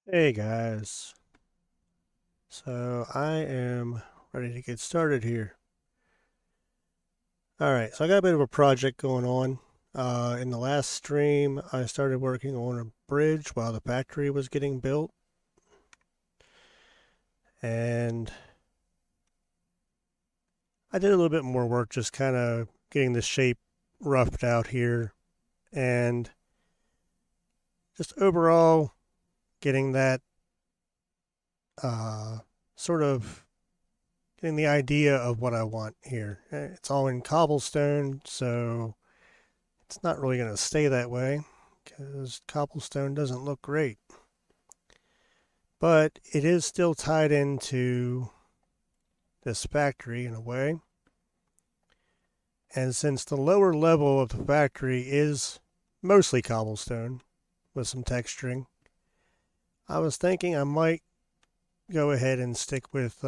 Hey guys, so I am ready to get started here. Alright, so I got a bit of a project going on. In the last stream, I started working on a bridge while the factory was getting built, and I did a little bit more work just kind of getting the shape roughed out here, and just overall getting that uh, sort of getting the idea of what I want here. It's all in cobblestone, so it's not really going to stay that way because cobblestone doesn't look great. But it is still tied into this factory in a way. And since the lower level of the factory is mostly cobblestone with some texturing, I was thinking I might go ahead and stick with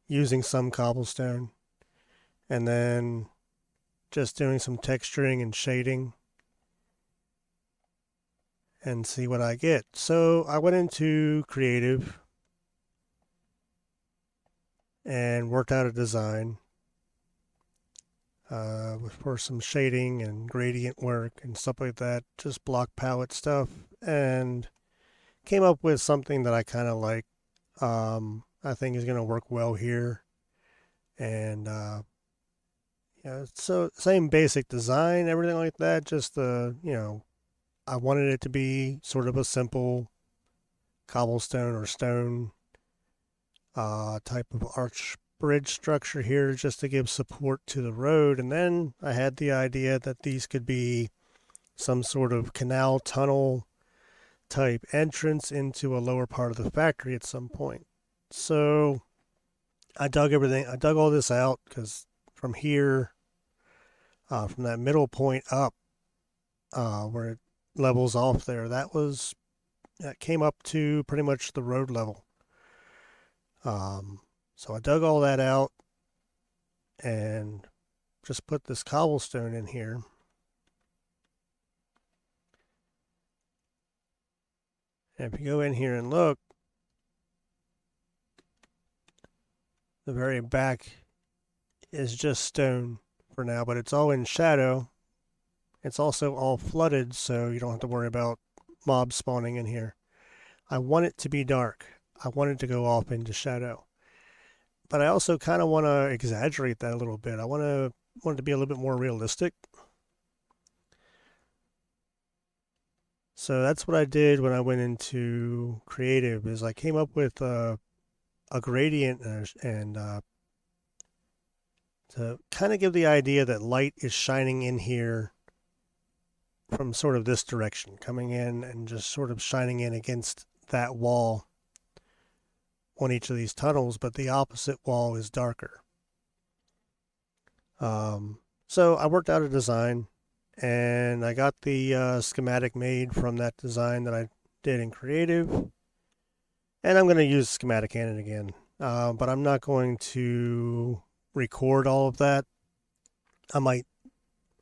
using some cobblestone and then just doing some texturing and shading and see what I get. So I went into creative and worked out a design for some shading and gradient work and stuff like that, just block palette stuff, and came up with something that I kind of like. I think is going to work well here, and yeah, so same basic design, everything like that. Just I wanted it to be sort of a simple cobblestone or stone type of arch bridge structure here just to give support to the road. And then I had the idea that these could be some sort of canal tunnel type entrance into a lower part of the factory at some point. So I dug all this out because from here, from that middle point up, where it levels off there, that came up to pretty much the road level. Um, so I dug all that out and just put this cobblestone in here. And if you go in here and look, the very back is just stone for now, but it's all in shadow. It's also all flooded, so you don't have to worry about mobs spawning in here. I want it to be dark. I want it to go off into shadow. But I also kind of want to exaggerate that a little bit. I want it to be a little bit more realistic. So that's what I did when I went into creative is I came up with a gradient and to kind of give the idea that light is shining in here from sort of this direction, coming in and just sort of shining in against that wall on each of these tunnels, but the opposite wall is darker. So I worked out a design and I got the schematic made from that design that I did in creative. And I'm going to use schematic in it again, but I'm not going to record all of that. I might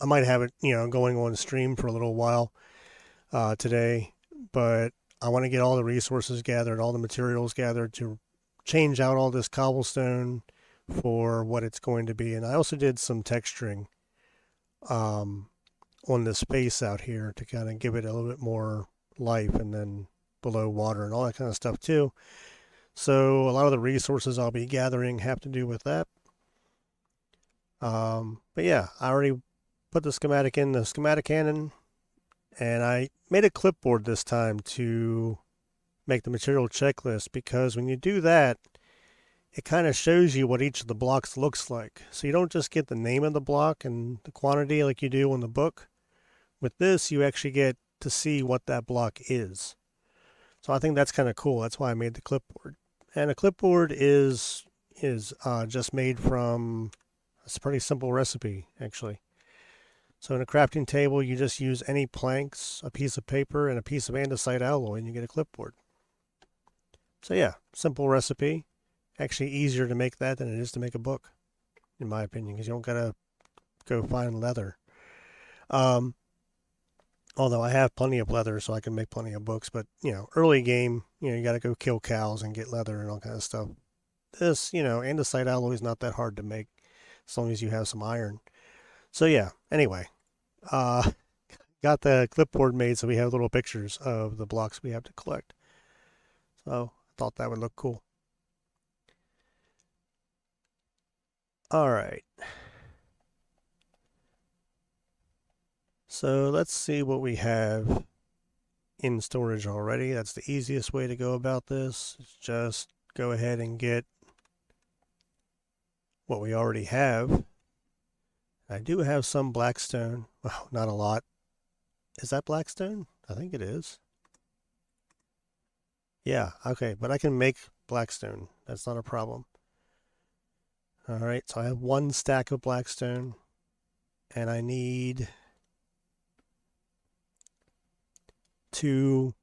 I might have it, going on stream for a little while today, but I want to get all the resources gathered, all the materials gathered to change out all this cobblestone for what it's going to be. And I also did some texturing um, on the space out here to kind of give it a little bit more life, and then below water and all that kind of stuff too. So a lot of the resources I'll be gathering have to do with that. But yeah, I already put the schematic in the schematic cannon, and I made a clipboard this time to make the material checklist because when you do that, it kind of shows you what each of the blocks looks like. So you don't just get the name of the block and the quantity like you do in the book. With this, you actually get to see what that block is. So I think that's kind of cool. That's why I made the clipboard. And a clipboard is just made from, it's a pretty simple recipe actually. So in a crafting table, you just use any planks, a piece of paper, and a piece of andesite alloy, and you get a clipboard. So yeah, simple recipe. Actually easier to make that than it is to make a book, in my opinion, because you don't gotta go find leather. Um, Although I have plenty of leather, so I can make plenty of books. But early game, you got to go kill cows and get leather and all kind of stuff. This, andesite alloy is not that hard to make as long as you have some iron. So yeah. Anyway, uh, got the clipboard made so we have little pictures of the blocks we have to collect. So I thought that would look cool. All right. So let's see what we have in storage already. That's the easiest way to go about this. Just go ahead and get what we already have. I do have some blackstone. Well, not a lot. Is that blackstone? I think it is. Yeah, okay, but I can make blackstone. That's not a problem. All right, so I have one stack of blackstone, and I need two.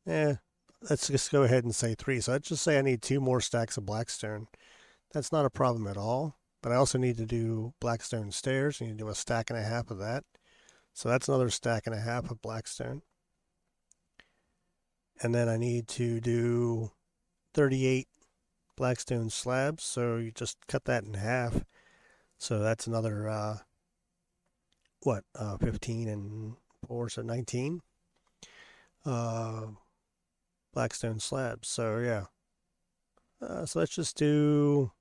Let's just go ahead and say three. So I'd just say I need two more stacks of blackstone. That's not a problem at all. But I also need to do blackstone stairs. I need to do a stack and a half of that. So that's another stack and a half of blackstone. And then I need to do 38 blackstone slabs. So you just cut that in half. So that's another, 15 and 4, so 19 uh, blackstone slabs. So yeah. So let's just do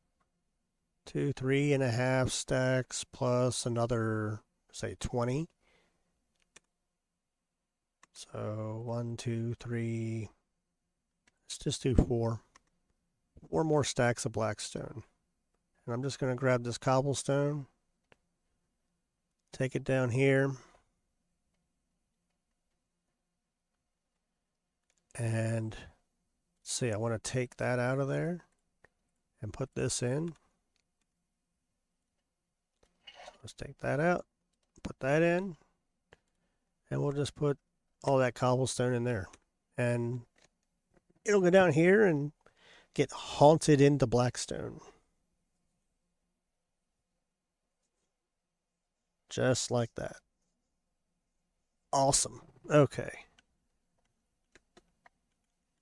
two, 3.5 stacks plus another, say, 20. So 1, 2, 3. Let's just do four. Four more stacks of blackstone. And I'm just going to grab this cobblestone, take it down here, and see, I want to take that out of there and put this in. Let's take that out, put that in, and we'll just put all that cobblestone in there. And it'll go down here and get haunted into blackstone. Just like that. Awesome. Okay.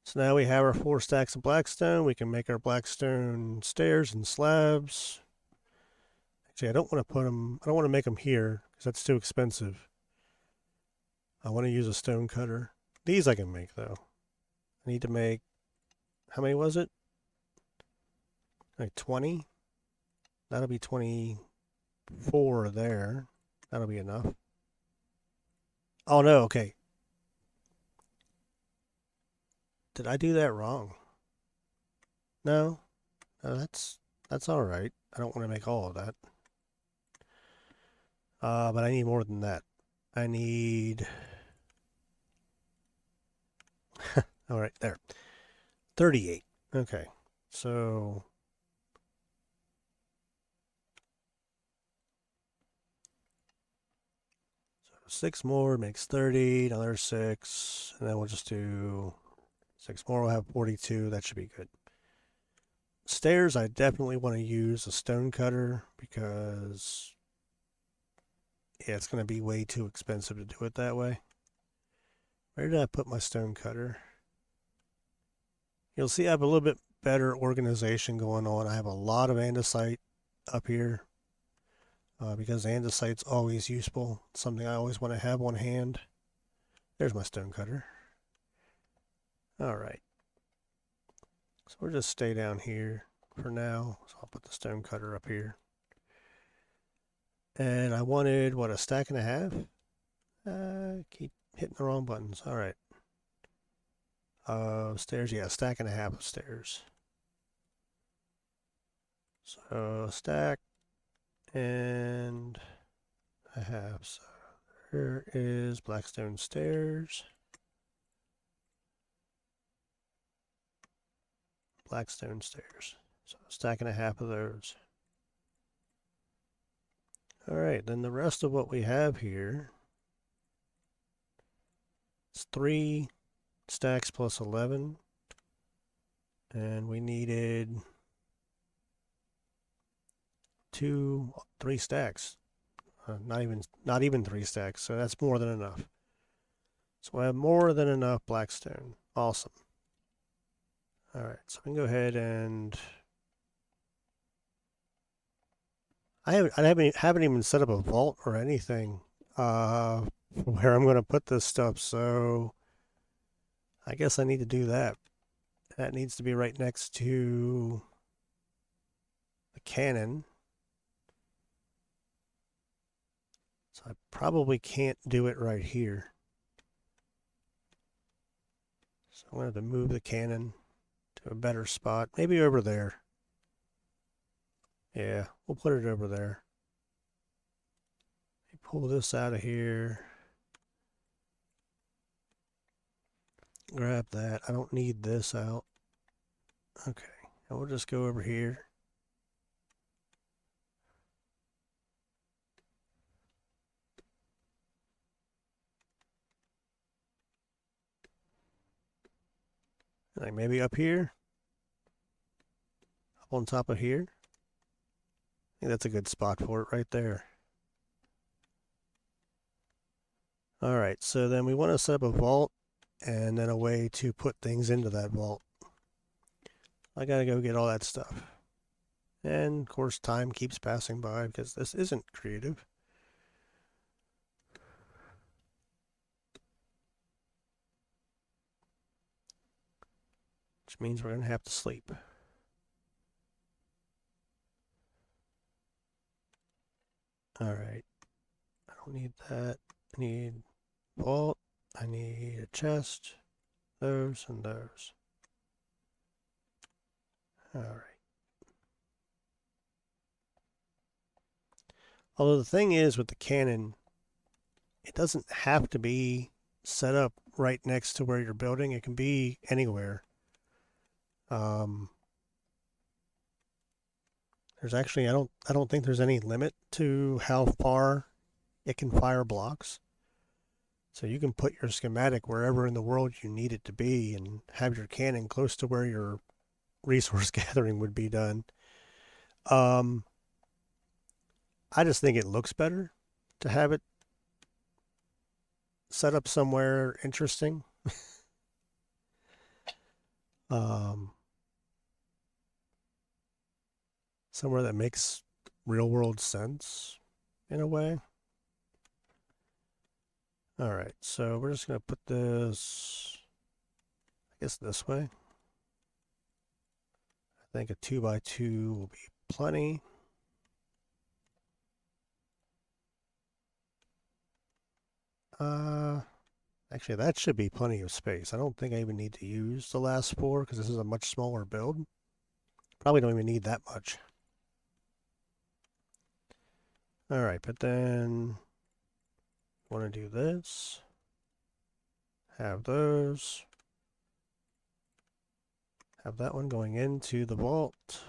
So now we have our 4 stacks of blackstone. We can make our blackstone stairs and slabs. Actually, I don't want to make them here because that's too expensive. I want to use a stone cutter. These I can make though. I need to make, how many was it? Like 20? That'll be 24 there. That'll be enough. Oh no, okay. Did I do that wrong? No? No, that's all right. I don't want to make all of that. But I need more than that. I need, all right, there. 38. Okay. So 6 more makes 30, another 6, and then we'll just do 6 more. We'll have 42. That should be good. Stairs, I definitely want to use a stone cutter because, yeah, it's going to be way too expensive to do it that way. Where did I put my stone cutter? You'll see I have a little bit better organization going on. I have a lot of andesite up here because andesite's always useful. It's something I always want to have on hand. There's my stone cutter. All right. So we'll just stay down here for now. So I'll put the stone cutter up here. And I wanted, what, a stack and a half? Keep hitting the wrong buttons. All right. Stairs, yeah, a stack and a half of stairs. So stack and a half. So here is blackstone stairs. Blackstone stairs. So a stack and a half of those. All right, then the rest of what we have here is 3 stacks plus 11. And we needed 3 stacks. Not even 3 stacks, so that's more than enough. So I have more than enough blackstone. Awesome. All right, so we can go ahead and I haven't even set up a vault or anything where I'm going to put this stuff. So I guess I need to do that. That needs to be right next to the cannon. So I probably can't do it right here. So I'm going to have to move the cannon to a better spot. Maybe over there. Yeah, we'll put it over there. Pull this out of here. Grab that. I don't need this out. Okay, and we'll just go over here. Like maybe up here, up on top of here. I think that's a good spot for it right there. All right, so then we want to set up a vault and then a way to put things into that vault. I gotta go get all that stuff. And of course, time keeps passing by because this isn't creative. Which means we're gonna have to sleep. All right, I don't need that. I need vault. I need a chest. Those and those. All right. Although the thing is with the cannon, it doesn't have to be set up right next to where you're building. It can be anywhere. Um, there's actually I don't think there's any limit to how far it can fire blocks. So you can put your schematic wherever in the world you need it to be and have your cannon close to where your resource gathering would be done. Um, I just think it looks better to have it set up somewhere interesting. Um, somewhere that makes real world sense in a way. All right, so we're just going to put this, I guess, this way. I think a 2x2 will be plenty. Uh, Actually, that should be plenty of space. I don't think I even need to use the last four because this is a much smaller build. Probably don't even need that much. All right, but then want to do this. Have those. Have that one going into the vault.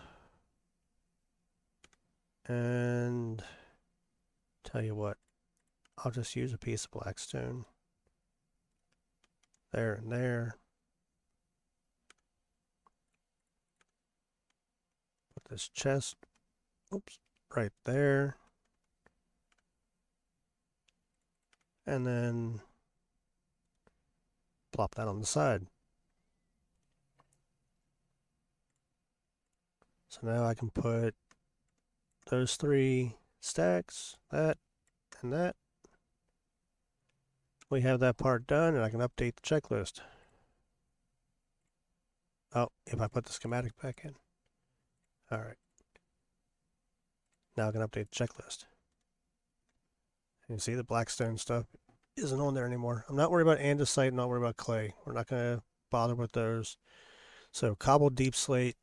And tell you what, I'll just use a piece of blackstone. There and there. Put this chest, oops, right there. And then plop that on the side. So now I can put those three stacks, that and that. We have that part done, and I can update the checklist. Oh, if I put the schematic back in. All right. Now I can update the checklist. You see the blackstone stuff isn't on there anymore. I'm not worried about andesite, I'm not worried about clay. We're not going to bother with those. So cobbled deep slate,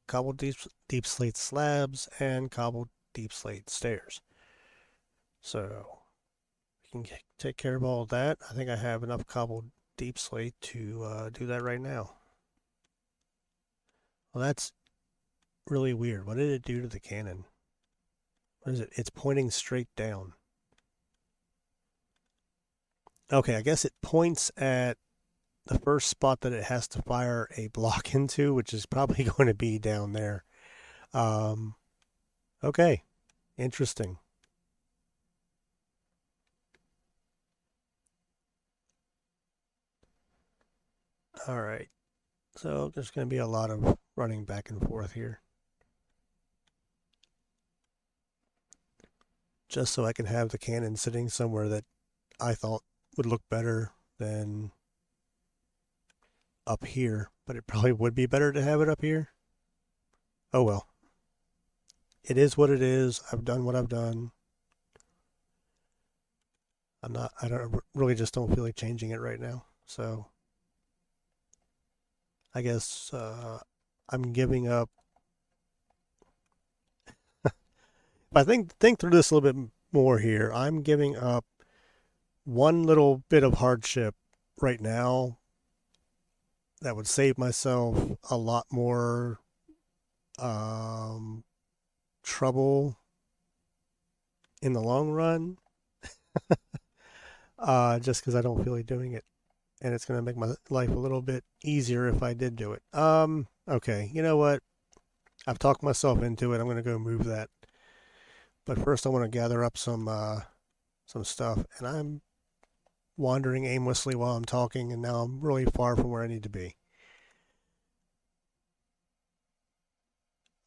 cobbled deep slate slabs, and cobbled deep slate stairs. So we can take care of all of that. I think I have enough cobbled deep slate to do that right now. Well, that's really weird. What did it do to the cannon? What is it? It's pointing straight down. Okay, I guess it points at the first spot that it has to fire a block into, which is probably going to be down there. Um, okay, interesting. All right. So there's going to be a lot of running back and forth here. Just so I can have the cannon sitting somewhere that I thought would look better than up here. But it probably would be better to have it up here. Oh well. It is what it is. I've done what I've done. I don't really just don't feel like changing it right now. So I guess I'm giving up. If I think through this a little bit more here, I'm giving up one little bit of hardship right now that would save myself a lot more um, trouble in the long run, just because I don't feel like doing it. And it's going to make my life a little bit easier if I did do it. Okay, you know what? I've talked myself into it. I'm going to go move that. But first, I want to gather up some stuff, and I'm wandering aimlessly while I'm talking, and now I'm really far from where I need to be.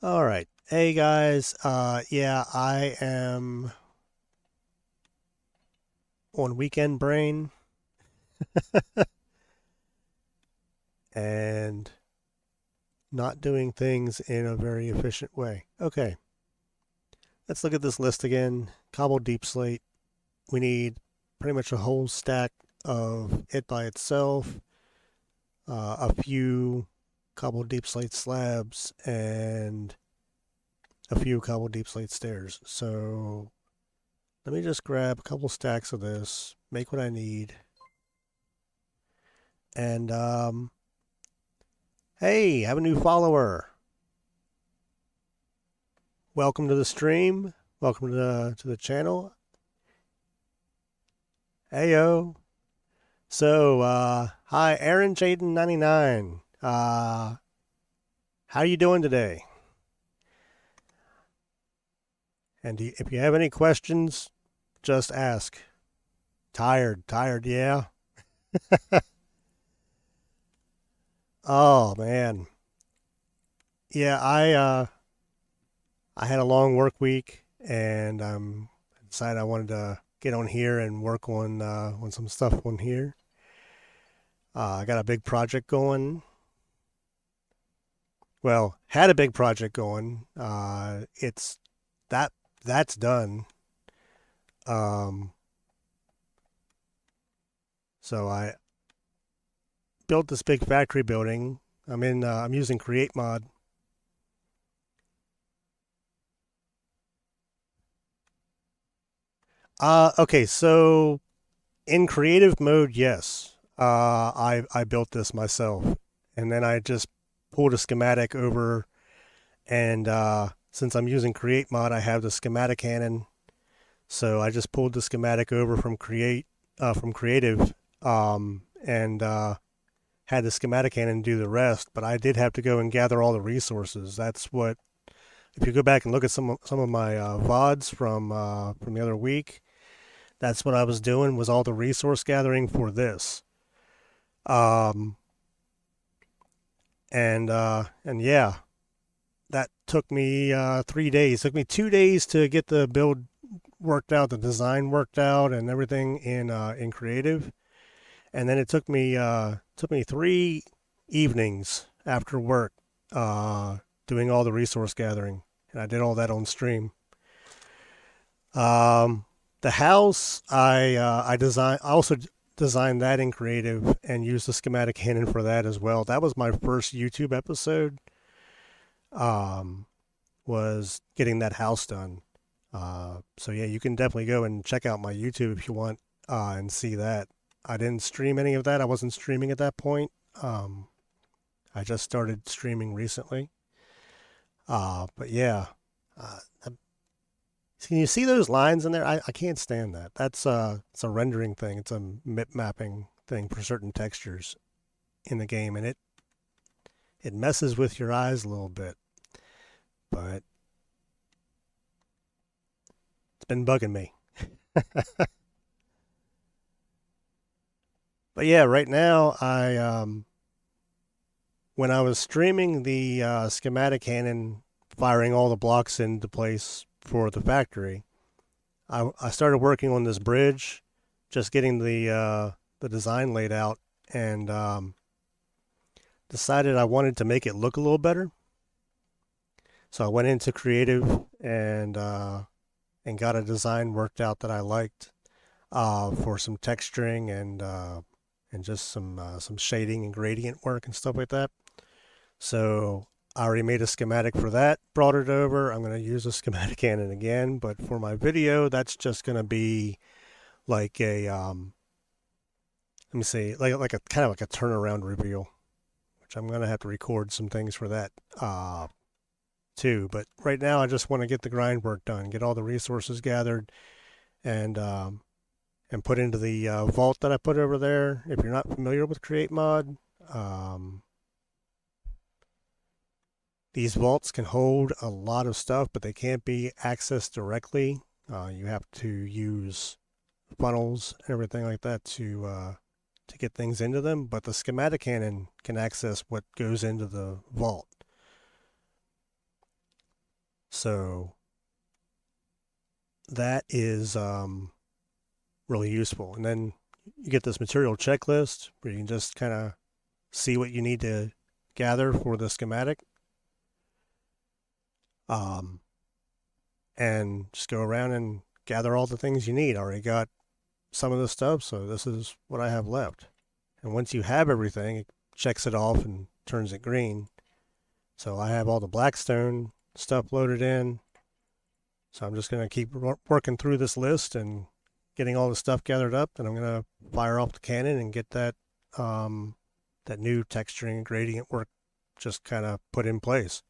All right. Hey guys. Yeah, I am on weekend brain and not doing things in a very efficient way. Okay. Let's look at this list again. Cobbled deep slate. We need pretty much a whole stack of it by itself, a few cobbled deep slate slabs, and a few cobbled deep slate stairs. So let me just grab a couple stacks of this, make what I need, and hey, have a new follower. Welcome to the stream. Welcome to the channel. Heyo. So, hi, Aaron Jaden 99. How you doing today? And if you have any questions, just ask. Tired, yeah. Oh man, yeah. I had a long work week, and decided I wanted to get on here and work on some stuff on here. I got a big project going. Well, had a big project going. It's that that's done. Um, so I built this big factory building. I'm using Create Mod. Okay, so in creative mode, yes. I built this myself, and then I just pulled a schematic over, and since I'm using Create Mod, I have the schematic cannon. So I just pulled the schematic over from Creative, and had the schematic cannon do the rest. But I did have to go and gather all the resources. That's what. If you go back and look at some of my VODs from the other week, that's what I was doing, was all the resource gathering for this. Um, and yeah, that took me 3 days. It took me 2 days to get the build worked out, the design worked out, and everything in Creative. And then it took me 3 evenings after work doing all the resource gathering, and I did all that on stream. Um, the house I designed. I also designed that in Creative and used the schematic cannon for that as well. That was my first YouTube episode. Um, was getting that house done. So yeah, you can definitely go and check out my YouTube if you want and see that. I didn't stream any of that. I wasn't streaming at that point. Um, I just started streaming recently. But yeah, uh, can you see those lines in there? I can't stand that. It's a rendering thing. It's a mapping thing for certain textures in the game, and it messes with your eyes a little bit. But it's been bugging me. But yeah, right now when I was streaming the schematic cannon, firing all the blocks into place for the factory, I started working on this bridge, just getting the design laid out, and decided I wanted to make it look a little better. So I went into creative and got a design worked out that I liked for some texturing and just some shading and gradient work and stuff like that. So I already made a schematic for that, brought it over. I'm going to use a schematic cannon again, but for my video, that's just going to be like a let me see, like a kind of like a turnaround reveal, which I'm going to have to record some things for that too. But right now, I just want to get the grind work done, get all the resources gathered, and put into the vault that I put over there. If you're not familiar with Create Mod, um, these vaults can hold a lot of stuff, but they can't be accessed directly. You have to use funnels and everything like that to get things into them. But the schematic cannon can access what goes into the vault. So that is really useful. And then you get this material checklist where you can just kind of see what you need to gather for the schematic. Um, and just go around and gather all the things you need. I already got some of the stuff, so this is what I have left. And once you have everything, it checks it off and turns it green. So I have all the Blackstone stuff loaded in. So I'm just going to keep working through this list and getting all the stuff gathered up, and I'm going to fire off the cannon and get that that new texturing and gradient work just kind of put in place.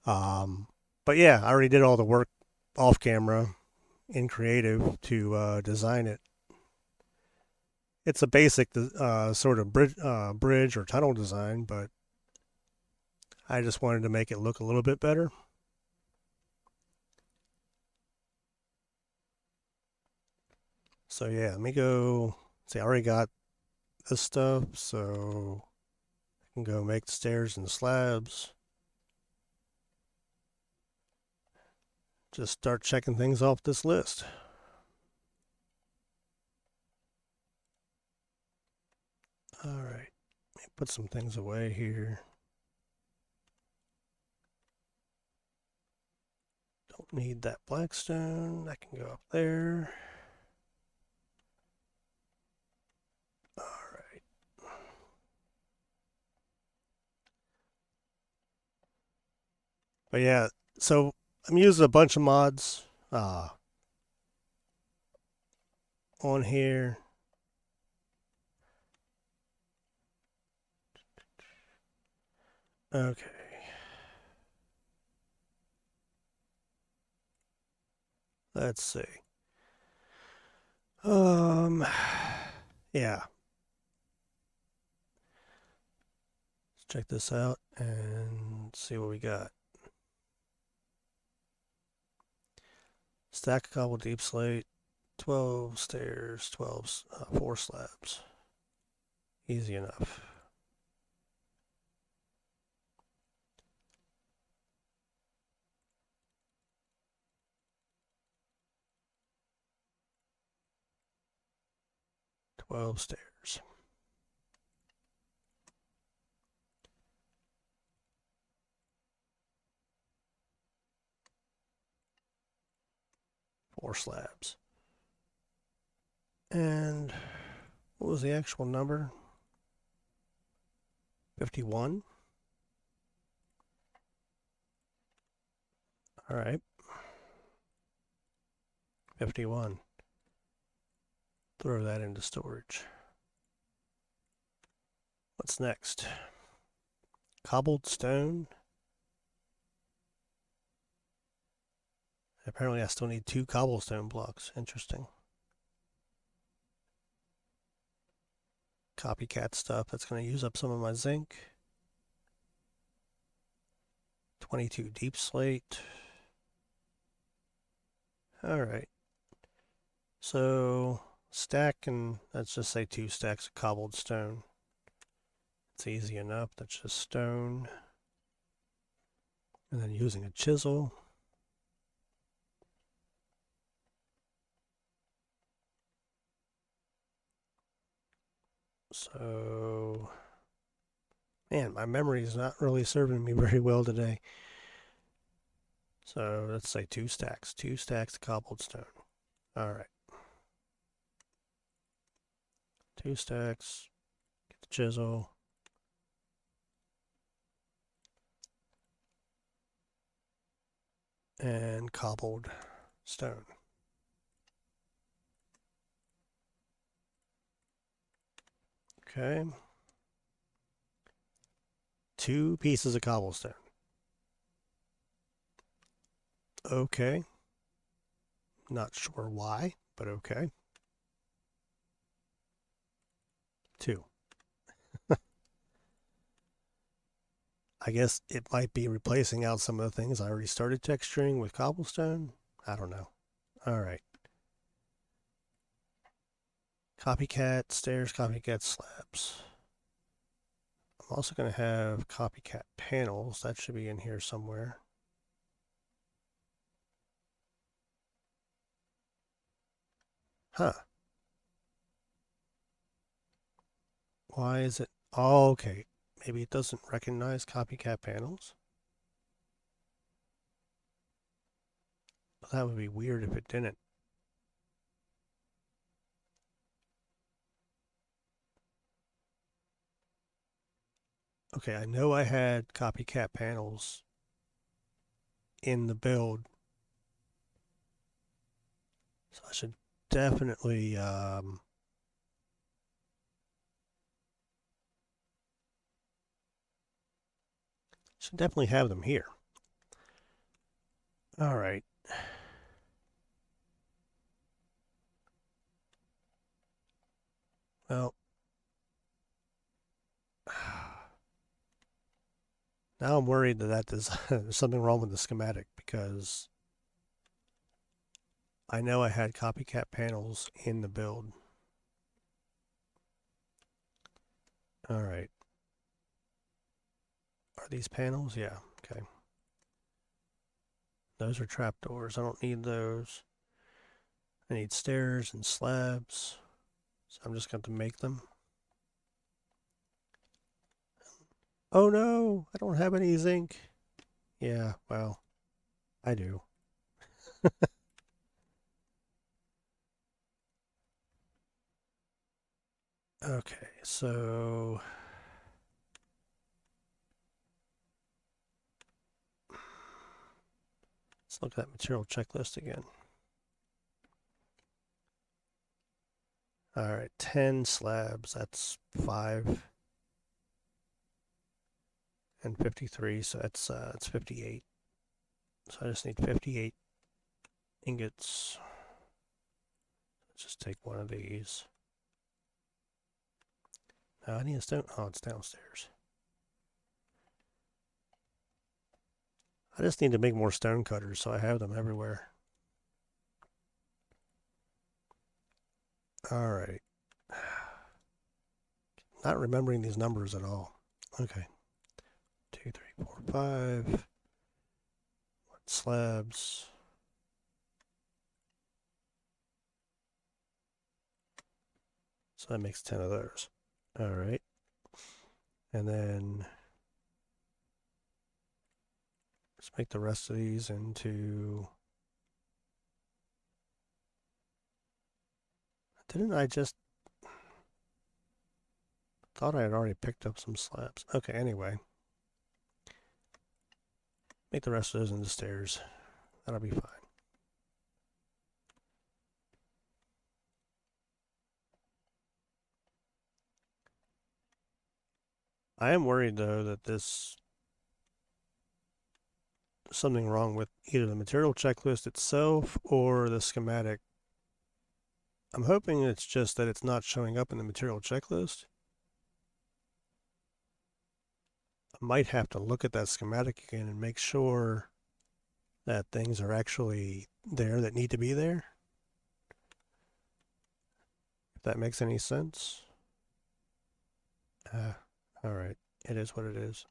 But yeah, I already did all the work off camera in creative to design it. It's a basic sort of bridge or tunnel design, but I just wanted to make it look a little bit better. So yeah, let me go. See, I already got this stuff, so I can go make the stairs and slabs. Just start checking things off this list. All right, let me put some things away here. Don't need that blackstone. That can go up there. All right. But yeah, so I'm using a bunch of mods on here. Okay. Let's see. Yeah. Let's check this out and see what we got. Stack a cobble deep slate, 12 stairs, 12 4 slabs. Easy enough. Twelve stairs. Four slabs. And what was the actual number? 51. All right. 51. Throw that into storage. What's next? Cobbled stone. Apparently I still need 2 cobblestone blocks. Interesting. Copycat stuff. That's going to use up some of my zinc. 22 deep slate. All right. So stack, and let's just say 2 stacks of cobbled stone. It's easy enough. That's just stone. And then using a chisel. So, man, my memory is not really serving me very well today. So let's say 2 stacks. 2 stacks cobbled stone. All right. 2 stacks. Get the chisel. And cobbled stone. Okay. 2 pieces of cobblestone. Okay. Not sure why, but okay. 2. I guess it might be replacing out some of the things I already started texturing with cobblestone. I don't know. All right. Copycat stairs, copycat slabs. I'm also going to have copycat panels. That should be in here somewhere. Huh. Why is it? Oh, okay. Maybe it doesn't recognize copycat panels? Well, that would be weird if it didn't. Okay, I know I had copycat panels in the build, so I definitely have them here. All right. Well, now I'm worried that there's something wrong with the schematic because I know I had copycat panels in the build. All right. Are these panels? Yeah. Okay. Those are trapdoors. I don't need those. I need stairs and slabs. So I'm just going to make them. Oh no, I don't have any zinc. Yeah, well, I do. Okay, so let's look at that material checklist again. All right, 10 slabs. That's 5 and 53, so that's 58. So I just need 58 ingots. Let's just take one of these. Now I need a stone. Oh, it's downstairs. I just need to make more stone cutters so I have them everywhere. All right. Not remembering these numbers at all. Okay. 2, 3, 4, 5. Slabs. So that makes 10 of those. All right. And then let's make the rest of these into. Didn't I just. Thought I had already picked up some slabs. Okay, anyway. Make the rest of those into stairs. That'll be fine. I am worried though that this something wrong with either the material checklist itself or the schematic. I'm hoping it's just that it's not showing up in the material checklist. I might have to look at that schematic again and make sure that things are actually there that need to be there. If that makes any sense. All right. It is what it is.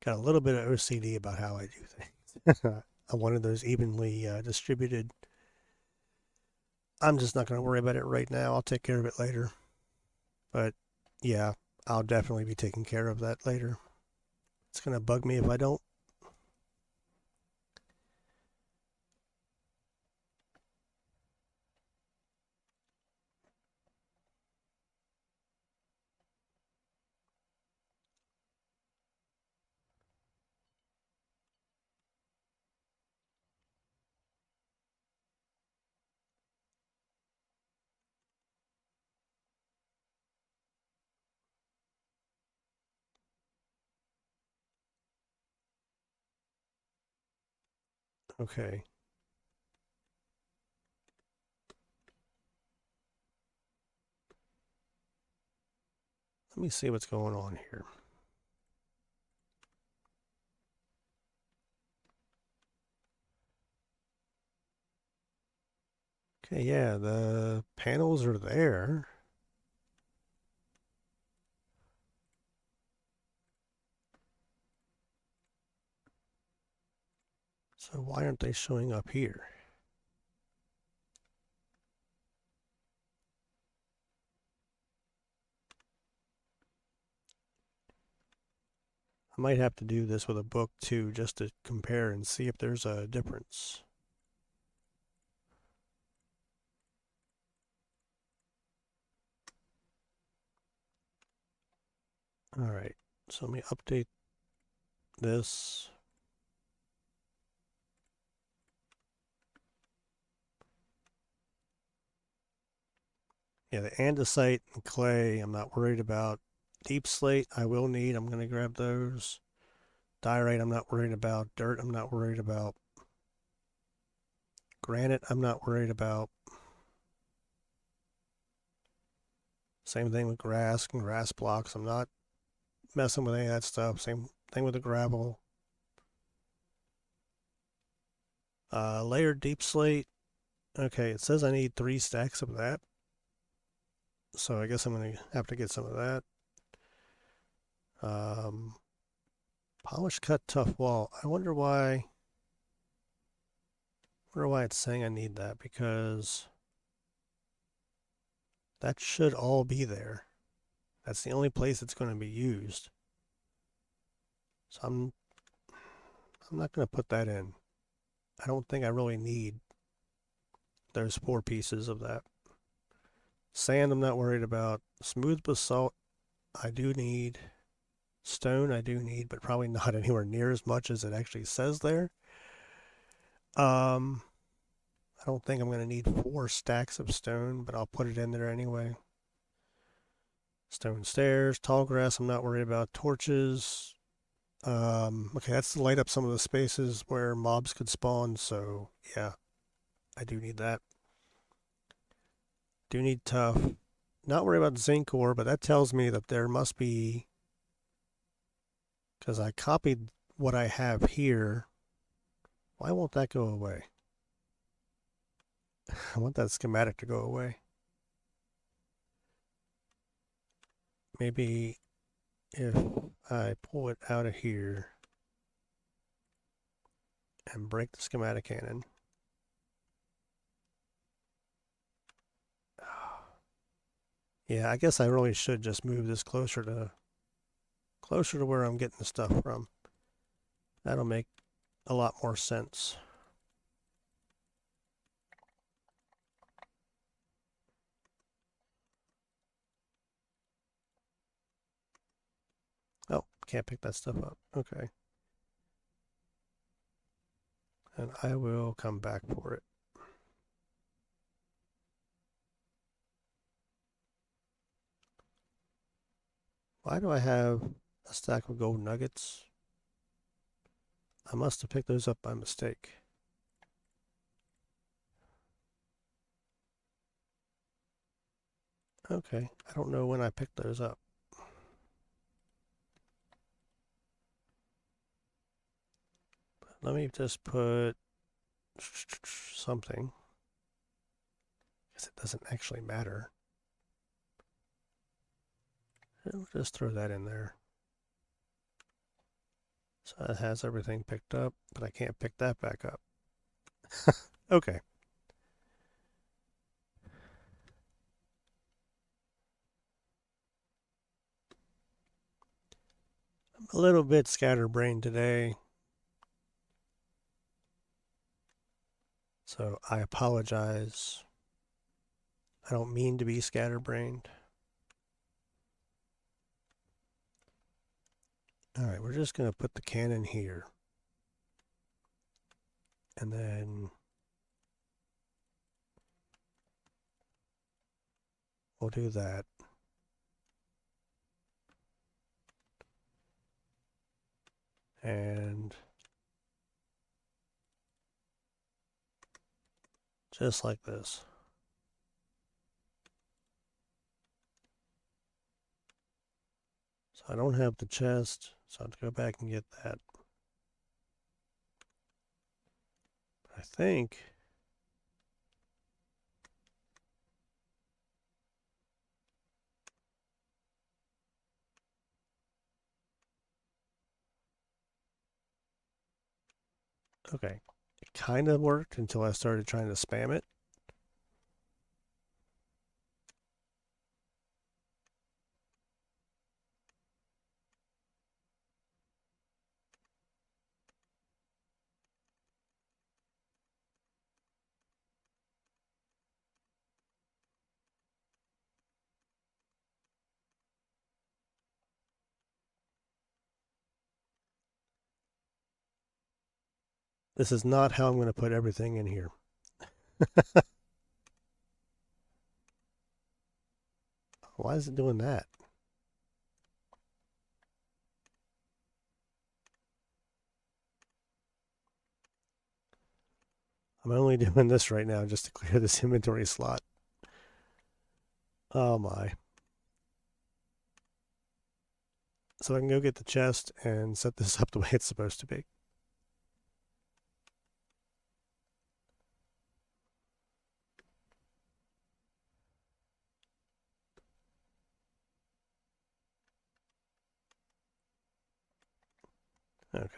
Got a little bit of OCD about how I do things. I wanted those evenly distributed. I'm just not going to worry about it right now. I'll take care of it later. But yeah, I'll definitely be taking care of that later. It's going to bug me if I don't. Okay. Let me see what's going on here. Okay, yeah, the panels are there. So why aren't they showing up here? I might have to do this with a book too, just to compare and see if there's a difference. All right, so let me update this. Yeah, the andesite and clay, I'm not worried about. Deep slate, I will need. I'm going to grab those. Diorite, I'm not worried about. Dirt, I'm not worried about. Granite, I'm not worried about. Same thing with grass and grass blocks. I'm not messing with any of that stuff. Same thing with the gravel. Layered deep slate. Okay, it says I need 3 stacks of that. So I guess I'm going to have to get some of that. Um, Polished cut tough wall. I wonder why it's saying I need that, because that should all be there. That's the only place it's going to be used. So I'm not going to put that in. I don't think I really need those 4 pieces of that. Sand I'm not worried about. Smooth basalt I do need. Stone I do need, but probably not anywhere near as much as it actually says there. Um, I don't think I'm going to need 4 stacks of stone, but I'll put it in there anyway. Stone stairs, tall grass I'm not worried about. Torches. Okay, that's to light up some of the spaces where mobs could spawn, so yeah, I do need that. Do need tough. Not worried about zinc ore, but that tells me that there must be, because I copied what I have here. Why won't that go away? I want that schematic to go away. Maybe if I pull it out of here and break the schematic cannon. Yeah, I guess I really should just move this closer to where I'm getting the stuff from. That'll make a lot more sense. Oh, can't pick that stuff up. Okay. And I will come back for it. Why do I have a stack of gold nuggets? I must have picked those up by mistake. Okay, I don't know when I picked those up. But let me just put something, because it doesn't actually matter. We'll just throw that in there. So it has everything picked up, but I can't pick that back up. Okay. I'm a little bit scatterbrained today, so I apologize. I don't mean to be scatterbrained. All right, we're just going to put the cannon here. And then we'll do that. And just like this. So I don't have the chest, so I have to go back and get that. But I think okay. It kind of worked until I started trying to spam it. This is not how I'm going to put everything in here. Why is it doing that? I'm only doing this right now just to clear this inventory slot. Oh my. So I can go get the chest and set this up the way it's supposed to be. Okay.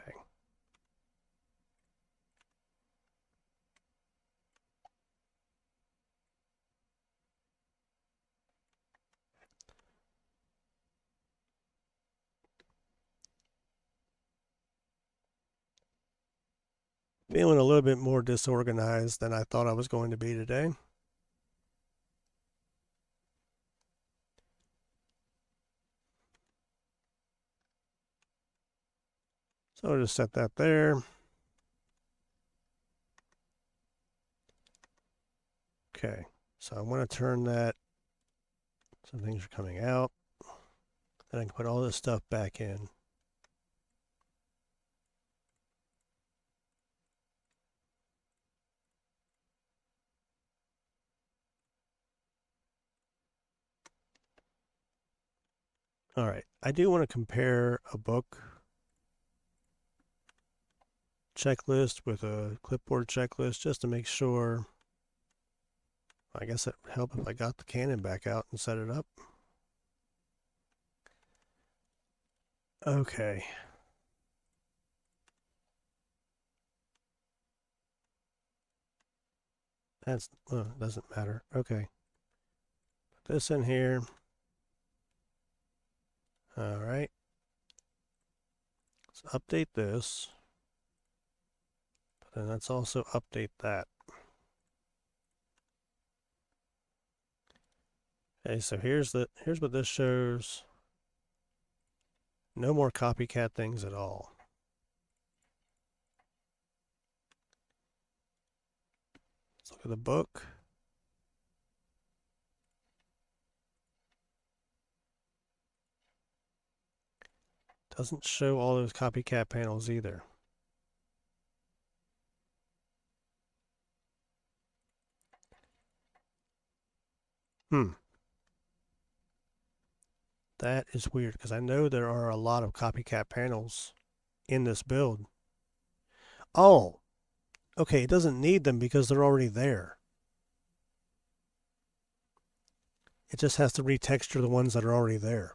Feeling a little bit more disorganized than I thought I was going to be today. So I'll just set that there. Okay, so I want to turn that so things are coming out. Then I can put all this stuff back in. All right, I do want to compare a book checklist with a clipboard checklist just to make sure. I guess it would help if I got the cannon back out and set it up. Okay. That's, doesn't matter. Okay. Put this in here. All right. Let's update this. But then let's also update that. Okay, so here's what this shows. No more copycat things at all. Let's look at the book. Doesn't show all those copycat panels either. That is weird because I know there are a lot of copycat panels in this build. Oh, okay, it doesn't need them because they're already there. It just has to retexture the ones that are already there.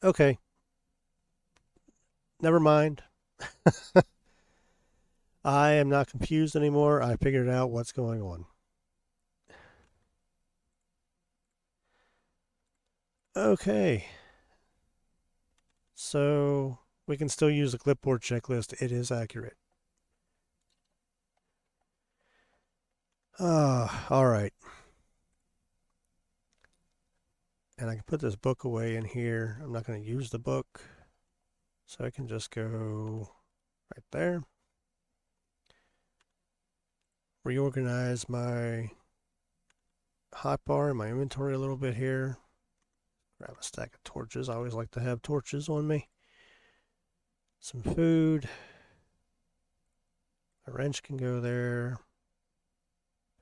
Okay, never mind. I am not confused anymore. I figured out what's going on. Okay, so we can still use the clipboard checklist. It is accurate. All right. And I can put this book away in here. I'm not going to use the book. So I can just go right there. Reorganize my hotbar and my inventory a little bit here. Grab a stack of torches. I always like to have torches on me. Some food. A wrench can go there.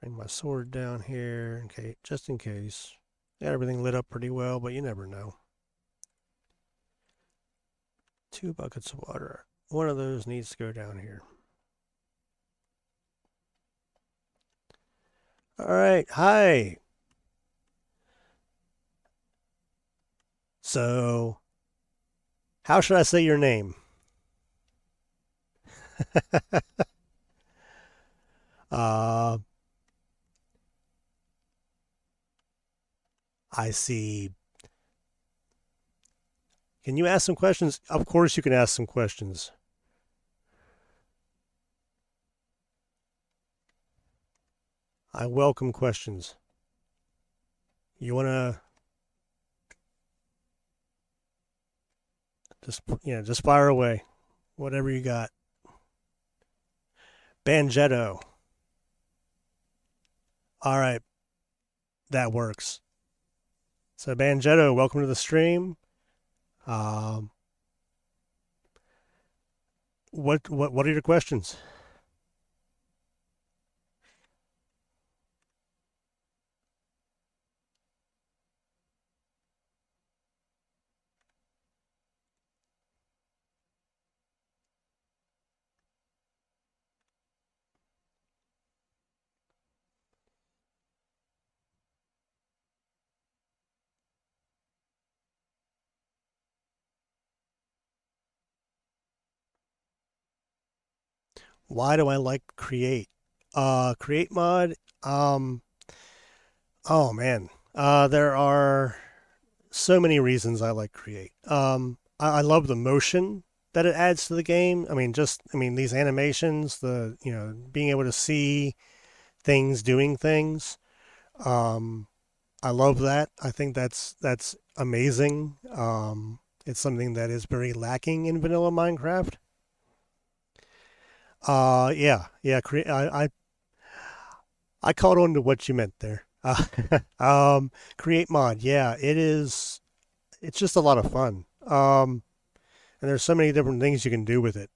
Bring my sword down here, okay, just in case. Got everything lit up pretty well, but you never know. 2 buckets of water. One of those needs to go down here. All right, hi. So, how should I say your name? uh, I see. Can you ask some questions? Of course, you can ask some questions. I welcome questions. You want to just fire away. Whatever you got. Banjetto. All right, that works. So, Banjetto, welcome to the stream. Um, what are your questions? Why do I like Create? Create mod. Um, oh man, there are so many reasons I like Create. I love the motion that it adds to the game. I mean these animations, being able to see things doing things. Um, I love that. I think that's amazing. It's something that is very lacking in vanilla Minecraft. Yeah. I caught on to what you meant there. Create mod. Yeah, it is. It's just a lot of fun. And there's so many different things you can do with it.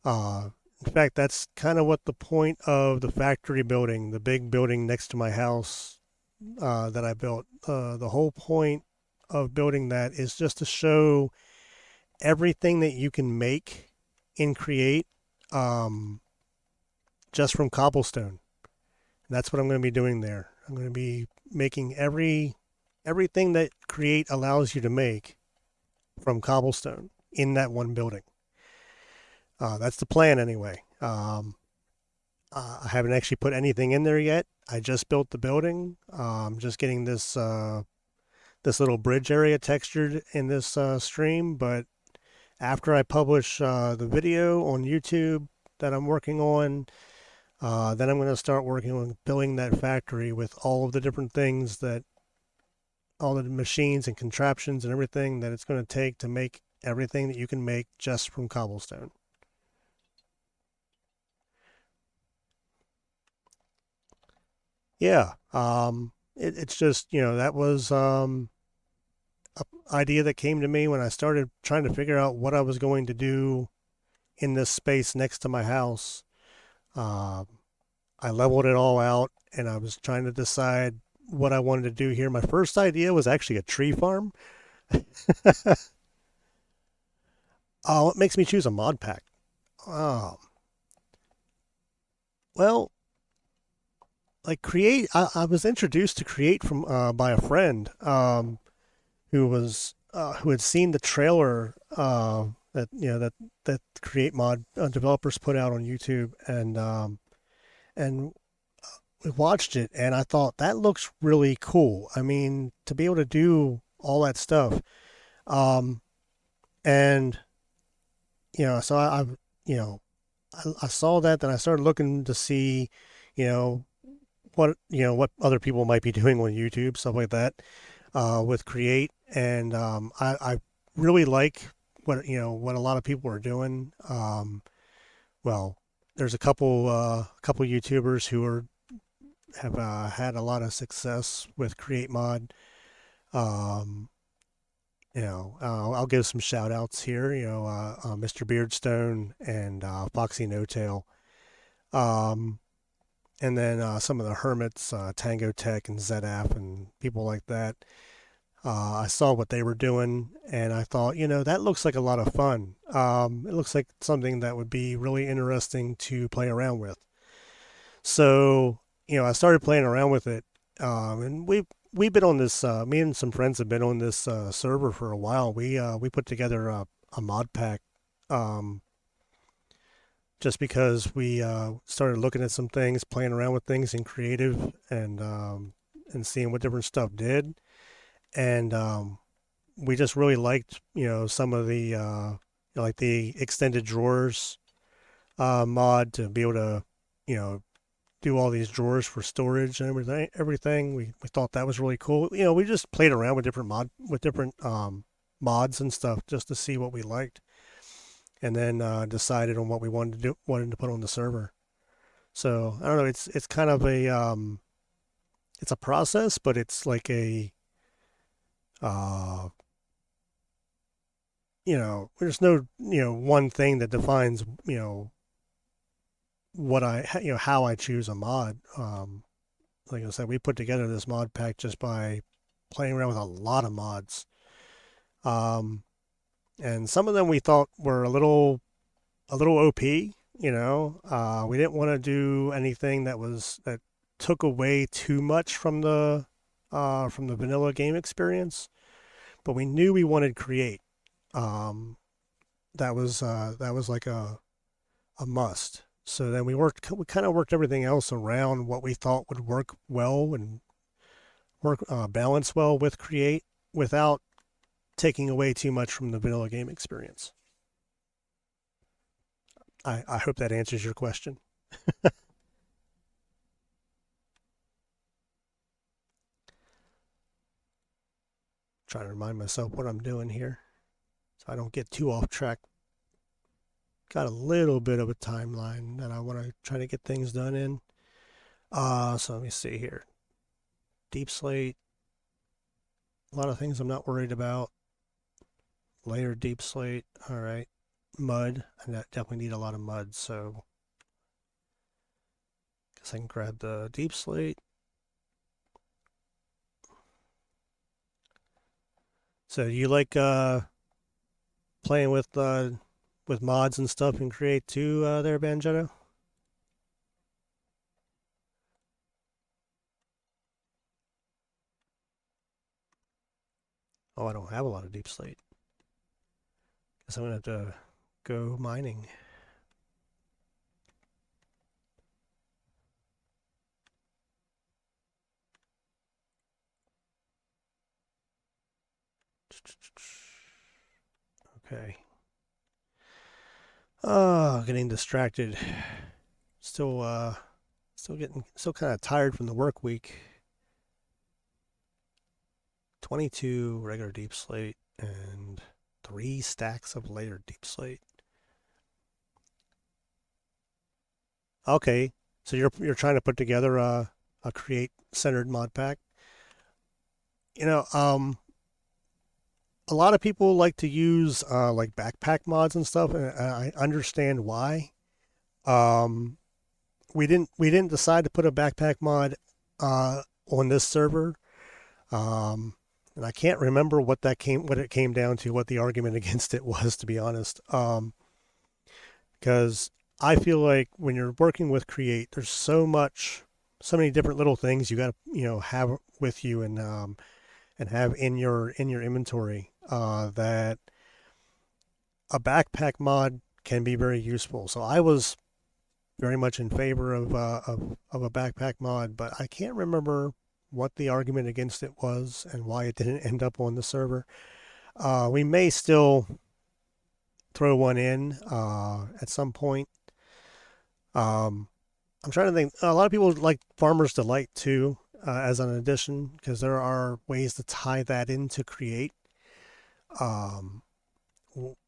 Uh, in fact, that's kind of what the point of the factory building, the big building next to my house that I built. The whole point of building that is just to show everything that you can make in Create um, just from cobblestone. And that's what I'm going to be doing there. I'm going to be making everything that Create allows you to make from cobblestone in that one building. That's the plan anyway. I haven't actually put anything in there yet. I just built the building. Just getting this little bridge area textured in this stream. But after I publish the video on YouTube that I'm working on, then I'm going to start working on building that factory with all of the different things that all the machines and contraptions and everything that it's going to take to make everything that you can make just from cobblestone. Yeah. It's just, that was an idea that came to me when I started trying to figure out what I was going to do in this space next to my house. Uh, I leveled it all out and I was trying to decide what I wanted to do here. My first idea was actually a tree farm. Oh, what makes me choose a mod pack? Oh, well, like Create, I was introduced to Create from by a friend who was who had seen the trailer that that Create Mod developers put out on YouTube, and we watched it, and I thought that looks really cool. I mean, to be able to do all that stuff, um, and so you know, I saw that, then I started looking to see, you know, what other people might be doing on YouTube, stuff like that, with Create, and I really like what a lot of people are doing. Well, there's a couple YouTubers who have had a lot of success with Create Mod. Um, I'll give some shout outs here. Mr. Beardstone and Foxy No Tail. Um, and then some of the hermits, Tango Tech and ZF and people like that. I saw what they were doing, and I thought, that looks like a lot of fun. It looks like something that would be really interesting to play around with. So, I started playing around with it, and we've been on this. Me and some friends have been on this server for a while. We put together a mod pack, um, just because we started looking at some things, playing around with things in creative, and seeing what different stuff did, and we just really liked some of the like the extended drawers mod to be able to you know do all these drawers for storage and everything. We thought that was really cool. We just played around with different mods and stuff just to see what we liked, and then decided on what we wanted to put on the server. So I don't know. It's kind of it's a process, but it's like a uh, there's no one thing that defines what how I choose a mod. Like I said, we put together this mod pack just by playing around with a lot of mods. Um, and some of them we thought were a little OP. We didn't want to do anything that took away too much from the vanilla game experience. But we knew we wanted Create. Um, that was like a must. So then we kind of worked everything else around what we thought would work well and work balance well with Create without taking away too much from the vanilla game experience. I hope that answers your question. Trying to remind myself what I'm doing here so I don't get too off track. Got a little bit of a timeline that I want to try to get things done in. So let me see here. Deep slate, a lot of things I'm not worried about. Layer deep slate, all right. Mud, I definitely need a lot of mud, so I guess I can grab the deep slate. So you like playing with mods and stuff and Create too there, Banjetto? Oh, I don't have a lot of deep slate. Guess I'm gonna have to go mining. Okay. Oh, getting distracted. Still still kind of tired from the work week. 22 regular deep slate and 3 stacks of layered deep slate. Okay, so you're trying to put together a Create centered mod pack. You know, a lot of people like to use like backpack mods and stuff, and I understand why. Um, we didn't decide to put a backpack mod on this server, and I can't remember what it came down to, what the argument against it was, to be honest. Because I feel like when you're working with Create, there's so many different little things you got to have with you and have in your inventory. that a backpack mod can be very useful. So I was very much in favor of a backpack mod, but I can't remember what the argument against it was and why it didn't end up on the server. We may still throw one in at some point. Um, I'm trying to think. A lot of people like Farmer's Delight too, as an addition, because there are ways to tie that into Create. Um,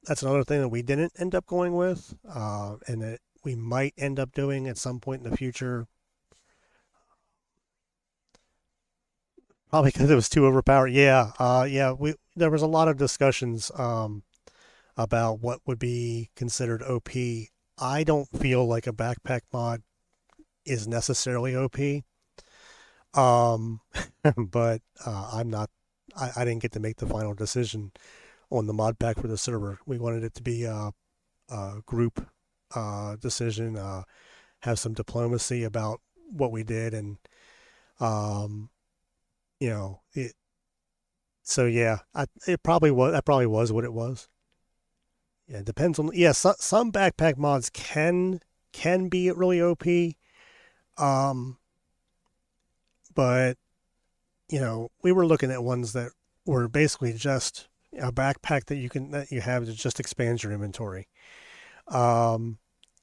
that's another thing that we didn't end up going with, and that we might end up doing at some point in the future. Probably because it was too overpowered. Yeah, yeah. We there was a lot of discussions about what would be considered OP. I don't feel like a backpack mod is necessarily OP. Um, but I'm not. I didn't get to make the final decision on the mod pack for the server. We wanted it to be a group decision. Have some diplomacy about what we did, and um, it. So yeah, it probably was. That probably was what it was. Yeah, it depends on. Yeah, some backpack mods can be really OP. Um, but we were looking at ones that were basically just a backpack that you have that just expands your inventory. Um,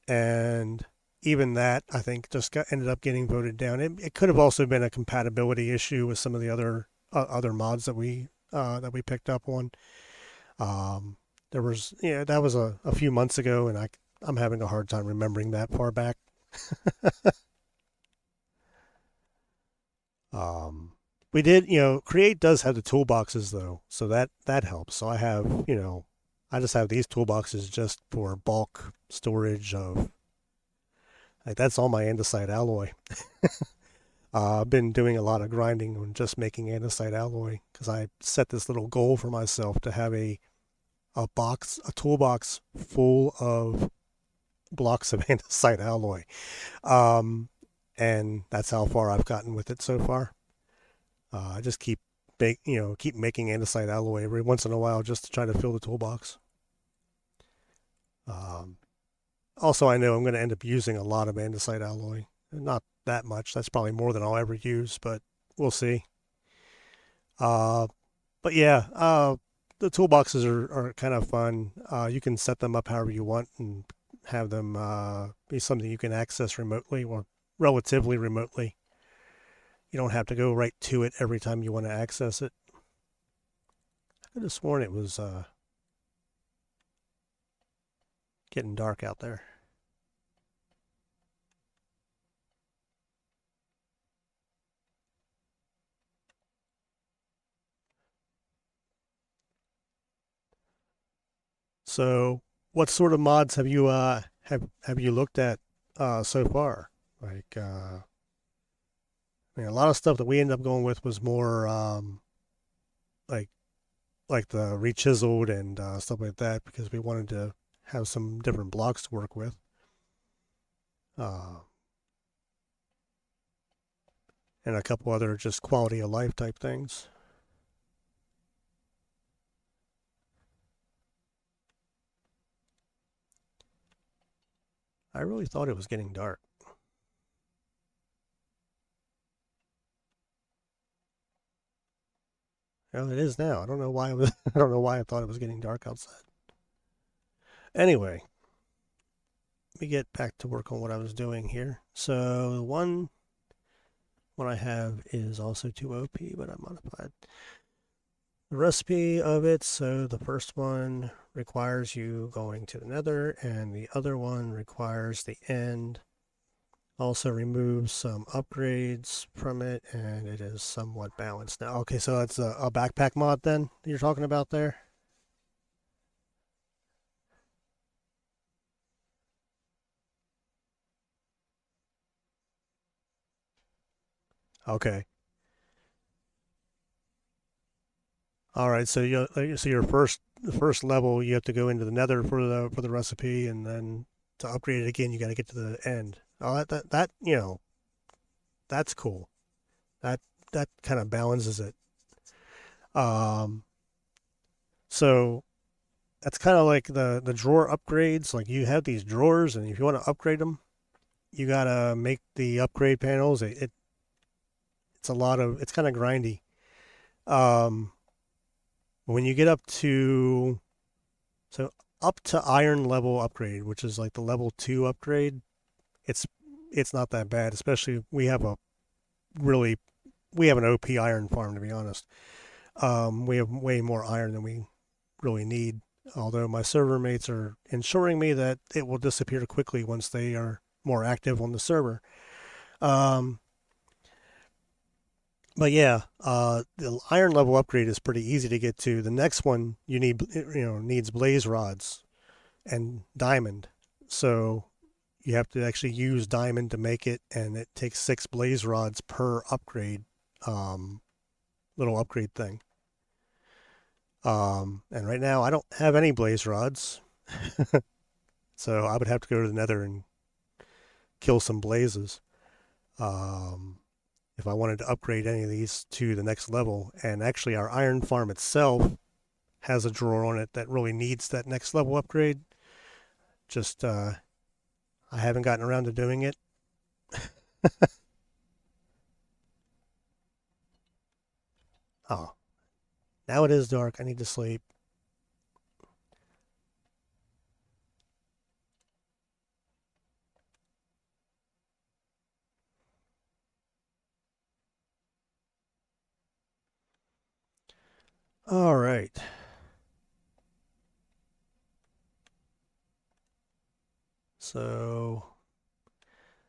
and even that, I think, ended up getting voted down. It could have also been a compatibility issue with some of the other mods that we picked up on. Um, there was that was a few months ago, and I'm having a hard time remembering that far back. Um, we did, Create does have the toolboxes though, so that helps. So I have, I just have these toolboxes just for bulk storage of like that's all my andesite alloy. I've been doing a lot of grinding on just making andesite alloy because I set this little goal for myself to have a toolbox full of blocks of andesite alloy. Um, and that's how far I've gotten with it so far. I just keep making andesite alloy every once in a while just to try to fill the toolbox. Um, Also, I know I'm going to end up using a lot of andesite alloy. Not that much. That's probably more than I'll ever use, but we'll see. Uh, but yeah, the toolboxes are kind of fun. You can set them up however you want and have them be something you can access remotely or relatively remotely. You don't have to go right to it every time you want to access it. I could have sworn it was getting dark out there. So, what sort of mods have you looked at so far? Like, I mean, a lot of stuff that we ended up going with was more like the rechiseled and stuff like that because we wanted to have some different blocks to work with. Uh, and a couple other just quality of life type things. I really thought it was getting dark. Well, it is now. I don't know why I don't know why I thought it was getting dark outside. Anyway, let me get back to work on what I was doing here. So the one I have is also 2OP, but I modified the recipe of it. So the first one requires you going to the nether, and the other one requires the end. Also removes some upgrades from it, and it is somewhat balanced now. Okay, so that's a backpack mod then you're talking about there? Okay. All right, so your the first level you have to go into the nether for the recipe, and then to upgrade it again you got to get to the end. Oh, that that's cool. That that kind of balances it. Um, So that's kind of like the drawer upgrades. Like you have these drawers, and if you want to upgrade them, you gotta make the upgrade panels. It's a lot of it's kind of grindy. Um, when you get up to so up to iron level upgrade, which is like the level 2 upgrade, it's it's not that bad. Especially really we have an OP iron farm, to be honest. We have way more iron than we really need. Although my server mates are ensuring me that it will disappear quickly once they are more active on the server. Um, but yeah, the iron level upgrade is pretty easy to get to. The next one needs blaze rods and diamond. So you have to actually use diamond to make it, and it takes 6 blaze rods per upgrade, um, little upgrade thing. And right now I don't have any blaze rods, so I would have to go to the Nether and kill some blazes. Um, if I wanted to upgrade any of these to the next level. And actually, our iron farm itself has a drawer on it that really needs that next level upgrade. Just I haven't gotten around to doing it. Oh, now it is dark. I need to sleep. All right. So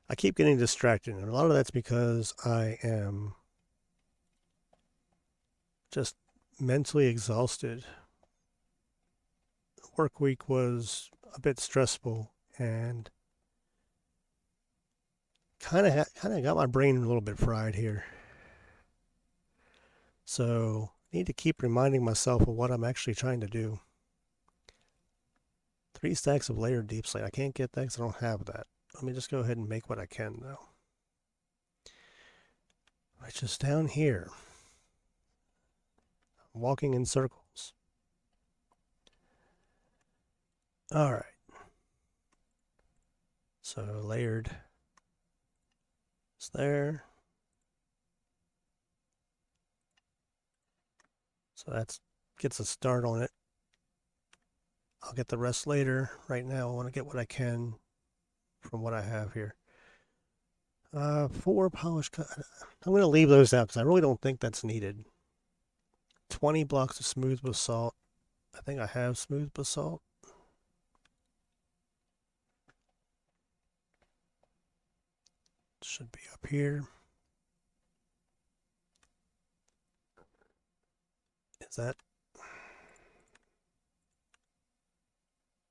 I keep getting distracted, and a lot of that's because I am just mentally exhausted. The work week was a bit stressful, and kind of got my brain a little bit fried here. So I need to keep reminding myself of what I'm actually trying to do. 3 stacks of layered deep slate. I can't get that because I don't have that. Let me just go ahead and make what I can though. Which is down here. I'm walking in circles. All right. So layered is there. So that gets a start on it. I'll get the rest later. Right now I want to get what I can from what I have here. 4 polished cut. I'm going to leave those out because I really don't think that's needed. 20 blocks of smooth basalt. I think I have smooth basalt. Should be up here. Is that?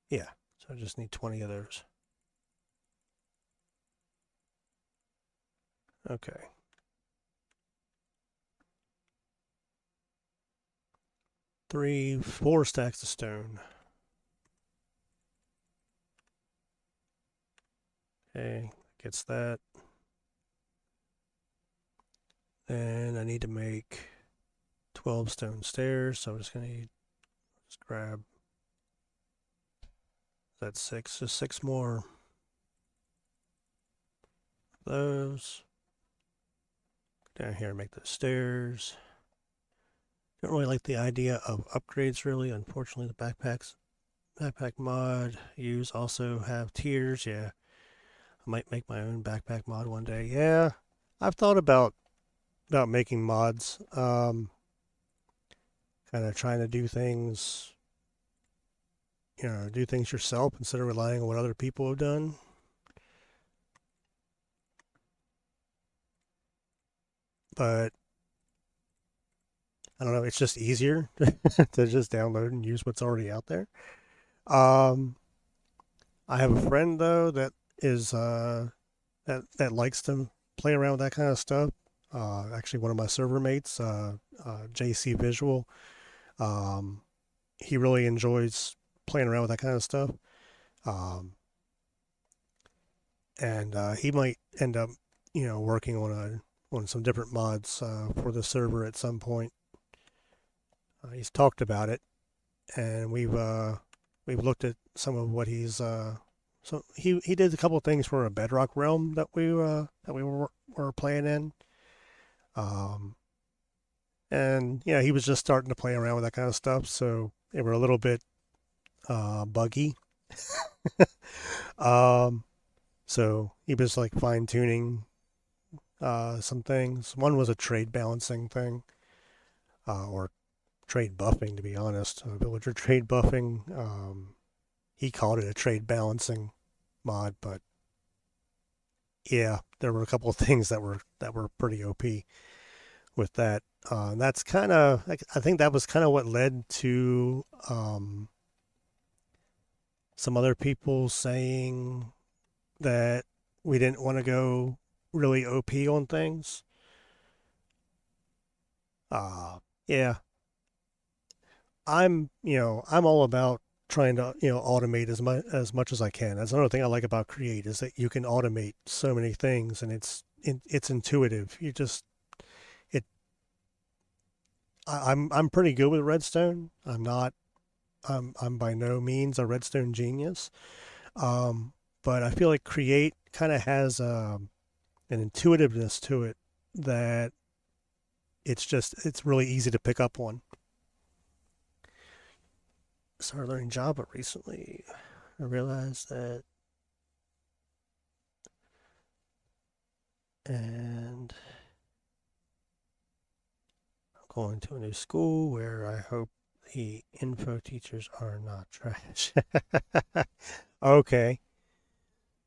Yeah. So I just need 20 of those. Okay. 4 stacks of stone. Okay, gets that. Then I need to make 12 stone stairs, so I'm just gonna just grab that 6, just 6 more of those. Down here, make those stairs. Don't really like the idea of upgrades, really. Unfortunately, the backpack mod use also have tiers. Yeah, I might make my own backpack mod one day. Yeah, I've thought about making mods. Kind of trying to do things yourself instead of relying on what other people have done. But I don't know, it's just easier to just download and use what's already out there. Um, I have a friend though that is that likes to play around with that kind of stuff. Actually, one of my server mates, JC Visual, um, he really enjoys playing around with that kind of stuff. Um, and he might end up, working on some different mods for the server at some point. He's talked about it, and we've looked at some of what he's so he did a couple of things for a Bedrock realm that we were playing in. Um, and yeah, he was just starting to play around with that kind of stuff, so they were a little bit buggy. um, so he was like fine tuning some things. One was a trade balancing thing, or trade buffing, to be honest. Villager trade buffing. He called it a trade balancing mod, but yeah, there were a couple of things that were pretty OP with that. That's kind of, I think that was kind of what led to some other people saying that we didn't want to go really OP on things. Yeah, I'm all about trying to, automate as much as I can. That's another thing I like about Create is that you can automate so many things, and it's intuitive. You just it. I'm pretty good with Redstone. I'm by no means a Redstone genius. Um, but I feel like Create kind of has an intuitiveness to it that it's really easy to pick up on. Started learning Java recently. I realized that, and I'm going to a new school where I hope the info teachers are not trash. Okay,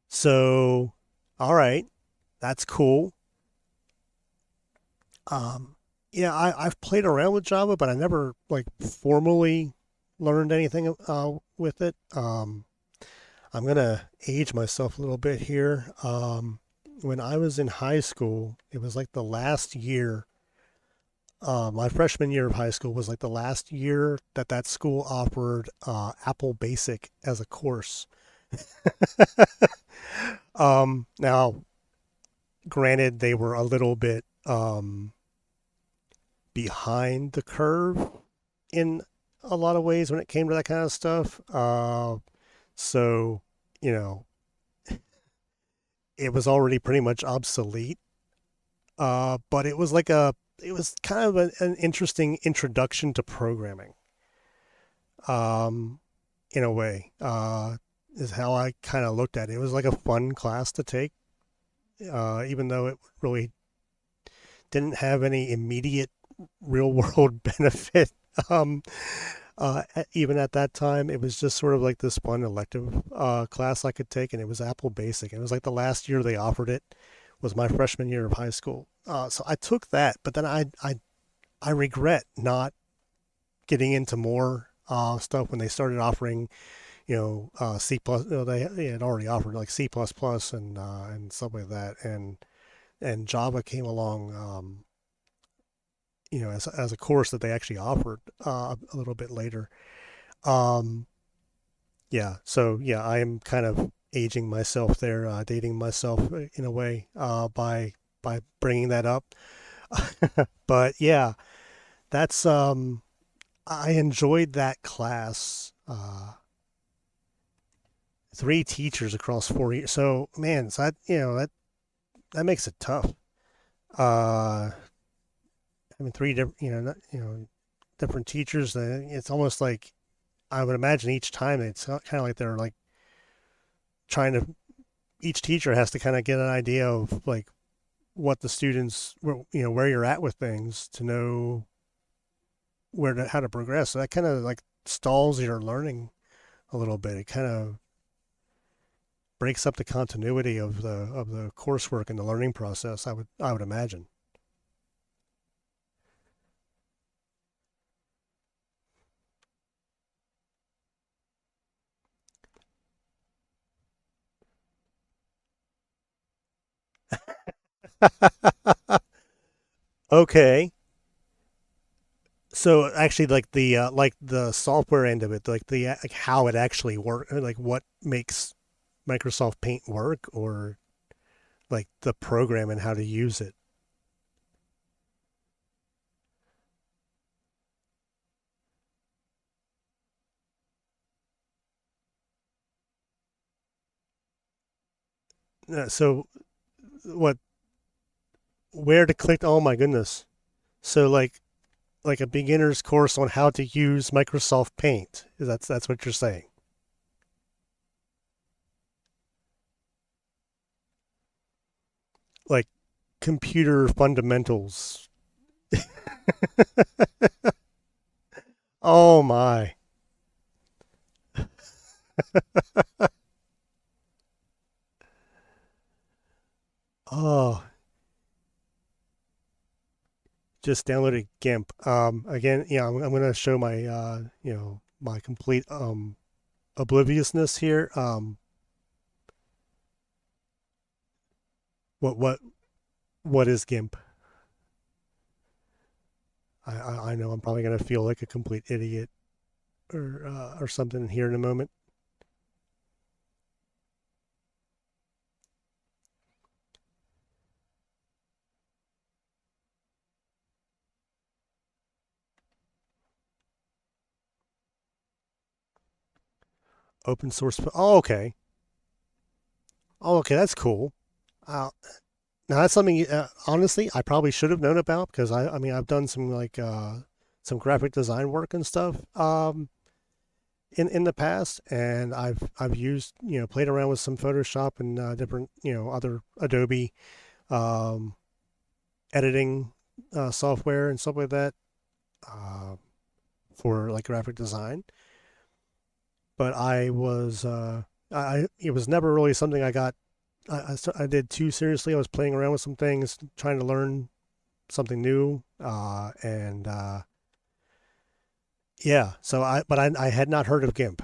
so all right, that's cool. Um, yeah, I've played around with Java, but I never like formally learned anything with it. I'm gonna age myself a little bit here. When I was in high school, it was like the last year. My freshman year of high school was like the last year that that school offered Apple Basic as a course. Now, granted, they were a little bit behind the curve in a lot of ways when it came to that kind of stuff. So, you know, it was already pretty much obsolete. But it was kind of an interesting introduction to programming. Um, in a way, is how I kind of looked at it. It was like a fun class to take, even though it really didn't have any immediate real world benefit. Um, Even at that time, it was just sort of like this fun elective class I could take, and it was Apple Basic. It was like the last year they offered it was my freshman year of high school. So I took that, but then I regret not getting into more stuff when they started offering, C plus. They had already offered like C plus plus and stuff like that, and Java came along. As a course that they actually offered a little bit later. Um, yeah, so yeah, I am kind of aging myself there, dating myself in a way by bringing that up. But yeah, that's I enjoyed that class. Three teachers across 4 years. So man, so that makes it tough. Uh, I mean, three different, different teachers. It's almost like I would imagine each time it's kind of like they're like trying to. Each teacher has to kind of get an idea of like what the students, where you're at with things to know how to progress. So that kind of like stalls your learning a little bit. It kind of breaks up the continuity of the coursework and the learning process. I would imagine. Okay. So actually, like the software end of it, like how it actually works, like what makes Microsoft Paint work, or like the program and how to use it. So what? Where to click? Oh my goodness! So like a beginner's course on how to use Microsoft Paint. That's what you're saying? Like computer fundamentals. Oh my! Oh, just downloaded GIMP. Again, yeah, I'm gonna show my my complete obliviousness here. What what what is GIMP? I know I'm probably gonna feel like a complete idiot or something here in a moment. Open source. Oh, okay. Oh, okay. That's cool. Uh, Now that's something honestly I probably should have known about because I mean I've done some some graphic design work and stuff in the past, and I've used played around with some Photoshop and different other Adobe um, editing software and stuff like that uh, for like graphic design. But I it was never really something I got I did too seriously. I was playing around with some things, trying to learn something new, and yeah. So I had not heard of GIMP.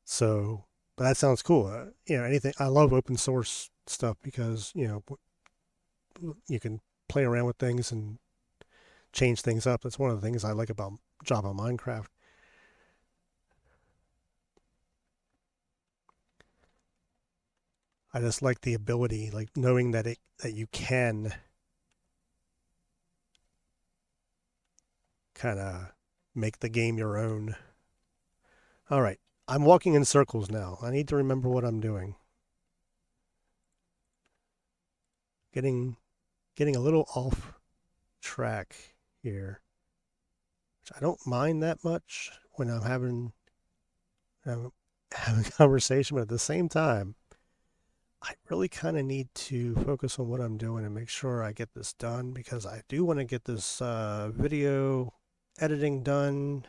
So, but that sounds cool. Anything. I love open source stuff because you can play around with things and change things up. That's one of the things I like about Java Minecraft. I just like the ability, like knowing that you can kind of make the game your own. All right, I'm walking in circles now. I need to remember what I'm doing. Getting getting a little off track here, which I don't mind that much when having a conversation, but at the same time, I really kind of need to focus on what I'm doing and make sure I get this done because I do want to get this video editing done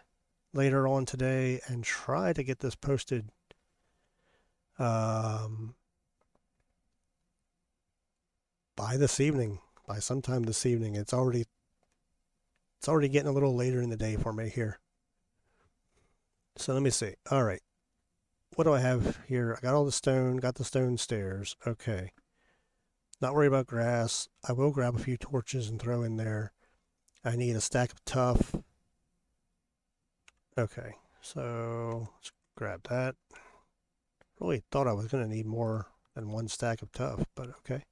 later on today and try to get this posted um, by this evening, by sometime this evening. It's already getting a little later in the day for me here. So let me see. All right. What do I have here? I got all the stone, got the stone stairs. Okay. Not worry about grass. I will grab a few torches and throw in there. I need a stack of tuff. Okay. So let's grab that. Really thought I was going to need more than one stack of tuff, but okay.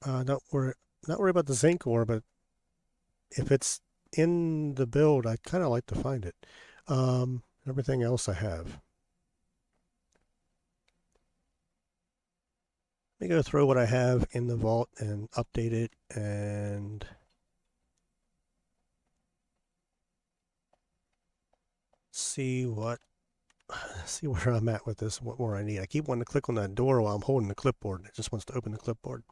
Don't worry. Not worry about the zinc ore, but if it's in the build, I kind of like to find it. Everything else I have. Let me go throw what I have in the vault and update it and see what see where I'm at with this, what more I need. I keep wanting to click on that door while I'm holding the clipboard. It just wants to open the clipboard.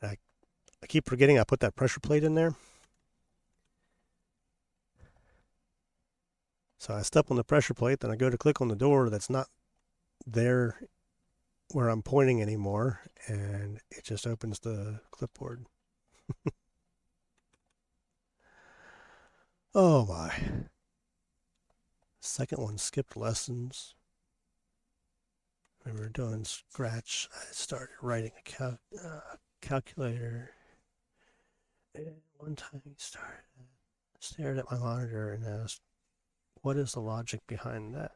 And I keep forgetting I put that pressure plate in there. So I step on the pressure plate, then I go to click on the door that's not there where I'm pointing anymore, and it just opens the clipboard. Oh my. Second one skipped lessons. We were doing scratch. I started writing a calculator. And one time he stared at my monitor and asked, "What is the logic behind that?"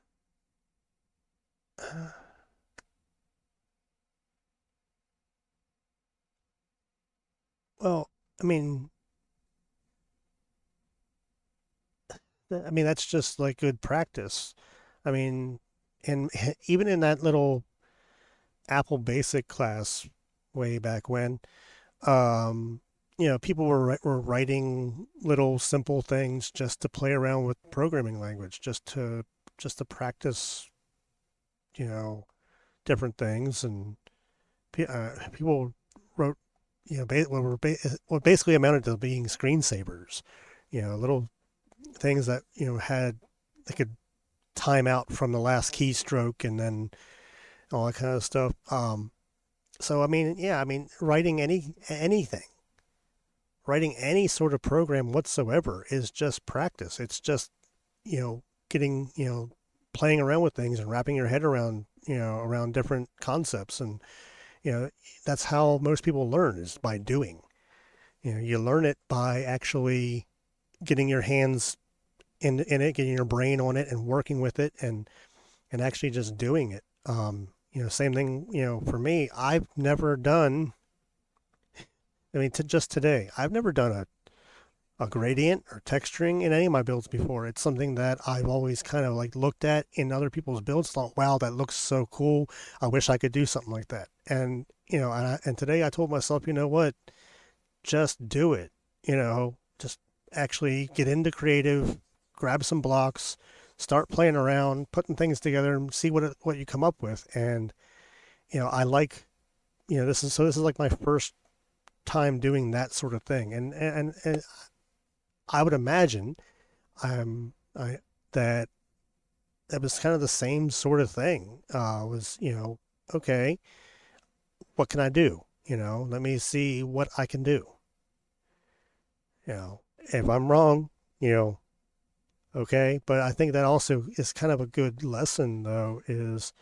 Well, I mean, that's just like good practice. I mean, and even in that little Apple Basic class way back when, um, people were writing little simple things just to play around with programming language, just to practice, you know, different things, and people wrote, what basically amounted to being screensavers, little things that had they could time out from the last keystroke and then all that kind of stuff. So I mean, yeah, I mean, writing any sort of program whatsoever is just practice. It's just getting playing around with things and wrapping your head around around different concepts, and you know that's how most people learn, is by doing. You learn it by actually getting your hands in it, getting your brain on it, and working with it, and actually just doing it. Same thing. For me, I've never done. I mean, just today, I've never done a gradient or texturing in any of my builds before. It's something that I've always kind of like looked at in other people's builds, thought, wow, that looks so cool. I wish I could do something like that. And, and today I told myself, you know what? Just do it. Just actually get into creative, grab some blocks, start playing around, putting things together, and see what you come up with. And, I like, this is like my first time doing that sort of thing. And I would imagine I that that was kind of the same sort of thing. Was okay, what can I do? Let me see what I can do. If I'm wrong, you know, okay. But I think that also is kind of a good lesson, though, is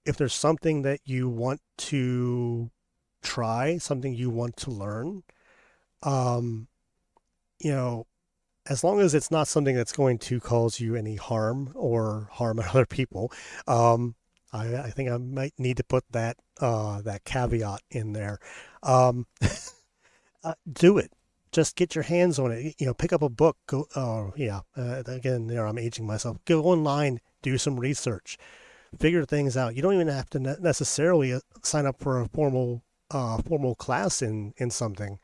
if there's something that you want to try, something you want to learn, um, you know, as long as it's not something that's going to cause you any harm or harm other people, um, I think I might need to put that caveat in there. Um, do it. Just get your hands on it. Pick up a book. Go. Oh yeah. Again, there I'm aging myself. Go online. Do some research. Figure things out. You don't even have to necessarily sign up for a formal class in something.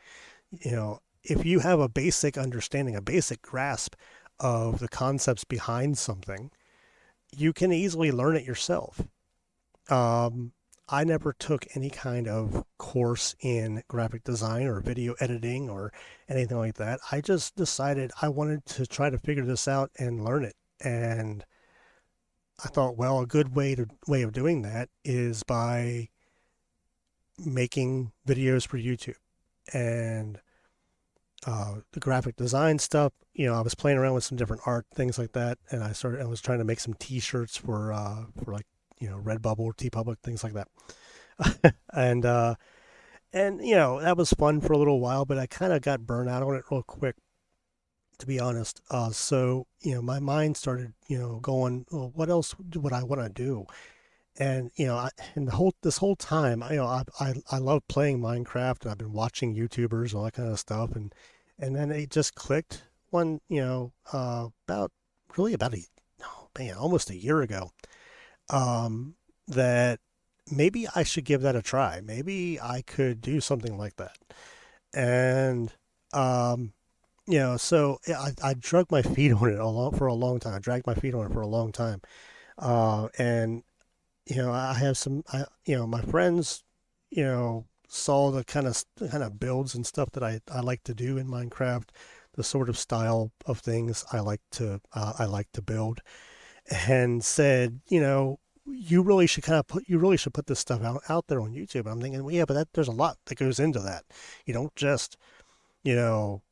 If you have a basic understanding, a basic grasp of the concepts behind something, you can easily learn it yourself. Um, I never took any kind of course in graphic design or video editing or anything like that. I just decided I wanted to try to figure this out and learn it. And I thought, well, a good way of doing that is by making videos for YouTube. And the graphic design stuff, I was playing around with some different art things like that, and I was trying to make some T-shirts for like Redbubble, TeePublic, things like that. And that was fun for a little while, but I kind of got burned out on it real quick, to be honest. So my mind started going, well, what else would I want to do? And and this whole time, I love playing Minecraft, and I've been watching YouTubers and all that kind of stuff, and then it just clicked one, about really about oh man, almost a year ago, that maybe I should give that a try. Maybe I could do something like that. And um, so I drug my feet on it for a long time. I dragged my feet on it for a long time. And I have my friends, saw the kind of builds and stuff that I like to do in Minecraft, the sort of style of things I like to build, and said, you really should put this stuff out there on YouTube. And I'm thinking, well, yeah, but there's a lot that goes into that. You don't just, you know,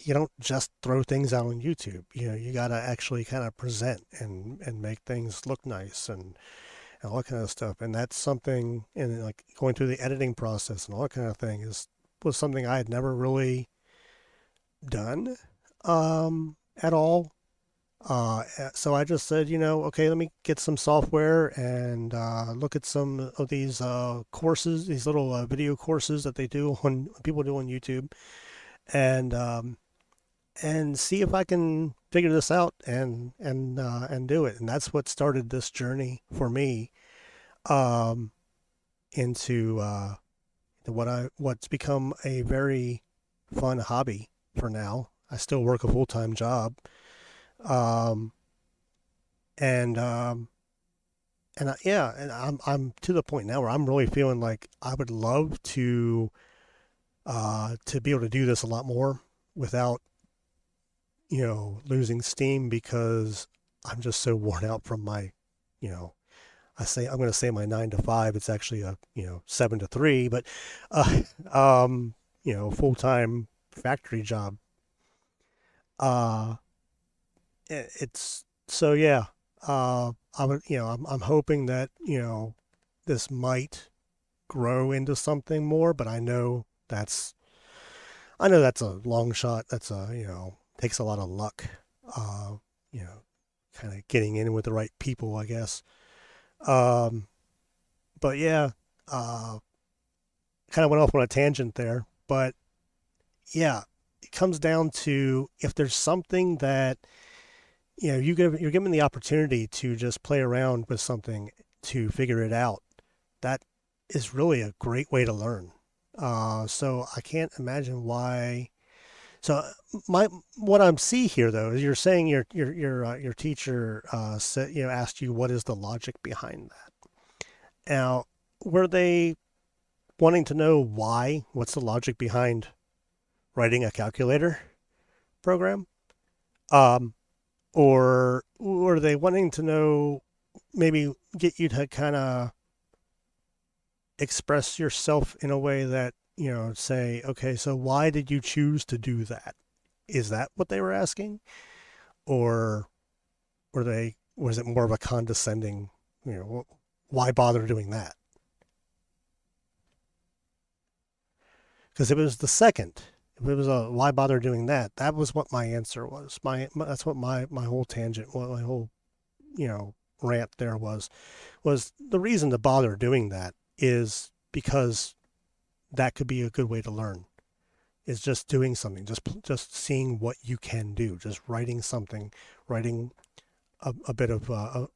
you don't just throw things out on YouTube. You got to actually kind of present and make things look nice and all that kind of stuff. And that's something, and like going through the editing process and all that kind of thing was something I had never really done at all. So I just said, okay, let me get some software and look at some of these courses, these little video courses that they do on people do on YouTube, and see if I can figure this out and do it. And that's what started this journey for me um, into what's become a very fun hobby for now. I still work a full time job, um, and yeah, and I'm to the point now where I'm really feeling like I would love to be able to do this a lot more without losing steam because I'm just so worn out from my you know I'm going to say my 9 to 5. It's actually a 7 to 3, but uh, um, full time factory job. Uh, it's so yeah. I would I'm hoping that this might grow into something more, but I know that's a long shot. That's a takes a lot of luck. Uh, you know, kind of getting in with the right people, I guess. Um, but yeah, uh, kind of went off on a tangent there, but yeah, it comes down to if there's something that you're given the opportunity to just play around with something to figure it out. That is really a great way to learn. So I can't imagine why. So my what I'm see here though is you're saying your teacher said asked you what is the logic behind that. Now, were they wanting to know why? What's the logic behind writing a calculator program? Um, or were they wanting to know, maybe get you to kind of express yourself in a way that, say, okay, so why did you choose to do that? Is that what they were asking? Or was it more of a condescending, why bother doing that? Because if it was the second, if it was a why bother doing that, that was what my answer was. That's what my whole tangent, what my whole rant there was the reason to bother doing that is because that could be a good way to learn. Is just doing something, just seeing what you can do, just writing something, writing a bit of a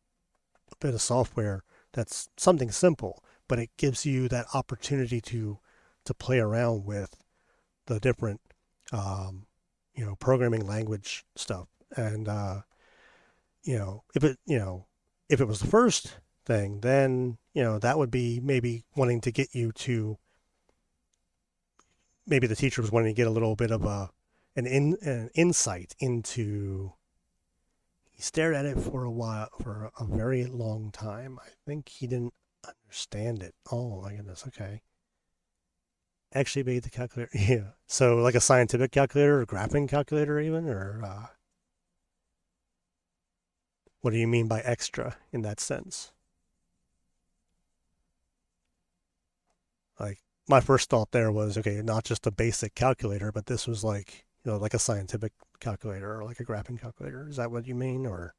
bit of software that's something simple, but it gives you that opportunity to play around with the different programming language stuff. And if it was the first thing, then that would be maybe wanting to get you to, maybe the teacher was wanting to get a little bit of an insight into. He stared at it for a while, for a very long time. I think he didn't understand it. Oh my goodness. Okay. Actually made the calculator. Yeah. So like a scientific calculator or graphing calculator even, or what do you mean by extra in that sense? Like my first thought there was, okay, not just a basic calculator, but this was like, like a scientific calculator or like a graphing calculator. Is that what you mean? Or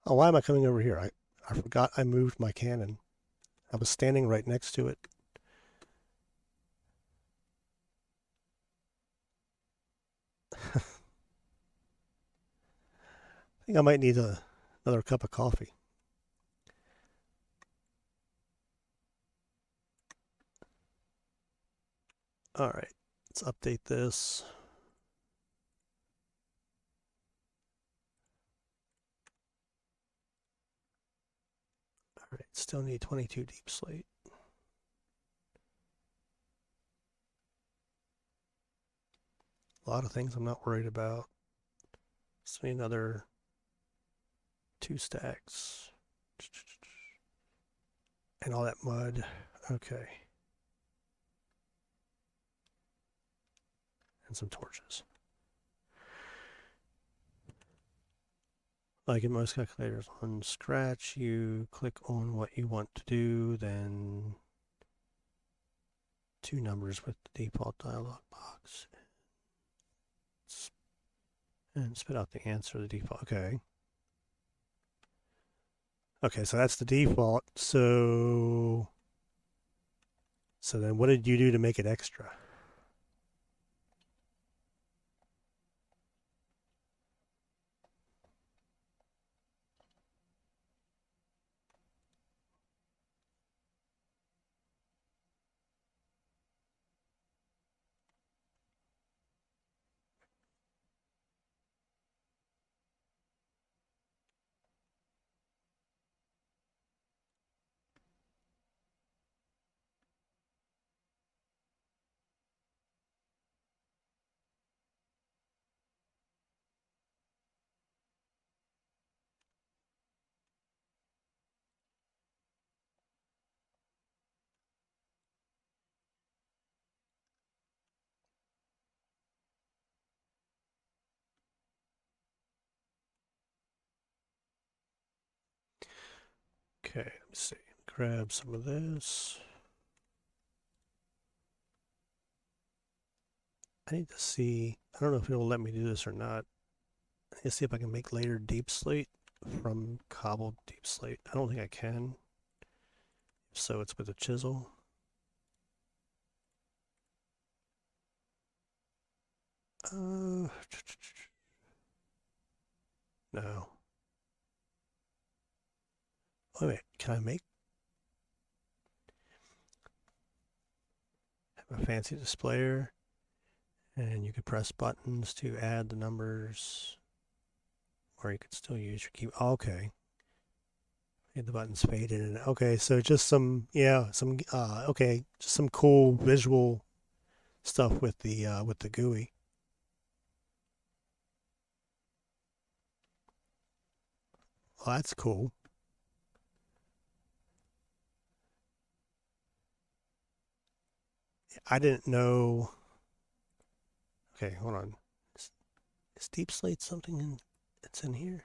oh, why am I coming over here? I forgot I moved my Canon. I was standing right next to it. I think I might need another cup of coffee. All right, let's update this. All right, still need 22 deep slate. A lot of things I'm not worried about. Let's need another 2 stacks. And all that mud. Okay. And some torches. Like in most calculators on Scratch, you click on what you want to do, then two numbers with the default dialog box, and spit out the answer, the default. Okay. Okay, so that's the default. So then what did you do to make it extra? Okay, let me see. Grab some of this. I need to see. I don't know if it'll let me do this or not. I need to see if I can make later deep slate from cobbled deep slate. I don't think I can. If so, it's with a chisel. Uh, no. Wait a minute. Can I make a fancy displayer? And you could press buttons to add the numbers, or you could still use your key. Oh, okay. And the buttons fade in and okay, so just some okay, just some cool visual stuff with the GUI. Well, that's cool. I didn't know. Okay, hold on. Is Deep Slate something that's in here?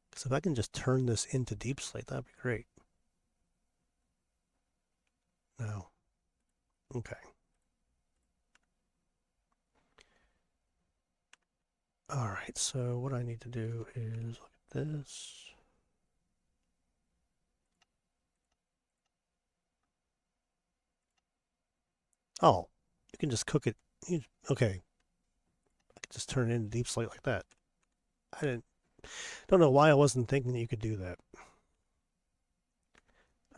Because if I can just turn this into Deep Slate, that'd be great. No. Okay. All right. So what I need to do is look at this. Oh, you can just cook it. Okay. I can just turn it into Deep Slate like that. Don't know why I wasn't thinking that you could do that.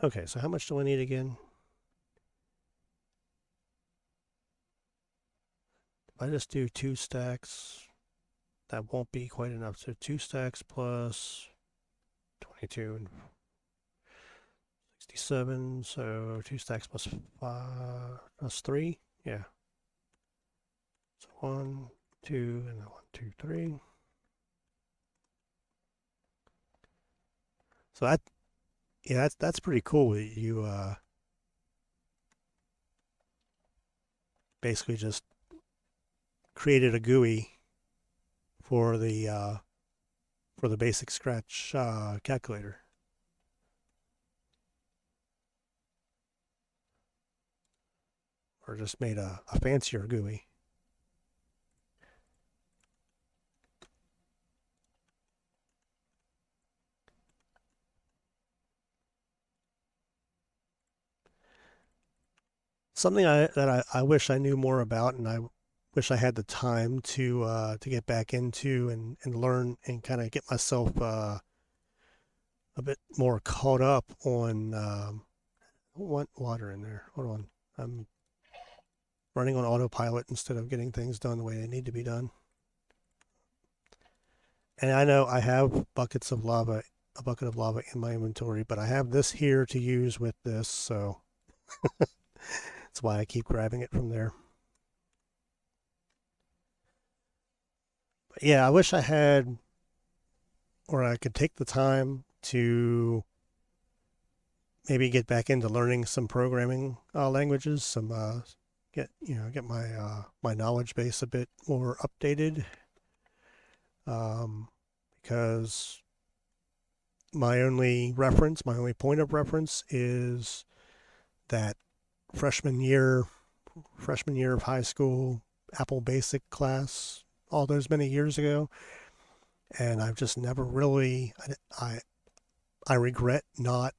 Okay, so how much do I need again? If I just do 2 stacks, that won't be quite enough. So 2 stacks plus 22 and 67. So 2 stacks plus 5 plus 3. Yeah. So 1, 2, and then 1, 2, 3. So that's pretty cool. You basically just created a GUI for the basic Scratch calculator, or just made a fancier GUI. Something I wish I knew more about, and I wish I had the time to get back into and learn and kind of get myself a bit more caught up on. I don't want water in there. Hold on, I'm running on autopilot instead of getting things done the way they need to be done. And I know I have buckets of lava, a bucket of lava in my inventory, but I have this here to use with this, so that's why I keep grabbing it from there. But yeah, I wish I had, or I could take the time to maybe get back into learning some programming languages, some get my knowledge base a bit more updated. because my only point of reference is that freshman year, freshman year of high school, Apple Basic class, all those many years ago, and I've just never really. I regret not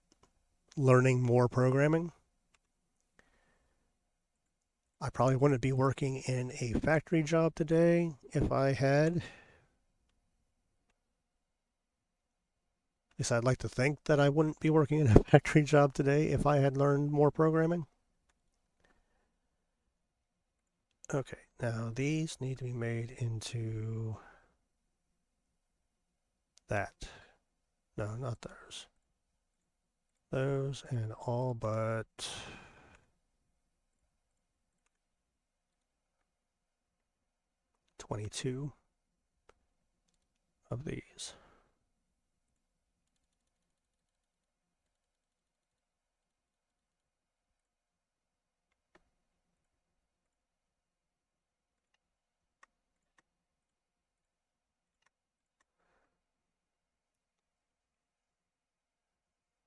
learning more programming. I probably wouldn't be working in a factory job today if I had. At least I'd like to think that I wouldn't be working in a factory job today if I had learned more programming. Okay, now these need to be made into that. No, not those. Those and all but 22 of these.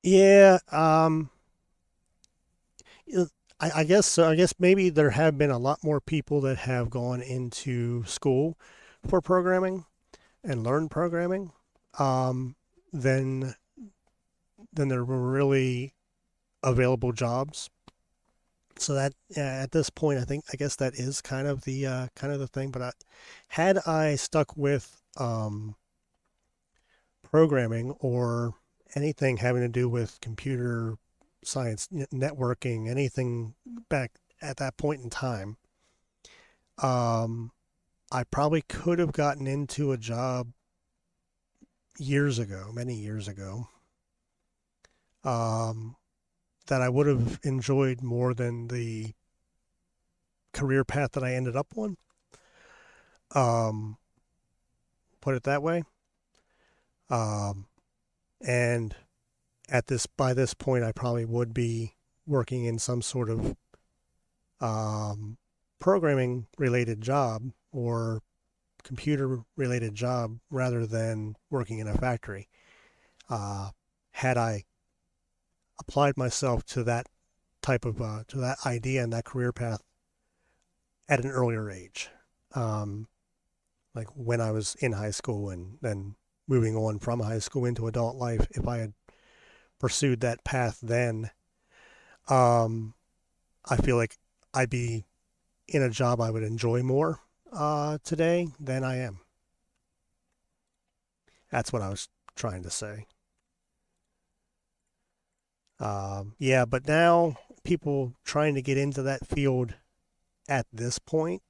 Yeah, I guess so. I guess maybe there have been a lot more people that have gone into school for programming and learned programming um, than there were really available jobs. So that at this point, I guess that is kind of the thing. But had I stuck with programming or anything having to do with computer science, networking, anything back at that point in time, um, I probably could have gotten into a job years ago, many years ago, um, that I would have enjoyed more than the career path that I ended up on. Um, put it that way. Um, and at this by this point, I probably would be working in some sort of um, programming related job or computer related job rather than working in a factory. Had I applied myself to that type of to that idea and that career path at an earlier age, um, like when I was in high school and then moving on from high school into adult life, if I had pursued that path then, um, I feel like I'd be in a job I would enjoy more today than I am. That's what I was trying to say. Yeah, but now people trying to get into that field at this point,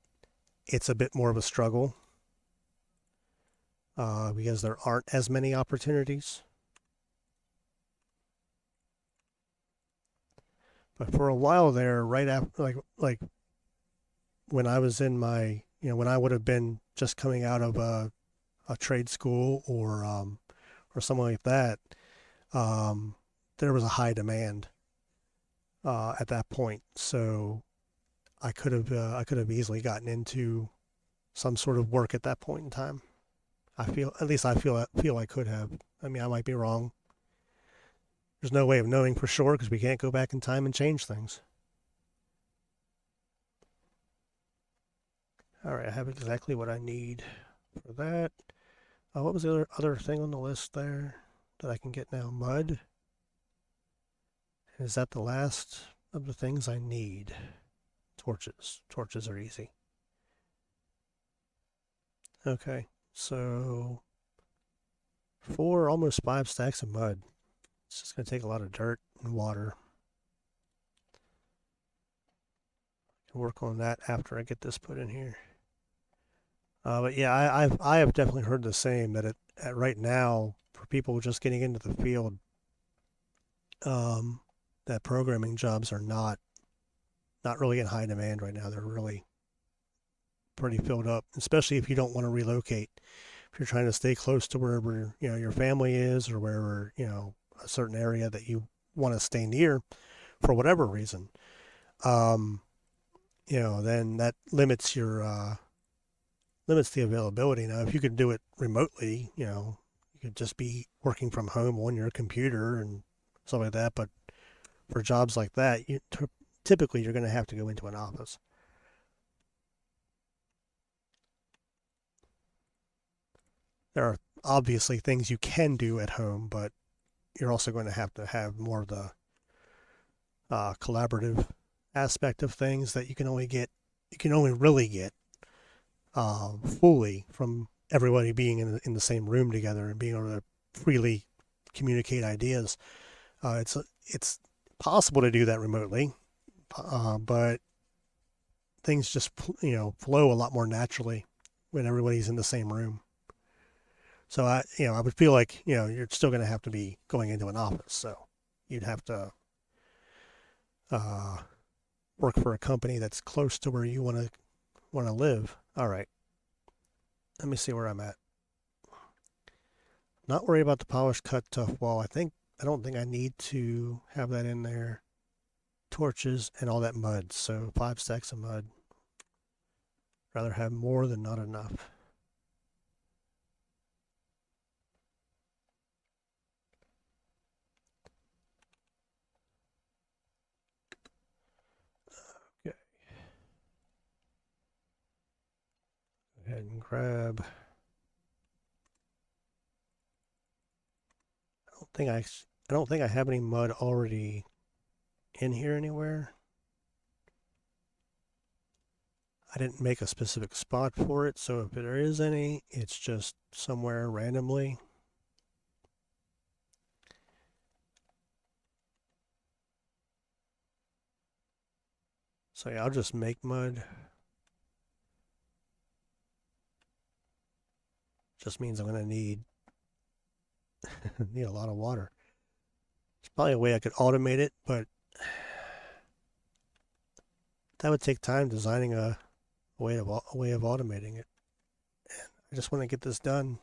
it's a bit more of a struggle because there aren't as many opportunities. But for a while there, right after, like when I was in my, when I would have been just coming out of a trade school or something like that, um, there was a high demand at that point. So I could have easily gotten into some sort of work at that point in time. I feel at least I feel I could have. I mean, I might be wrong. There's no way of knowing for sure because we can't go back in time and change things. All right, I have exactly what I need for that. What was the other thing on the list there that I can get now? Mud. Is that the last of the things I need? Torches. Torches are easy. Okay, so almost 5 stacks of mud. It's just going to take a lot of dirt and water. I can work on that after I get this put in here. But yeah, I have definitely heard the same that right now for people just getting into the field, um, that programming jobs are not really in high demand right now. They're really pretty filled up, especially if you don't want to relocate. If you're trying to stay close to wherever your family is or wherever a certain area that you want to stay near for whatever reason, um, then that limits the availability. Now, if you could do it remotely, You could just be working from home on your computer and stuff like that. But for jobs like that, typically you're going to have to go into an office. There are obviously things you can do at home, but you're also going to have more of the collaborative aspect of things that you can only really get fully from everybody being in the same room together and being able to freely communicate ideas. It's possible to do that remotely, but things just flow a lot more naturally when everybody's in the same room. So I would feel like you're still going to have to be going into an office. So you'd have to uh, work for a company that's close to where you want to live. All right, let me see where I'm at. Not worried about the polished cut tough wall. I don't think I need to have that in there. Torches and all that mud. So 5 stacks of mud. Rather have more than not enough. Okay. Go ahead and grab. I don't think I have any mud already in here anywhere. I didn't make a specific spot for it, so if there is any, it's just somewhere randomly. So yeah, I'll just make mud. Just means I'm gonna need a lot of water. There's probably a way I could automate it, but that would take time designing a way of automating it. I just want to get this done.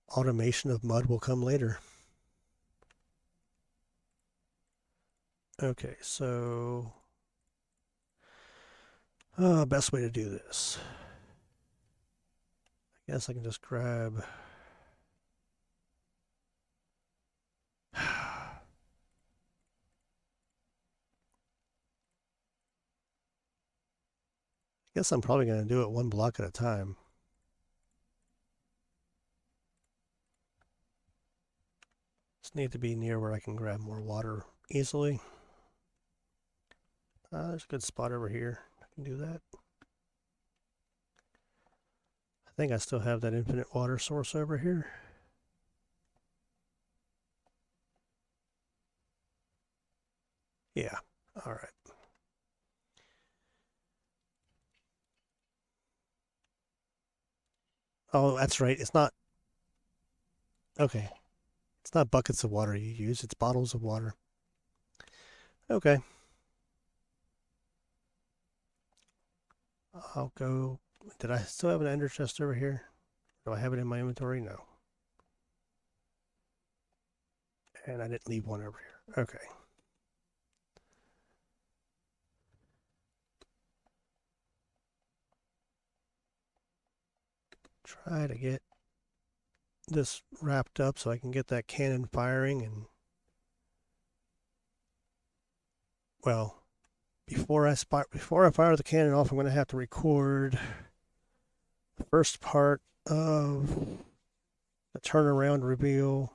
Automation of mud will come later. Okay, so best way to do this. I guess I can just grab. I guess I'm probably going to do it one block at a time. Just need to be near where I can grab more water easily. There's a good spot over here. I can do that. I think I still have that infinite water source over here. Yeah. All right. Oh, that's right. It's not. Okay. It's not buckets of water you use, it's bottles of water. Okay. I'll go. Did I still have an ender chest over here? Do I have it in my inventory? No. And I didn't leave one over here. Okay. Try to get this wrapped up so I can get that cannon firing. And well, before I fire the cannon off, I'm going to have to record the first part of the turnaround reveal.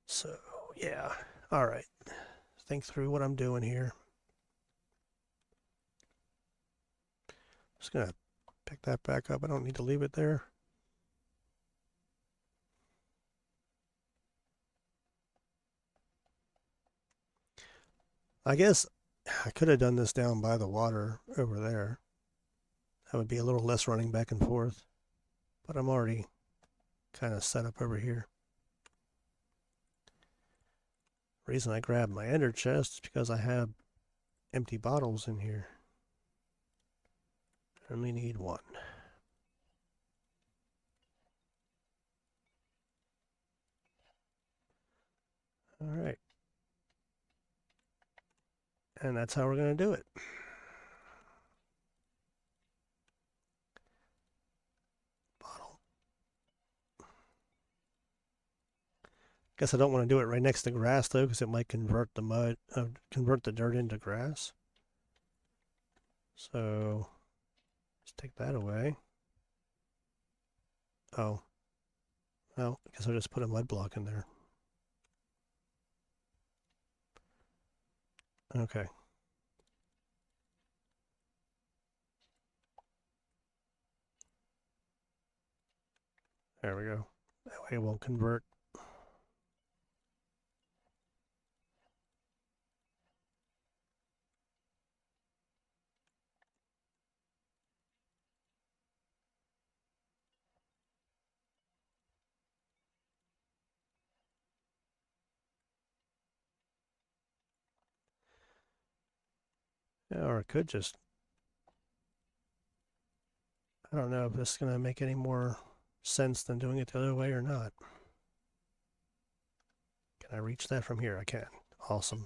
So yeah. All right. Think through what I'm doing here. Just gonna pick that back up. I don't need to leave it there. I guess I could have done this down by the water over there. That would be a little less running back and forth. But I'm already kind of set up over here. The reason I grabbed my ender chest is because I have empty bottles in here. I only need one. All right. And that's how we're going to do it. Guess I don't want to do it right next to grass though, because it might convert the convert the dirt into grass. So let's take that away. Oh, well, I guess I'll just put a mud block in there. Okay. There we go. That way it won't convert. Yeah, or it could just, I don't know if this is going to make any more sense than doing it the other way or not. Can I reach that from here? I can. Awesome.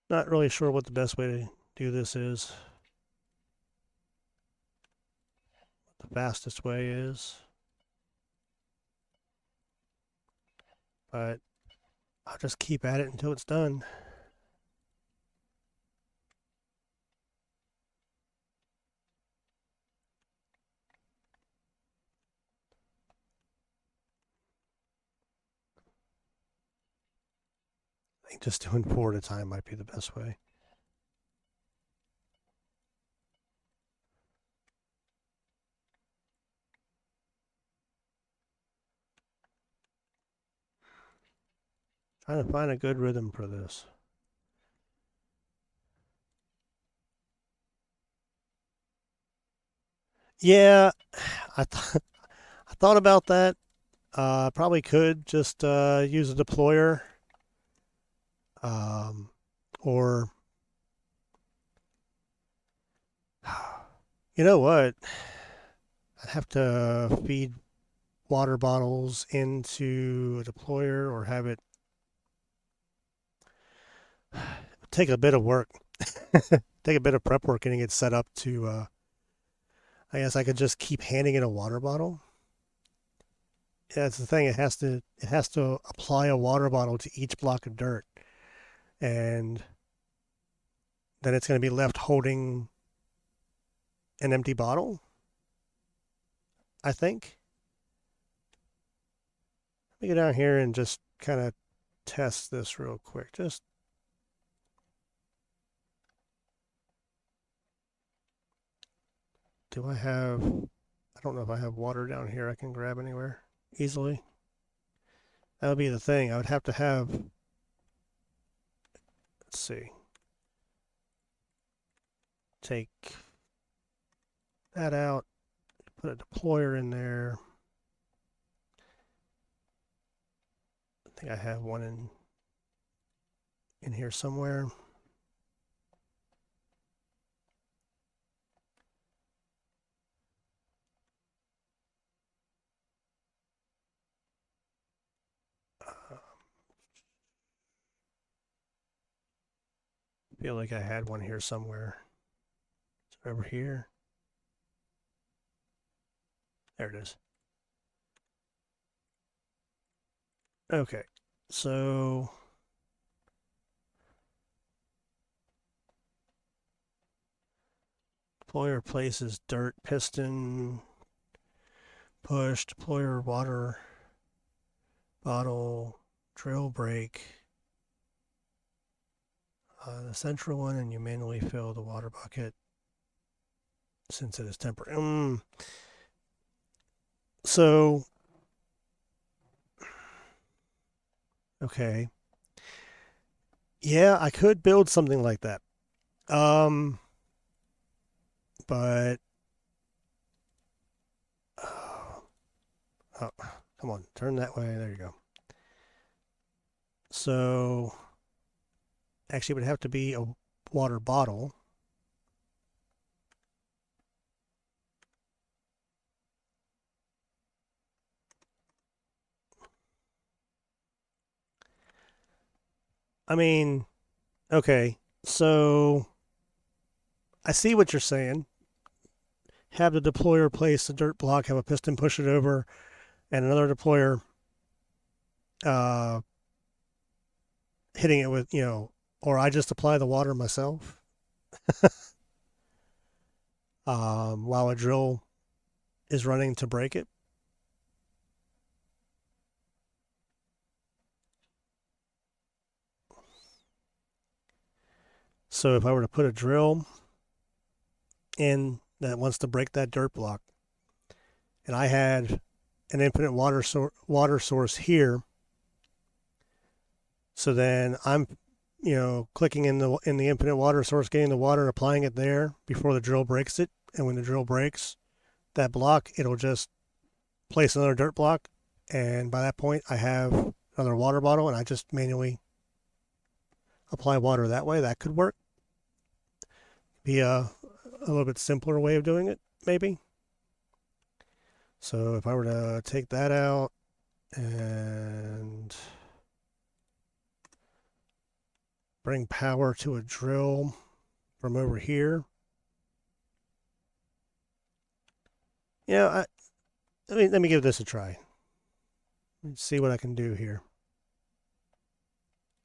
Not really sure what the best way to do this is. What the fastest way is. But I'll just keep at it until it's done. I think just doing 4 at a time might be the best way. Trying to find a good rhythm for this. Yeah, I thought about that. Probably could just use a deployer, um, or you know what? I'd have to feed water bottles into a deployer or have it take a bit of work, take a bit of prep work getting it set up to. I guess I could just keep handing it a water bottle. Yeah, that's the thing. It has to apply a water bottle to each block of dirt, and then it's going to be left holding an empty bottle. I think. Let me go down here and just kind of test this real quick. Just do I have? I don't know if I have water down here I can grab anywhere easily. That would be the thing. I would have to have. Let's see. Take that out. Put a deployer in there. I think I have one in here somewhere. I feel like I had one here somewhere. Is it over here? There it is. Okay. So deployer places dirt piston, push, deployer water bottle, drill brake, the central one, and you manually fill the water bucket since it is temporary. So, okay. Yeah, I could build something like that. Um, but oh, come on, turn that way. There you go. So, actually, it would have to be a water bottle. I mean, okay, so I see what you're saying. Have the deployer place the dirt block, have a piston push it over, and another deployer uh, hitting it with, or I just apply the water myself while a drill is running to break it. So if I were to put a drill in that wants to break that dirt block, and I had an infinite water source here, so then I'm clicking in the infinite water source, getting the water and applying it there before the drill breaks it. And when the drill breaks that block, it'll just place another dirt block. And by that point, I have another water bottle, and I just manually apply water that way. That could work. Be a little bit simpler way of doing it, maybe. So if I were to take that out and bring power to a drill from over here, let me give this a try. Let's see what I can do here.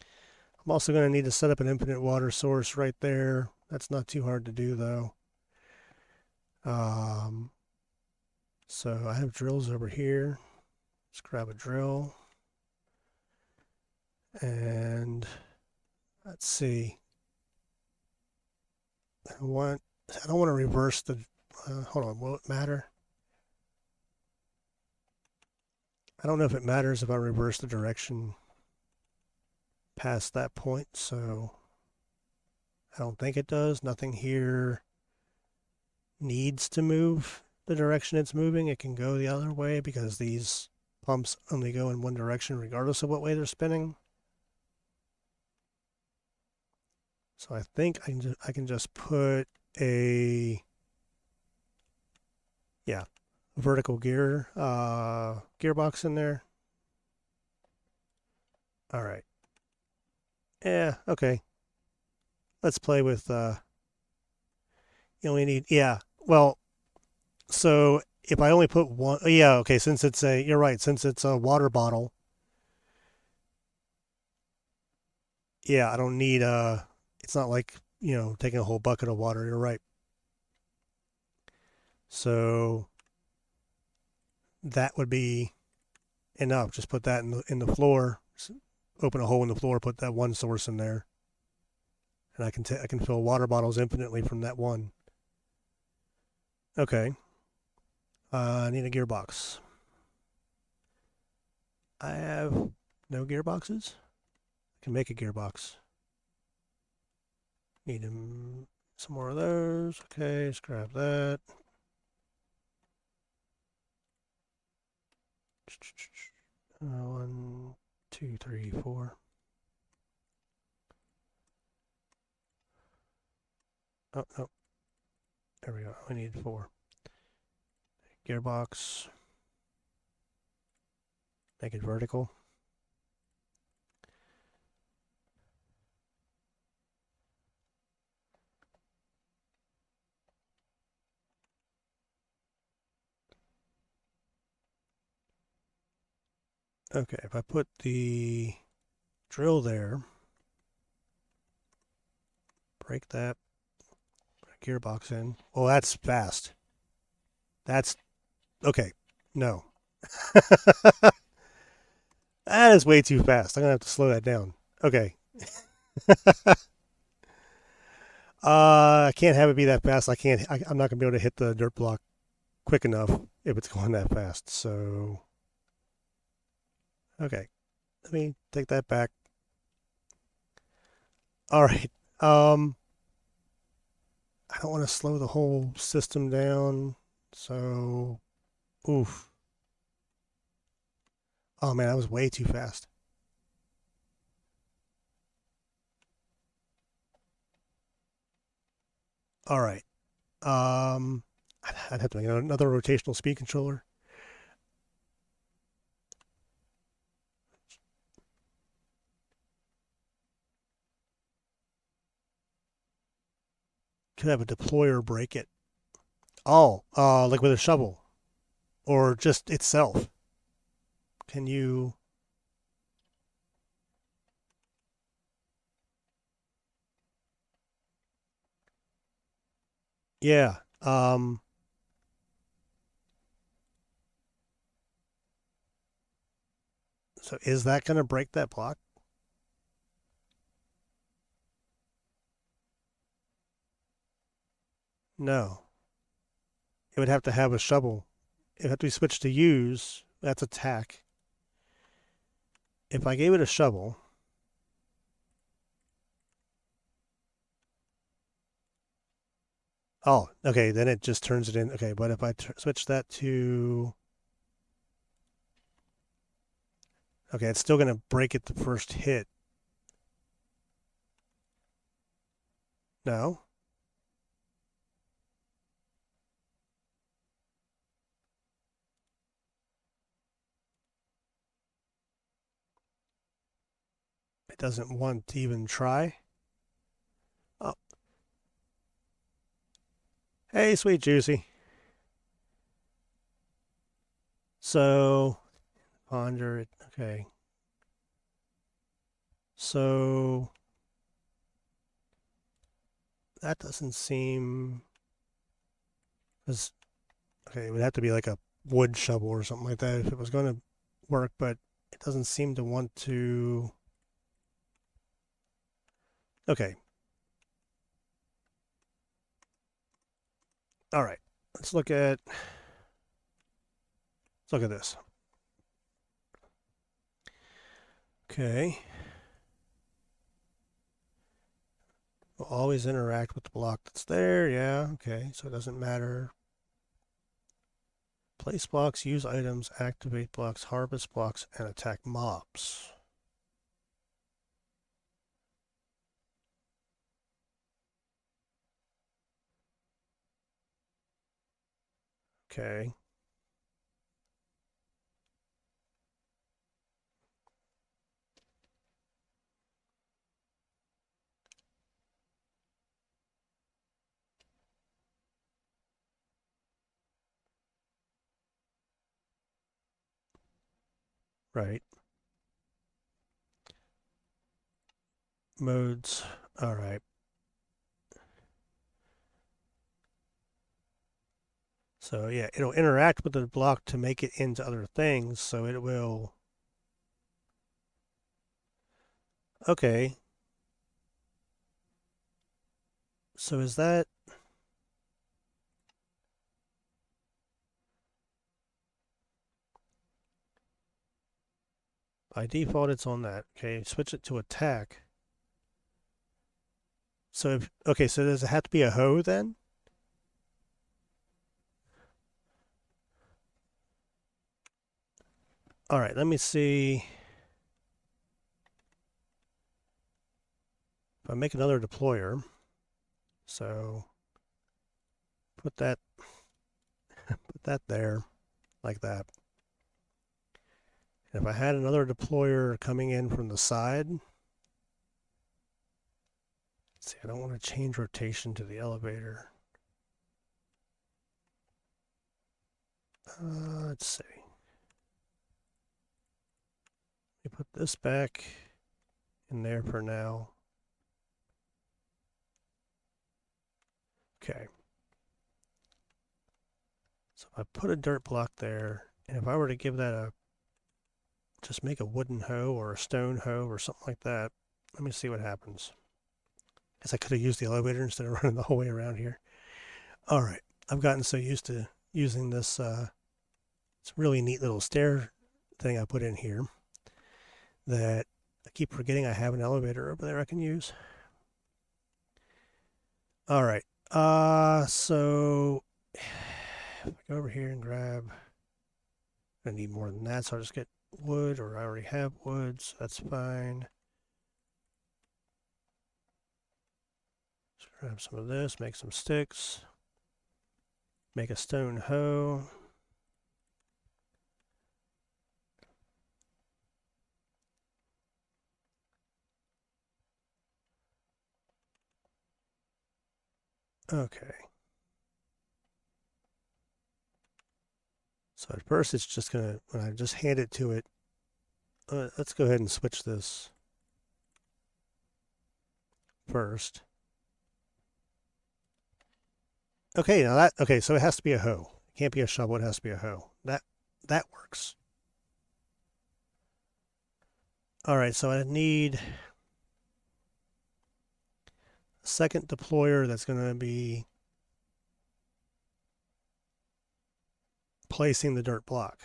I'm also going to need to set up an infinite water source right there. That's not too hard to do, though. So I have drills over here. Let's grab a drill. And let's see. I don't want to reverse the... hold on, will it matter? I don't know if it matters if I reverse the direction past that point, so I don't think it does. Nothing here needs to move the direction it's moving. It can go the other way because these pumps only go in one direction regardless of what way they're spinning. So I think I can just put a vertical gearbox in there. All right. Yeah, okay. Let's play with you only need well, so if I only put one, okay, you're right, since it's a water bottle, I don't need it's not like, taking a whole bucket of water, you're right. So that would be enough. Just put that in the floor, open a hole in the floor, put that one source in there, and I can fill water bottles infinitely from that one. Okay. I need a gearbox. I have no gearboxes. I can make a gearbox. Need some more of those. Okay, let's grab that. One, two, three, four. Oh, no. There we go. We need four. Gearbox. Make it vertical. Okay, if I put the drill there, break that, put a gearbox in. Oh, that's fast. That's okay. No. That is way too fast. I'm gonna have to slow that down. Okay. I can't have it be that fast. I'm not gonna be able to hit the dirt block quick enough if it's going that fast. So, okay, let me take that back. All right. I don't want to slow the whole system down. So, oof. Oh man, that was way too fast. All right. Um, I'd have to make another rotational speed controller. could have a deployer break it. Oh, like with a shovel or just itself. Can you? Yeah. So is that going to break that block? No. It would have to have a shovel. It would have to be switched to use. That's attack. If I gave it a shovel, oh, okay, then it just turns it in. Okay, but if I switch that to, okay, it's still going to break it the first hit. No, it doesn't want to even try. Oh, hey, sweet juicy. So ponder it. Okay, so that doesn't seem as okay. It would have to be like a wood shovel or something like that if it was going to work, but it doesn't seem to want to. Okay, all right. Let's look at this. Okay, we'll always interact with the block that's there. Yeah, okay, so it doesn't matter. Place blocks, use items, activate blocks, harvest blocks, and attack mobs. Okay. Right. Modes. All right. So yeah, it'll interact with the block to make it into other things. So it will. Okay. So is that by default? It's on that. Okay. Switch it to attack. So if okay, so does it have to be a hoe then? All right. Let me see. If I make another deployer, so put that there like that. And if I had another deployer coming in from the side, see, I don't want to change rotation to the elevator. Let's see. Let me put this back in there for now. Okay. So if I put a dirt block there, and if I were to give that a, just make a wooden hoe or a stone hoe or something like that, let me see what happens. Guess I could have used the elevator instead of running the whole way around here. All right. I've gotten so used to using this, it's a really neat little stair thing I put in here that I keep forgetting I have an elevator over there I can use. All right. So if I go over here and grab, I need more than that, so I'll just get wood, or I already have wood, so that's fine. Just grab some of this, make some sticks, make a stone hoe. Okay. So at first it's just gonna, when I just hand it to it, let's go ahead and switch this first. Okay, now that, okay, so it has to be a hoe. It can't be a shovel, it has to be a hoe. That works. All right, so I need a second deployer that's going to be placing the dirt block.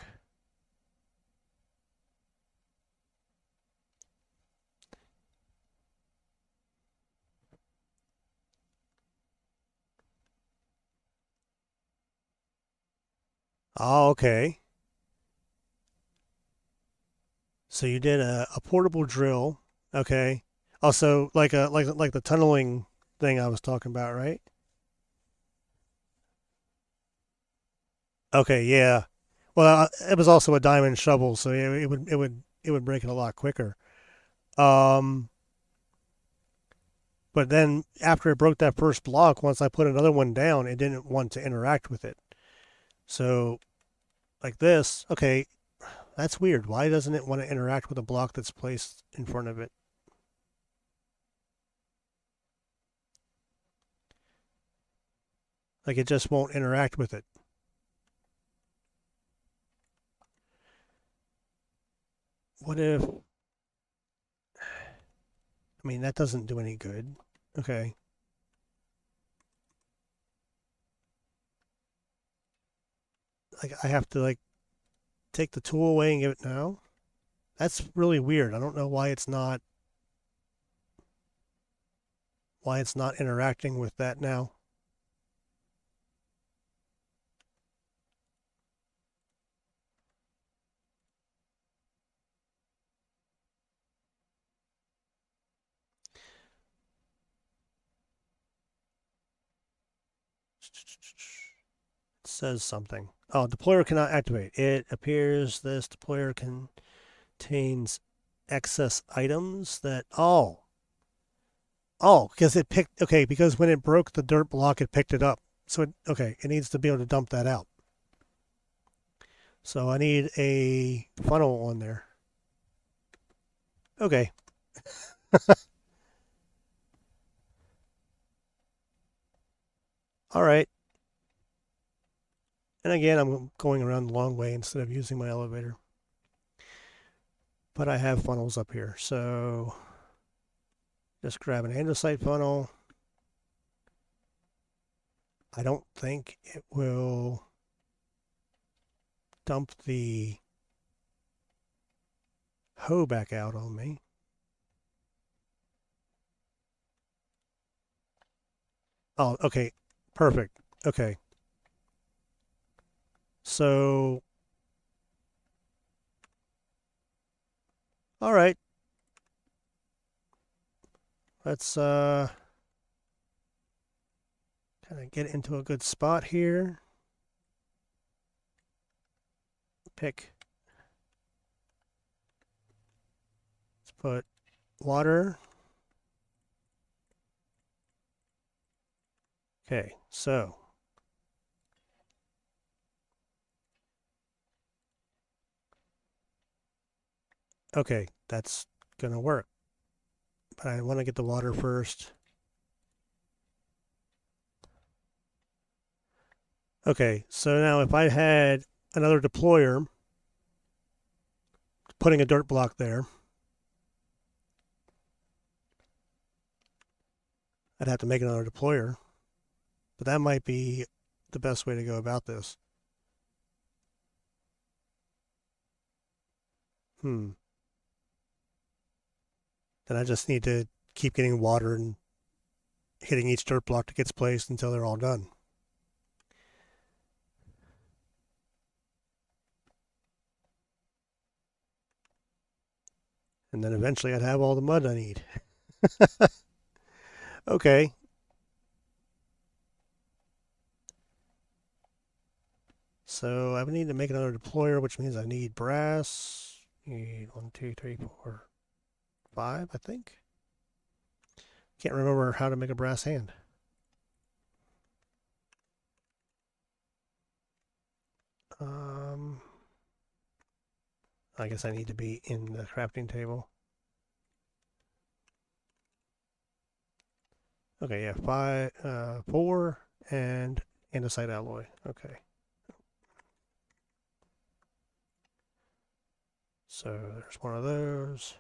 Oh, okay. So you did a portable drill. Okay. Also, like the tunneling thing I was talking about, right? Okay, yeah. Well, it was also a diamond shovel, so yeah, it would break it a lot quicker. Um, but then after it broke that first block, once I put another one down, it didn't want to interact with it. So like this, okay, that's weird. Why doesn't it want to interact with a block that's placed in front of it? Like it just won't interact with it. What if, I mean, that doesn't do any good. Okay. Like I have to like take the tool away and give it now. That's really weird. I don't know why it's not interacting with that now. It says something. Oh, deployer cannot activate. It appears this deployer contains excess items that because it picked okay, because when it broke the dirt block it picked it up. So it needs to be able to dump that out. So I need a funnel on there. Okay. All right. And again, I'm going around the long way instead of using my elevator. But I have funnels up here. So just grab an andesite funnel. I don't think it will dump the hoe back out on me. Oh, okay. Perfect. Okay. So, all right. Let's kind of get into a good spot here. Pick. Let's put water. Okay. So, okay, that's going to work. But I want to get the water first. Okay, so now if I had another deployer putting a dirt block there, I'd have to make another deployer. But that might be the best way to go about this. Hmm. Then I just need to keep getting water and hitting each dirt block that gets placed until they're all done. And then eventually I'd have all the mud I need. Okay. So I would need to make another deployer, which means I need brass. Need 1, 2, 3, 4, 5, I think. Can't remember how to make a brass hand. Um, I guess I need to be in the crafting table. Okay, yeah, 4, and andesite alloy. Okay. So there's one of those.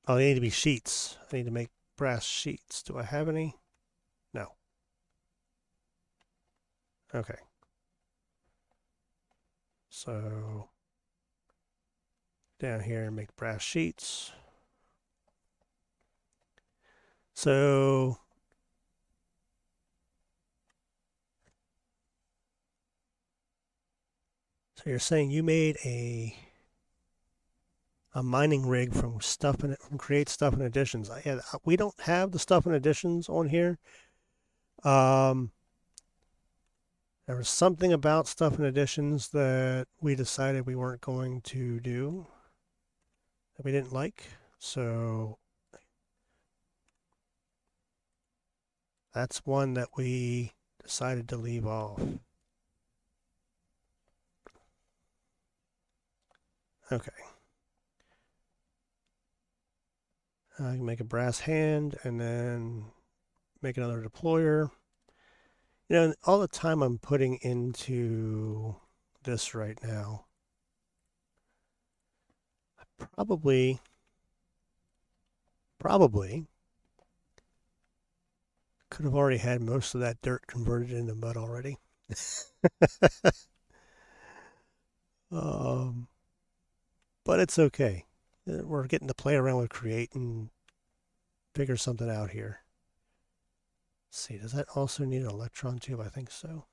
Oh, they need to be sheets. I need to make brass sheets. Do I have any? No. Okay. So down here, make brass sheets. So you're saying you made a mining rig from stuff in it, from create stuff and additions. Yeah, we don't have the stuff and additions on here. Um, there was something about stuff and additions that we decided we weren't going to do, that we didn't like. So that's one that we decided to leave off. Okay. I can make a brass hand and then make another deployer. You know, all the time I'm putting into this right now, probably could have already had most of that dirt converted into mud already. um, but it's okay. We're getting to play around with create and figure something out here. Let's see, does that also need an electron tube? I think so.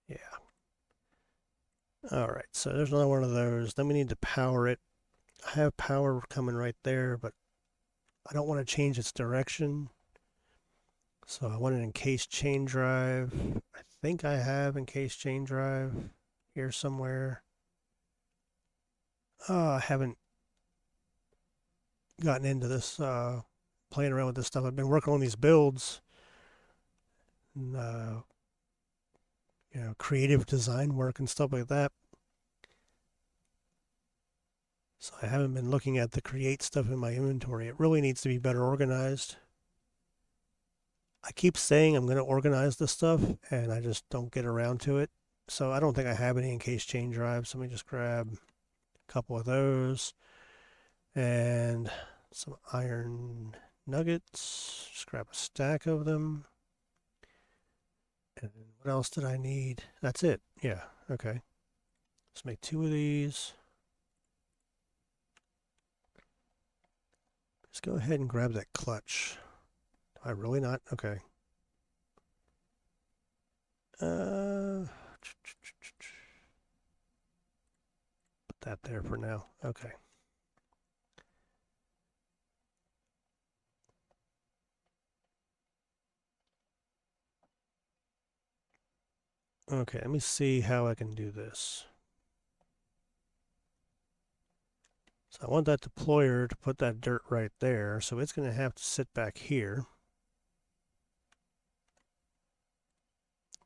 Yeah. All right, so there's another one of those. Then we need to power it. I have power coming right there, but I don't want to change its direction. So I want an encased chain drive. I think I have encased chain drive here somewhere. I haven't gotten into this, playing around with this stuff. I've been working on these builds, and, creative design work and stuff like that. So I haven't been looking at the create stuff in my inventory. It really needs to be better organized. I keep saying I'm going to organize this stuff, and I just don't get around to it. So I don't think I have any encased chain drives. So let me just grab a couple of those and some iron nuggets. Just grab a stack of them. And what else did I need? That's it. Yeah. Okay. Let's make 2 of these. Let's go ahead and grab that clutch. Do I really not? Okay. Put that there for now. Okay. Okay, let me see how I can do this. So I want that deployer to put that dirt right there. So it's going to have to sit back here.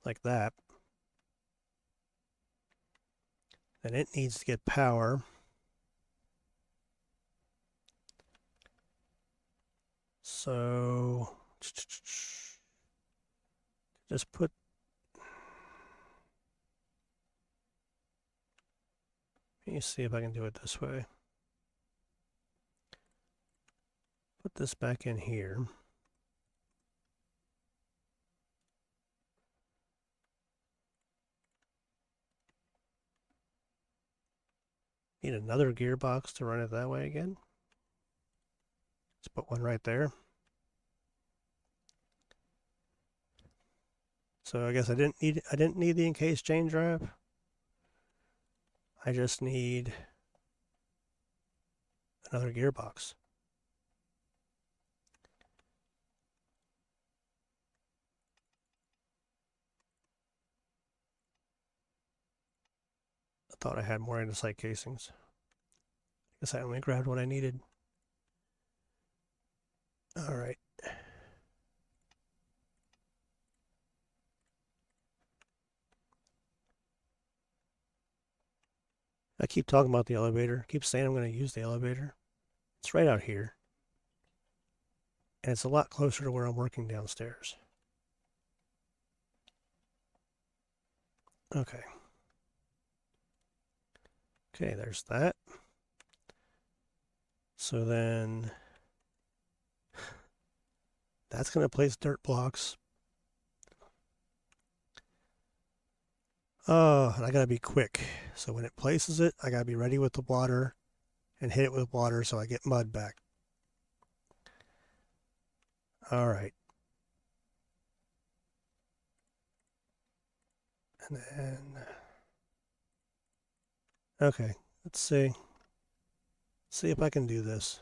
Like that. And it needs to get power. So just put, let me see if I can do it this way. Put this back in here. Need another gearbox to run it that way again. Let's put one right there. So I guess I didn't need the encased chain drive. I just need another gearbox. I thought I had more andesite casings. I guess I only grabbed what I needed. All right. I keep talking about the elevator. I keep saying I'm going to use the elevator. It's right out here. And it's a lot closer to where I'm working downstairs. Okay. Okay, there's that. So then that's going to place dirt blocks. Oh, and I got to be quick. So when it places it, I got to be ready with the water and hit it with water so I get mud back. All right. And then, okay, let's see. See if I can do this.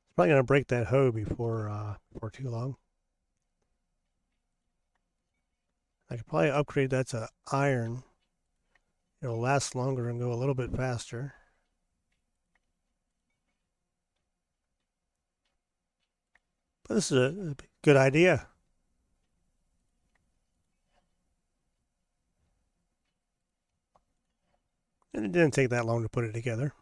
It's probably going to break that hoe before too long. I could probably upgrade that to iron. It'll last longer and go a little bit faster. But this is a good idea. And it didn't take that long to put it together.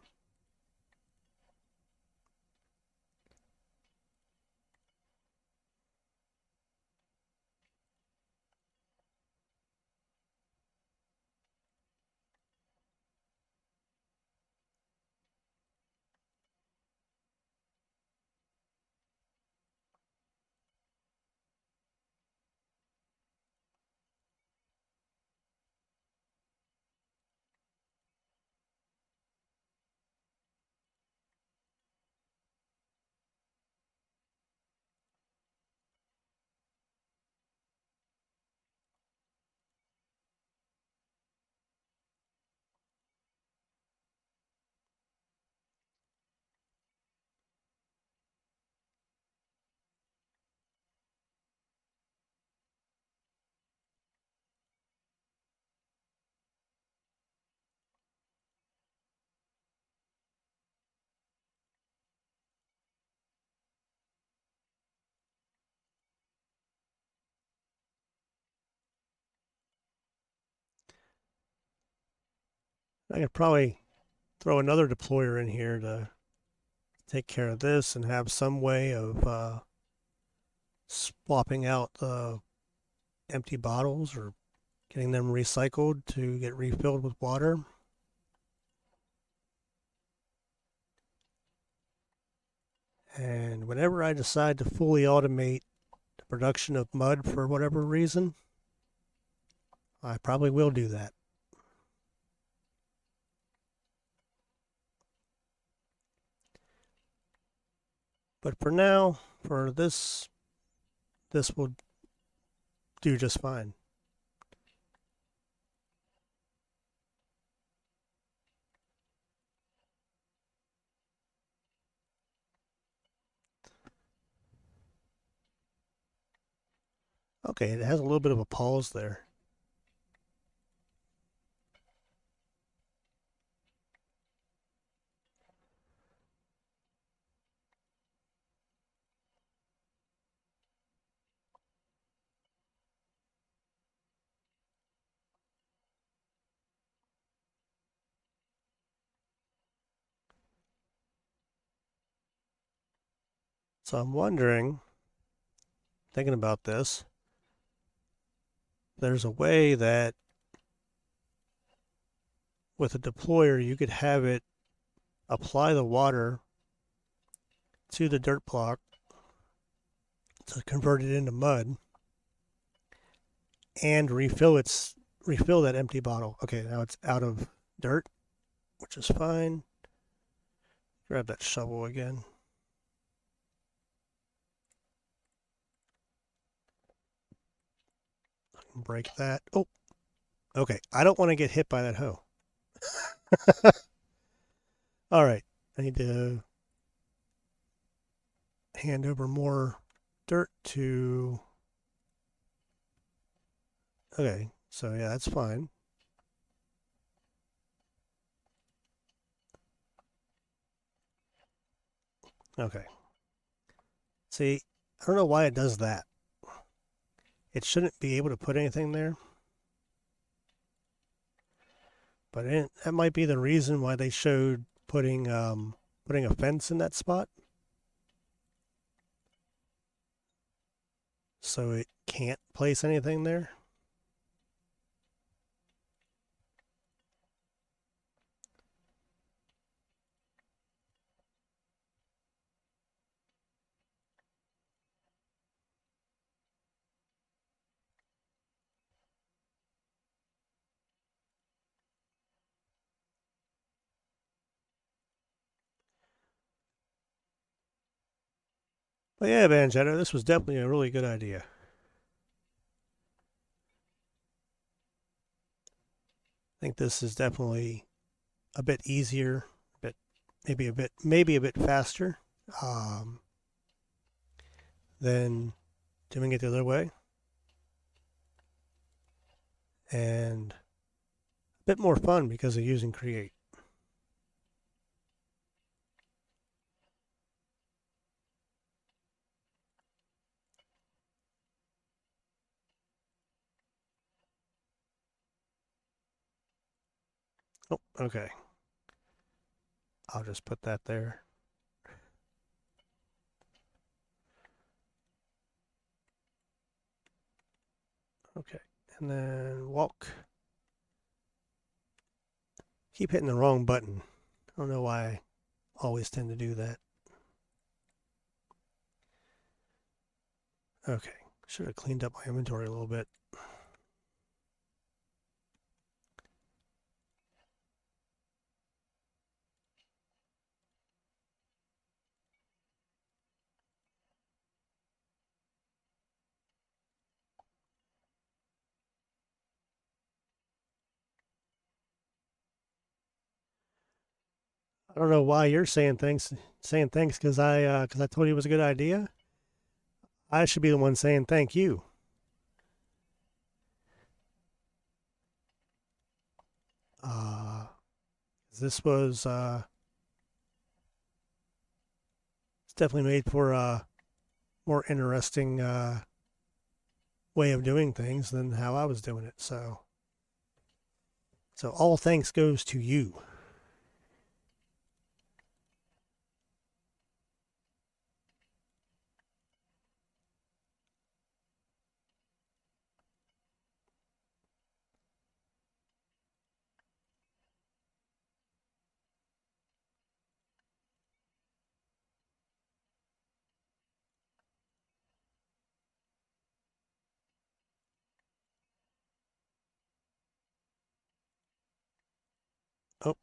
I could probably throw another deployer in here to take care of this and have some way of swapping out the empty bottles or getting them recycled to get refilled with water. And whenever I decide to fully automate the production of mud for whatever reason, I probably will do that. But for now, for this will do just fine. Okay, it has a little bit of a pause there. So I'm wondering, thinking about this, there's a way that with a deployer you could have it apply the water to the dirt block to convert it into mud and refill that empty bottle. Okay, now it's out of dirt, which is fine. Grab that shovel again. and break that. Oh, okay. I don't want to get hit by that hoe. All right. I need to hand over more dirt to. Okay. So, yeah, that's fine. Okay. See, I don't know why it does that. It shouldn't be able to put anything there, but that might be the reason why they showed putting a fence in that spot, so it can't place anything there. But yeah, Banjetto, this was definitely a really good idea. I think this is definitely a bit easier, but maybe a bit faster um, than doing it the other way, and a bit more fun because of using Create. Oh, okay. I'll just put that there. Okay, and then walk. Keep hitting the wrong button. I don't know why I always tend to do that. Okay, should have cleaned up my inventory a little bit. I don't know why you're saying thanks because I told you it was a good idea. I should be the one saying thank you. Uh, this was it's definitely made for a more interesting way of doing things than how I was doing it. So all thanks goes to you. Oh,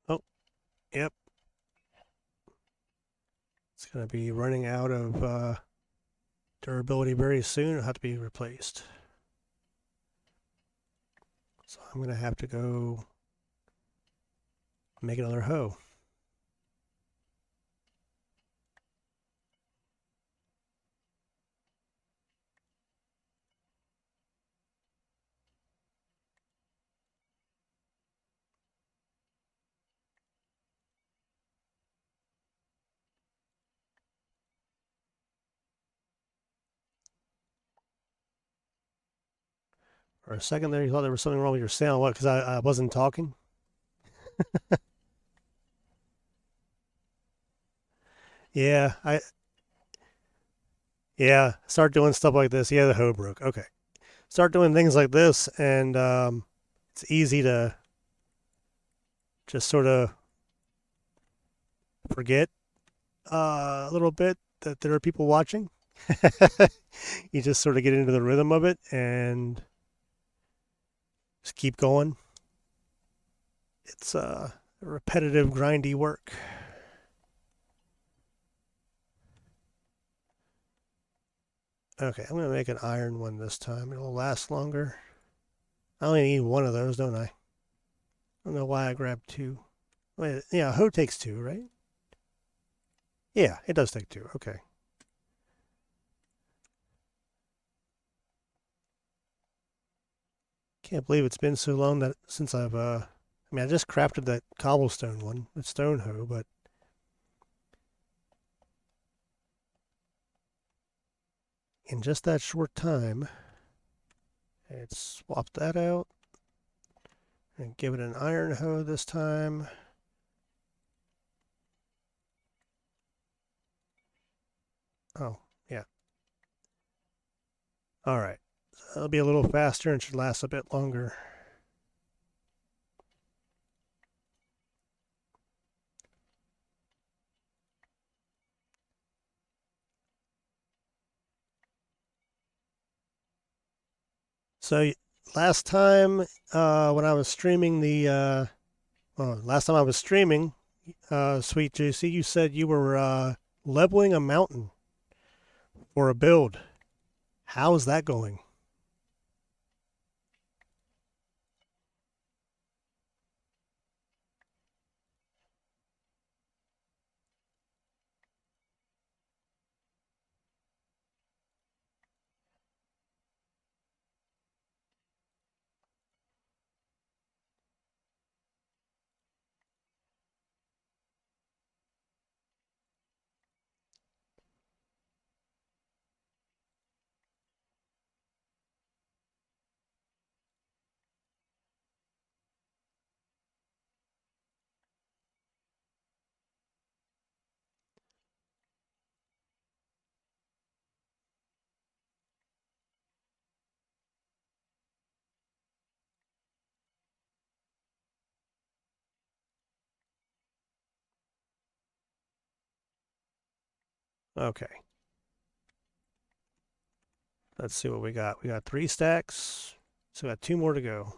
oh, yep. It's gonna be running out of durability very soon. It'll have to be replaced. So I'm gonna have to go make another hoe. For a second there, you thought there was something wrong with your sound. What? Because I wasn't talking? Yeah, start doing stuff like this. Yeah, the hoe broke. Okay, start doing things like this, and it's easy to just sort of forget a little bit that there are people watching. You just sort of get into the rhythm of it, and Just keep going. It's repetitive, grindy work. Okay, I'm gonna make an iron one this time. It'll last longer. I only need one of those, don't I? I don't know why I grabbed two. Wait, yeah, hoe takes two, right? Yeah, it does take two. Okay. Can't believe it's been so long that since I mean, I just crafted that cobblestone one with stone hoe, but in just that short time, let's swap that out and give it an iron hoe this time. Oh, yeah. All right. It'll be a little faster and should last a bit longer. So last time when I was streaming last time I was streaming, Sweet Juicy, you said you were leveling a mountain for a build. How's that going? Okay, let's see what we got. We got 3 stacks, so we got two more to go.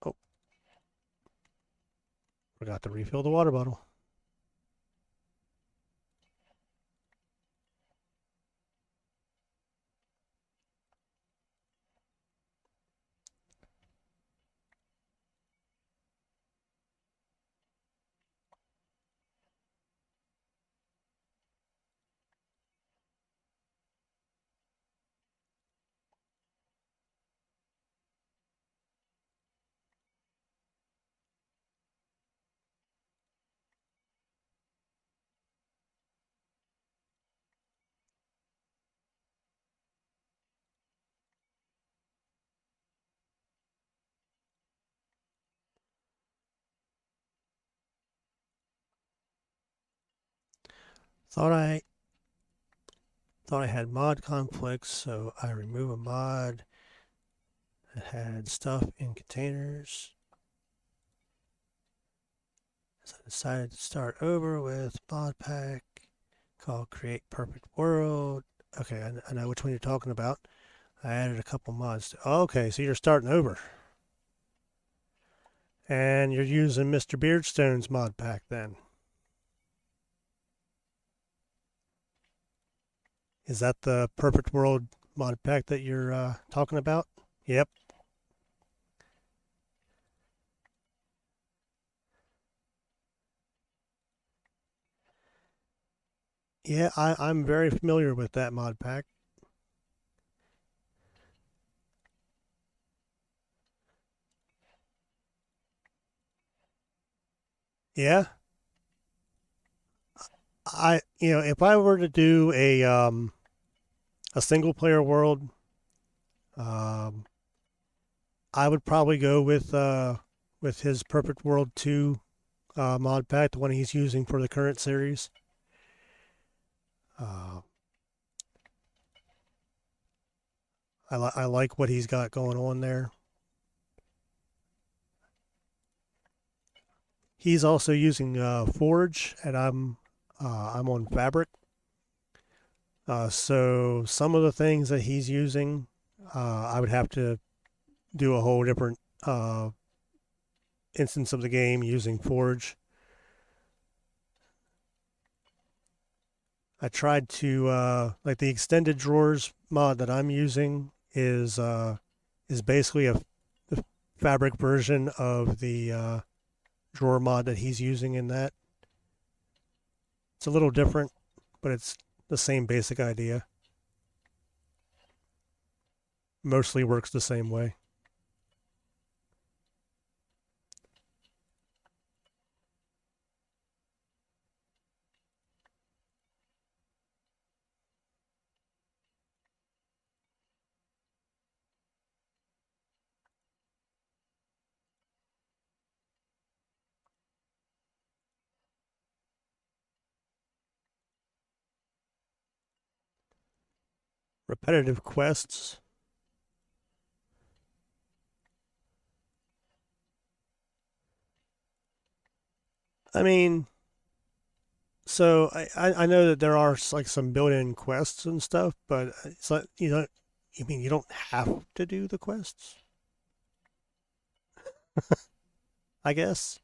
Oh, forgot to refill the water bottle. Thought I thought I had mod conflicts, so I remove a mod that had stuff in containers. So I decided to start over with mod pack called Create Perfect World. Okay, I know which one you're talking about. I added a couple mods. Okay, so you're starting over. And you're using Mr. Beardstone's mod pack then. Is that the Perfect World mod pack that you're talking about? Yep. Yeah, I'm very familiar with that mod pack. Yeah, if I were to do a single player world, um, I would probably go with his Perfect World 2 mod pack, the one he's using for the current series. Uh, I like what he's got going on there. He's also using Forge, and I'm on Fabric. So some of the things that he's using, I would have to do a whole different instance of the game using Forge. I tried to like the extended drawers mod that I'm using is basically the Fabric version of the drawer mod that he's using in that. It's a little different, but it's the same basic idea. Mostly works the same way. Repetitive quests. I mean, so I know that there are like some built-in quests and stuff, but it's like you mean you don't have to do the quests, I guess.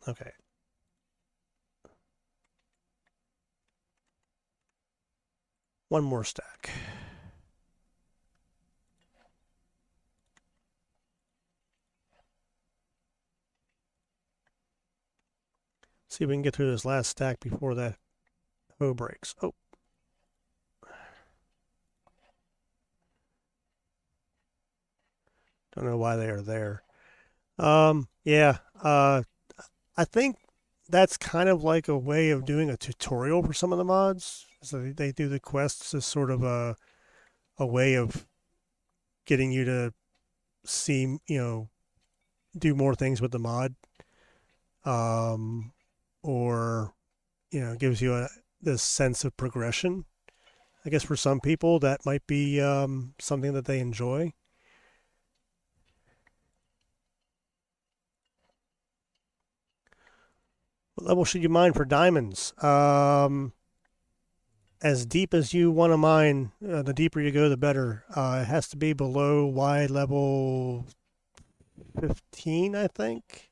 Okay, one more stack. See if we can get through this last stack before that hoe breaks. Oh, don't know why they are there. Yeah. I think that's kind of like a way of doing a tutorial for some of the mods. So they do the quests as sort of a way of getting you to see, do more things with the mod, um, or gives you this sense of progression. I guess for some people that might be something that they enjoy. What level should you mine for diamonds? As deep as you want to mine, the deeper you go, the better. It has to be below Y level 15, I think.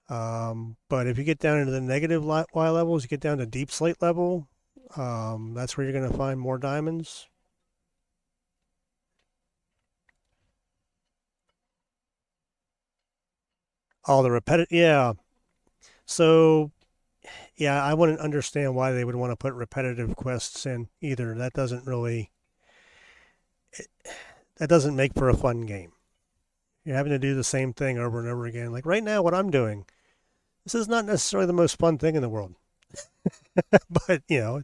But if you get down into the negative Y levels, you get down to deep slate level. That's where you're going to find more diamonds. All the repetitive, yeah. So yeah, I wouldn't understand why they would want to put repetitive quests in either. That doesn't make for a fun game. You're having to do the same thing over and over again. Like right now, what I'm doing, this is not necessarily the most fun thing in the world, but it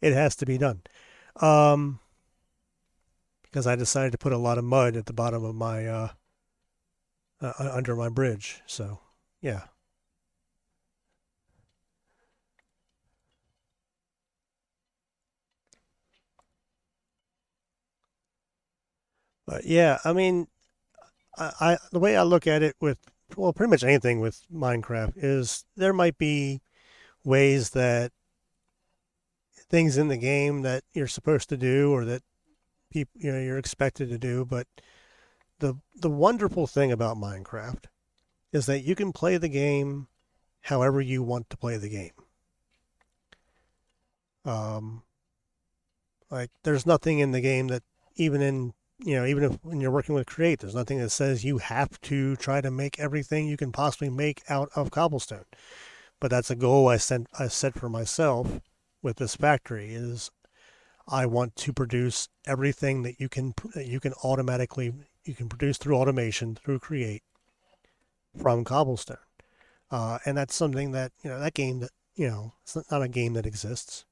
has to be done. Um, because I decided to put a lot of mud at the bottom of my under my bridge. So yeah, but yeah, I mean, I the way I look at it with well, pretty much anything with Minecraft is there might be ways that things in the game that you're supposed to do or that people you're expected to do, but the wonderful thing about Minecraft is that you can play the game however you want to play the game. Um, like there's nothing in the game that even if when you're working with Create, there's nothing that says you have to try to make everything you can possibly make out of cobblestone. But that's a goal I set for myself with this factory is I want to produce everything that you can automatically you can produce through automation through Create from cobblestone. And that's something that that game that it's not a game that exists,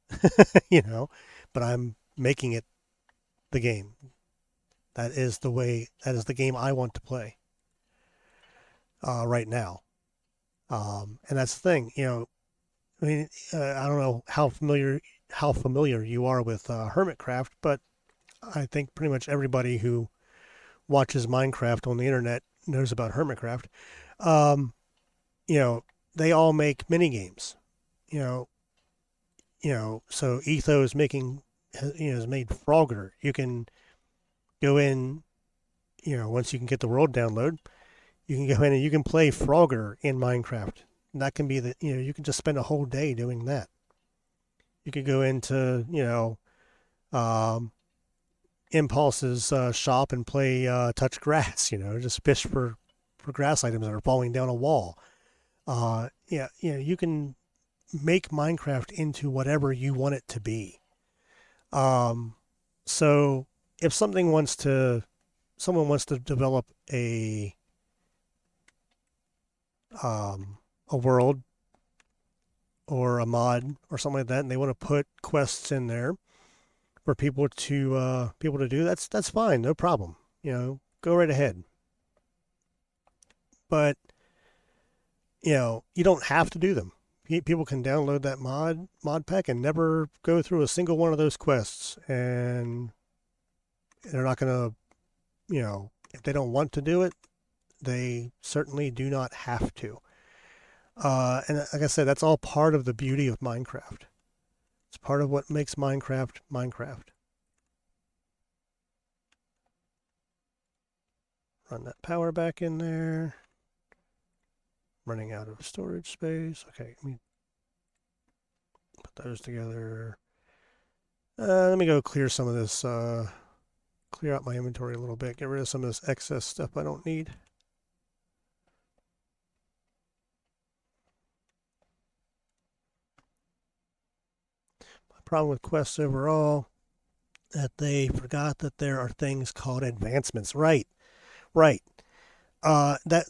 you know, but I'm making it the game. That is the game I want to play right now. And that's the thing, I mean, I don't know how familiar you are with Hermitcraft, but I think pretty much everybody who watches Minecraft on the internet knows about Hermitcraft. Um, you know, they all make mini games. You know, so Etho is making, has made Frogger. You can go in, once you can get the world download, you can go in and you can play Frogger in Minecraft. And that can be you can just spend a whole day doing that. You could go into, um, Impulse's shop and play touch grass. Just fish for grass items that are falling down a wall. Yeah, you can make Minecraft into whatever you want it to be. Um, so if someone wants to develop um, a world or a mod or something like that, and they want to put quests in there for people to do, that's fine, no problem. Go right ahead. But you don't have to do them. People can download that mod pack and never go through a single one of those quests, and they're not gonna, if they don't want to do it, they certainly do not have to. And like I said, that's all part of the beauty of Minecraft. It's part of what makes Minecraft Minecraft. Run that power back in there. Running out of storage space. Okay, let me put those together. Let me go clear some of this, clear out my inventory a little bit. Get rid of some of this excess stuff I don't need. My problem with quests overall, that they forgot that there are things called advancements. Right, right. That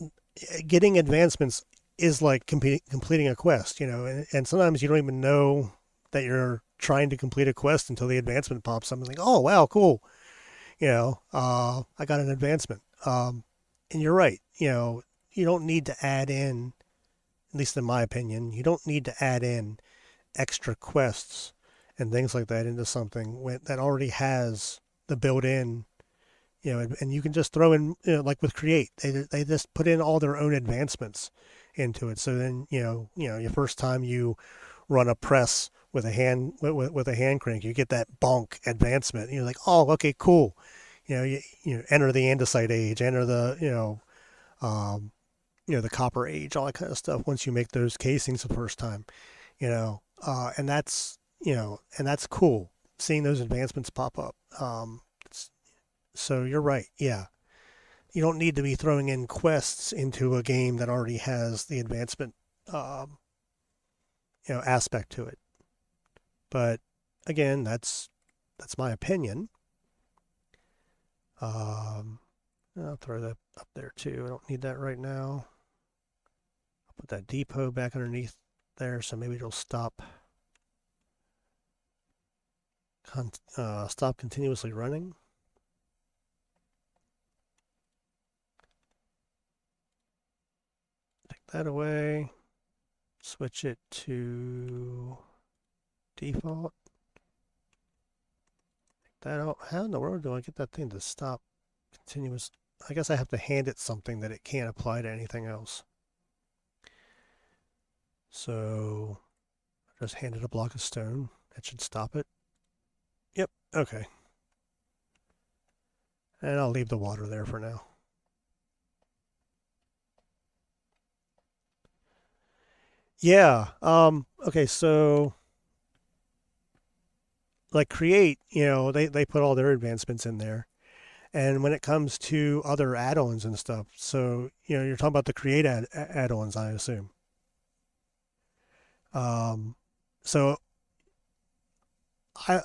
getting advancements is like completing a quest, and sometimes you don't even know that you're trying to complete a quest until the advancement pops up and like, oh wow, cool. I got an advancement. And you're right. You don't need to add in, at least in my opinion, you don't need to add in extra quests and things like that into something that already has the built-in, and you can just throw in, like with Create, they just put in all their own advancements into it. So then, your first time you run a press with with a hand crank, you get that bonk advancement. And you're like, oh, okay, cool. You enter the andesite age, enter um, the copper age, all that kind of stuff. Once you make those casings the first time, and that's cool. Seeing those advancements pop up. So you're right. Yeah, you don't need to be throwing in quests into a game that already has the advancement, um, aspect to it. But again, that's my opinion. Um, I'll throw that up there too. I don't need that right now. I'll put that depot back underneath there, so maybe it'll stop continuously running. Take that away. Switch it to default. Take that out. How in the world do I get that thing to stop continuous? I guess I have to hand it something that it can't apply to anything else. So I just handed a block of stone. That should stop it. Yep. Okay. And I'll leave the water there for now. Yeah. Okay. So like Create, they put all their advancements in there. And when it comes to other add-ons and stuff, so you're talking about the Create add-ons, I assume. Um, so I,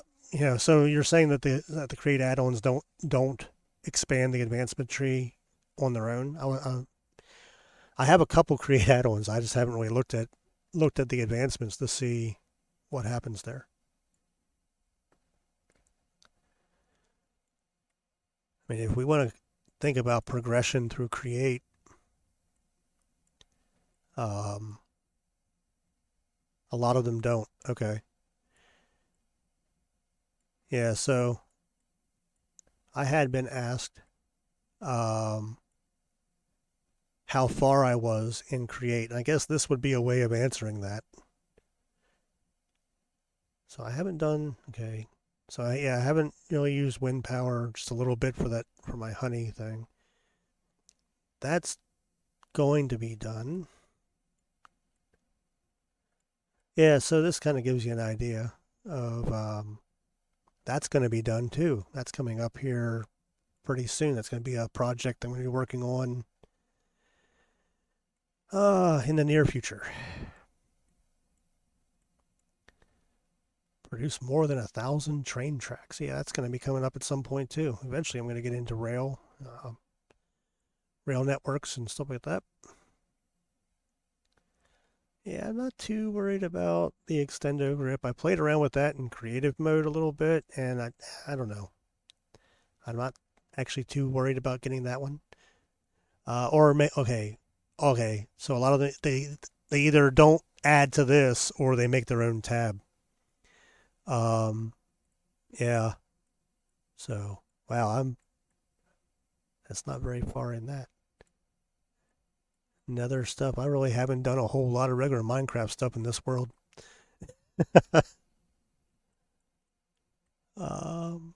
so you're saying that the Create add-ons don't expand the advancement tree on their own. I have a couple Create add-ons. I just haven't really looked at the advancements to see what happens there. I mean, if we want to think about progression through Create, um, a lot of them don't. Okay. Yeah. So I had been asked um, how far I was in Create. And I guess this would be a way of answering that. So I haven't done, okay. So yeah, I haven't really used wind power, just a little bit for that, for my honey thing. That's going to be done. Yeah, so this kind of gives you an idea of that's going to be done too. That's coming up here pretty soon. That's going to be a project I'm going to be working on in the near future. Produce more than 1,000 train tracks. Yeah, that's going to be coming up at some point too. Eventually, I'm going to get into rail networks and stuff like that. Yeah, I'm not too worried about the extendo grip. I played around with that in creative mode a little bit, and I don't know. I'm not actually too worried about getting that one. Okay. So a lot of they either don't add to this or they make their own tab. Um, yeah. So wow, I'm that's not very far in that. Nether stuff. I really haven't done a whole lot of regular Minecraft stuff in this world. um,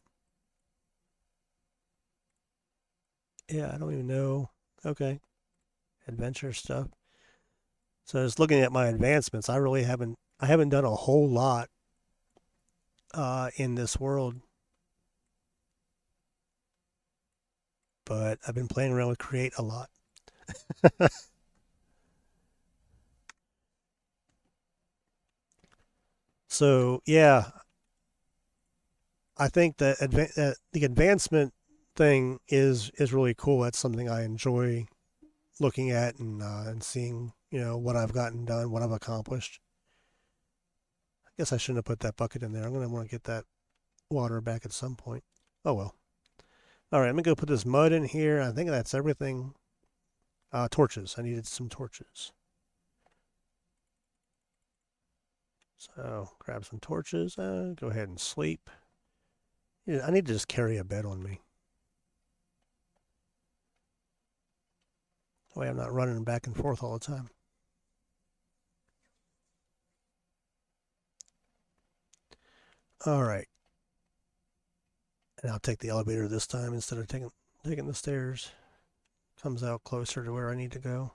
yeah, I don't even know. Okay, adventure stuff. So just looking at my advancements, I haven't done a whole lot in this world, but I've been playing around with Create a lot. So yeah, I think that the advancement thing is really cool. That's something I enjoy looking at and seeing, what I've gotten done, what I've accomplished. I guess I shouldn't have put that bucket in there. I'm gonna want to get that water back at some point. Oh well. All right, I'm gonna go put this mud in here. I think that's everything. Torches. I needed some torches. So grab some torches. Go ahead and sleep. Yeah, I need to just carry a bed on me. That way I'm not running back and forth all the time. All right. And I'll take the elevator this time instead of taking the stairs. Comes out closer to where I need to go.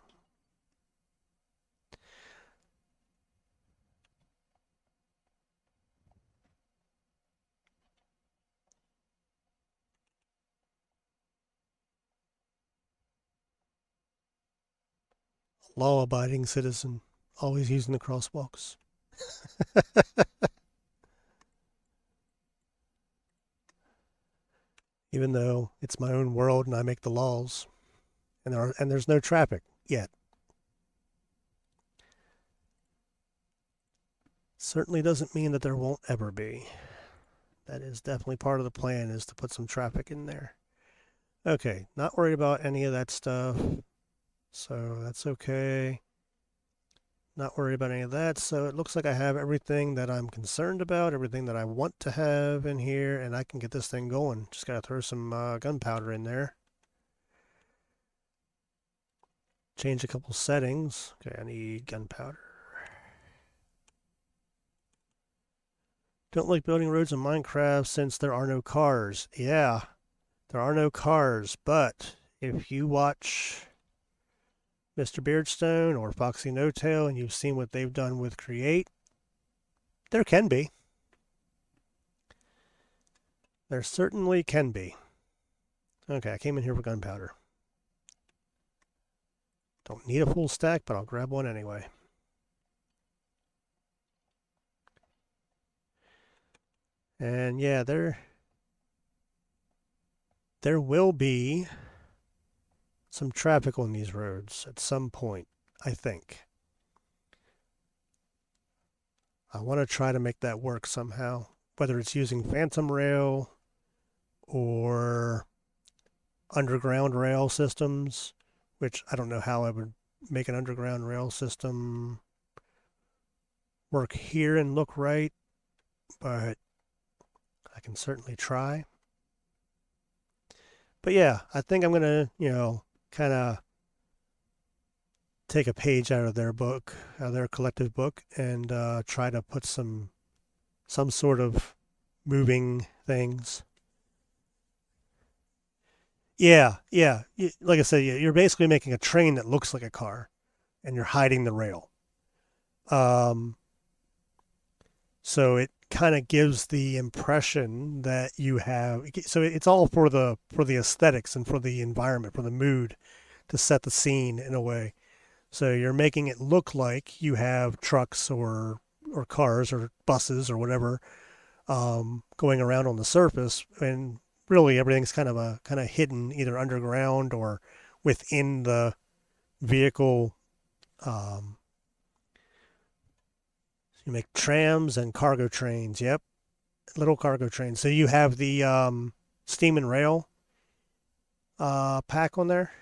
Law-abiding citizen, always using the crosswalks. Even though it's my own world and I make the laws, and there's no traffic yet. Certainly doesn't mean that there won't ever be. That is definitely part of the plan, is to put some traffic in there. Okay, not worried about any of that stuff, so that's okay. Not worried about any of that. So it looks like I have everything that I'm concerned about, everything that I want to have in here, and I can get this thing going. Just gotta throw some gunpowder in there. Change a couple settings. Okay, I need gunpowder. Don't like building roads in Minecraft since there are no cars. Yeah, there are no cars, but if you watch Mr. Beardstone or Foxy No Tail and you've seen what they've done with Create, there can be. There certainly can be. Okay, I came in here for gunpowder. Don't need a full stack, but I'll grab one anyway. And yeah, there will be some traffic on these roads at some point, I think. I want to try to make that work somehow, whether it's using phantom rail or underground rail systems, which I don't know how I would make an underground rail system work here and look right, but I can certainly try. But yeah, I think I'm gonna, kind of take a page out of their book, out of their collective book, and try to put some sort of moving things. Yeah, yeah. Like I said, you're basically making a train that looks like a car, and you're hiding the rail. Um, so it kind of gives the impression that you have. So it's all for the aesthetics and for the environment, for the mood, to set the scene in a way. So you're making it look like you have trucks or cars or buses or whatever going around on the surface, and really everything's kind of hidden either underground or within the vehicle. Um, you make trams and cargo trains. Yep, little cargo trains. So you have the steam and rail pack on there,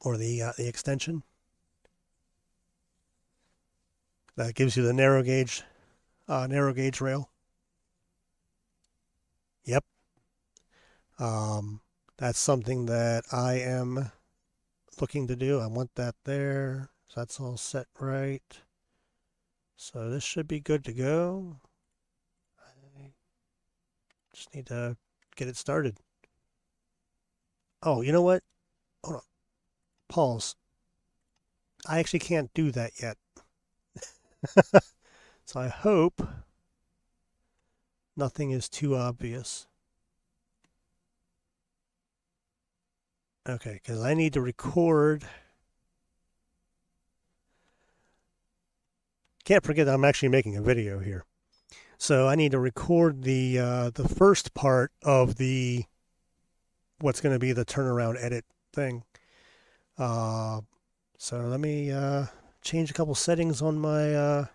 or the extension that gives you the narrow gauge rail. Yep. Um, that's something that I am looking to do. I want that there. So that's all set right. So this should be good to go. I just need to get it started. Oh, you know what? Hold on. Pause. I actually can't do that yet. So I hope nothing is too obvious. Okay, because I need to record. Can't forget that I'm actually making a video here. So I need to record the first part of the what's going to be the turnaround edit thing. Uh, so let me change a couple settings on my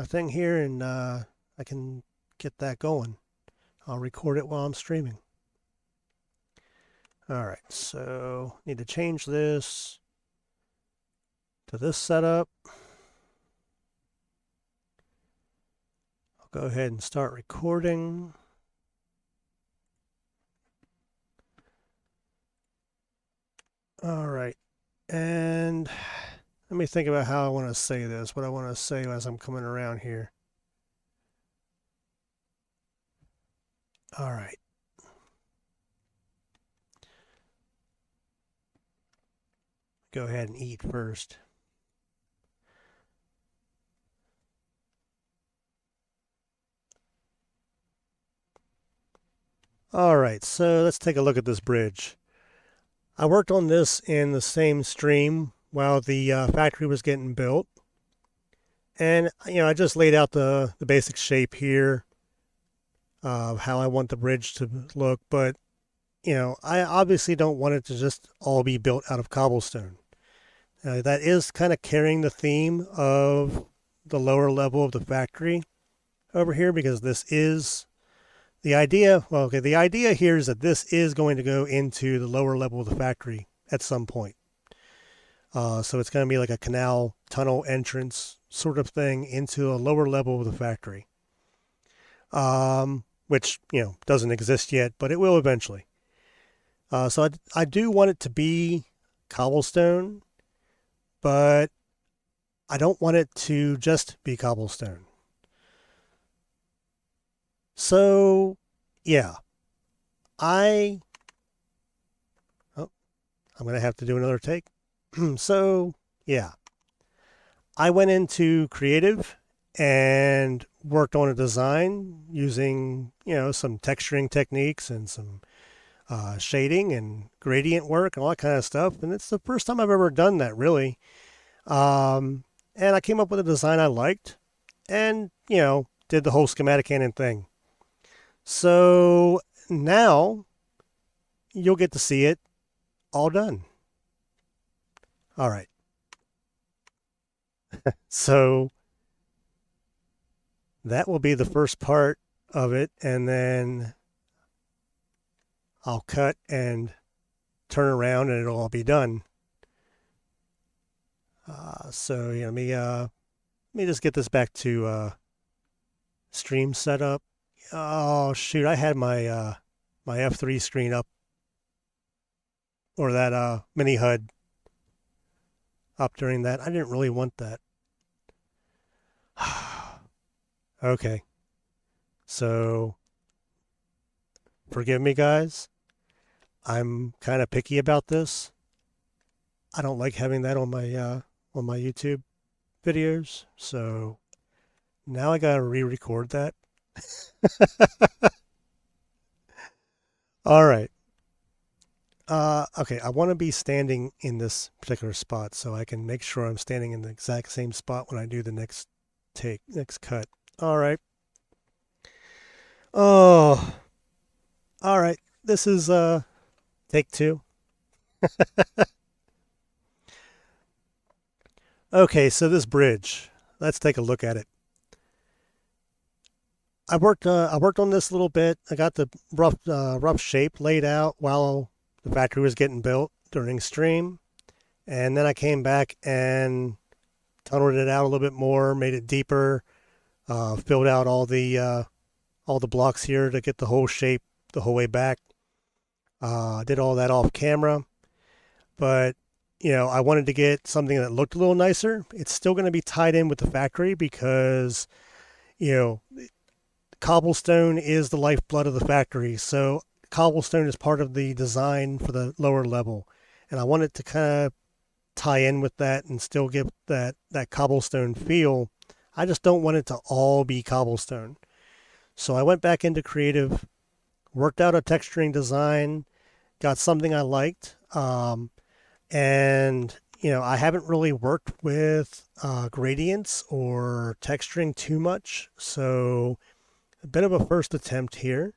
thing here, and I can get that going. I'll record it while I'm streaming. All right, so need to change this to this setup. I'll go ahead and start recording. All right, and let me think about how I want to say this, what I want to say as I'm coming around here. All right. Go ahead and eat first. All right, so let's take a look at this bridge. I worked on this in the same stream while the factory was getting built. And, I just laid out the basic shape here of how I want the bridge to look. But, I obviously don't want it to just all be built out of cobblestone. That is kind of carrying the theme of the lower level of the factory over here, because this is the idea. Well, okay, the idea here is that this is going to go into the lower level of the factory at some point. So it's going to be like a canal tunnel entrance sort of thing into a lower level of the factory, which doesn't exist yet, but it will eventually. So I do want it to be cobblestone, but I don't want it to just be cobblestone. So yeah, I oh, I'm gonna have to do another take. So yeah, I went into creative and worked on a design using some texturing techniques and some shading and gradient work and all that kind of stuff. And it's the first time I've ever done that, really. And I came up with a design I liked, and did the whole schematic cannon thing. So now you'll get to see it all done. All right. So that will be the first part of it, and then I'll cut and turn around and it'll all be done. So let me just get this back to stream setup. Oh shoot, I had my F3 screen up, or that mini HUD up during that. I didn't really want that. Okay, so forgive me, guys. I'm kind of picky about this. I don't like having that on my YouTube videos. So now I gotta re-record that. All right. Okay, I want to be standing in this particular spot so I can make sure I'm standing in the exact same spot when I do the next cut. All right. Oh, all right. This is take two. Okay, so this bridge. Let's take a look at it. I worked on this a little bit. I got the rough shape laid out while the factory was getting built during stream, and then I came back and tunneled it out a little bit more, made it deeper, filled out all the blocks here to get the whole shape the whole way back. Did all that off camera, but I wanted to get something that looked a little nicer. It's still going to be tied in with the factory because you know cobblestone is the lifeblood of the factory. So cobblestone is part of the design for the lower level, and I wanted to kind of tie in with that and still give that cobblestone feel. I just don't want it to all be cobblestone. So I went back into creative, worked out a texturing design, got something I liked, and I haven't really worked with gradients or texturing too much, so a bit of a first attempt here.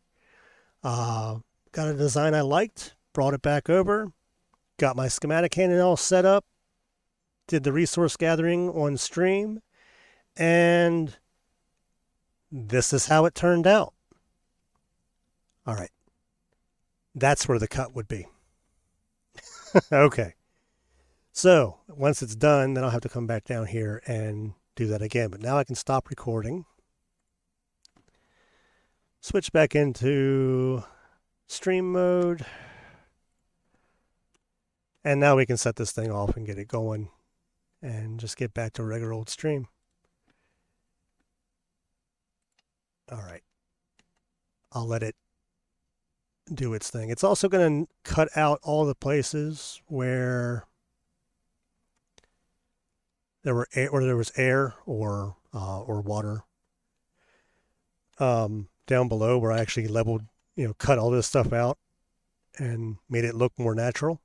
Uh, got a design I liked, brought it back over, got my schematic cannon all set up, did the resource gathering on stream, and this is how it turned out. All right, that's where the cut would be. Okay, so once it's done, then I'll have to come back down here and do that again. But now I can stop recording, switch back into stream mode, and now we can set this thing off and get it going and just get back to a regular old stream. All right, I'll let it do its thing. It's also going to cut out all the places where there was air or water down below, where I actually leveled, cut all this stuff out and made it look more natural.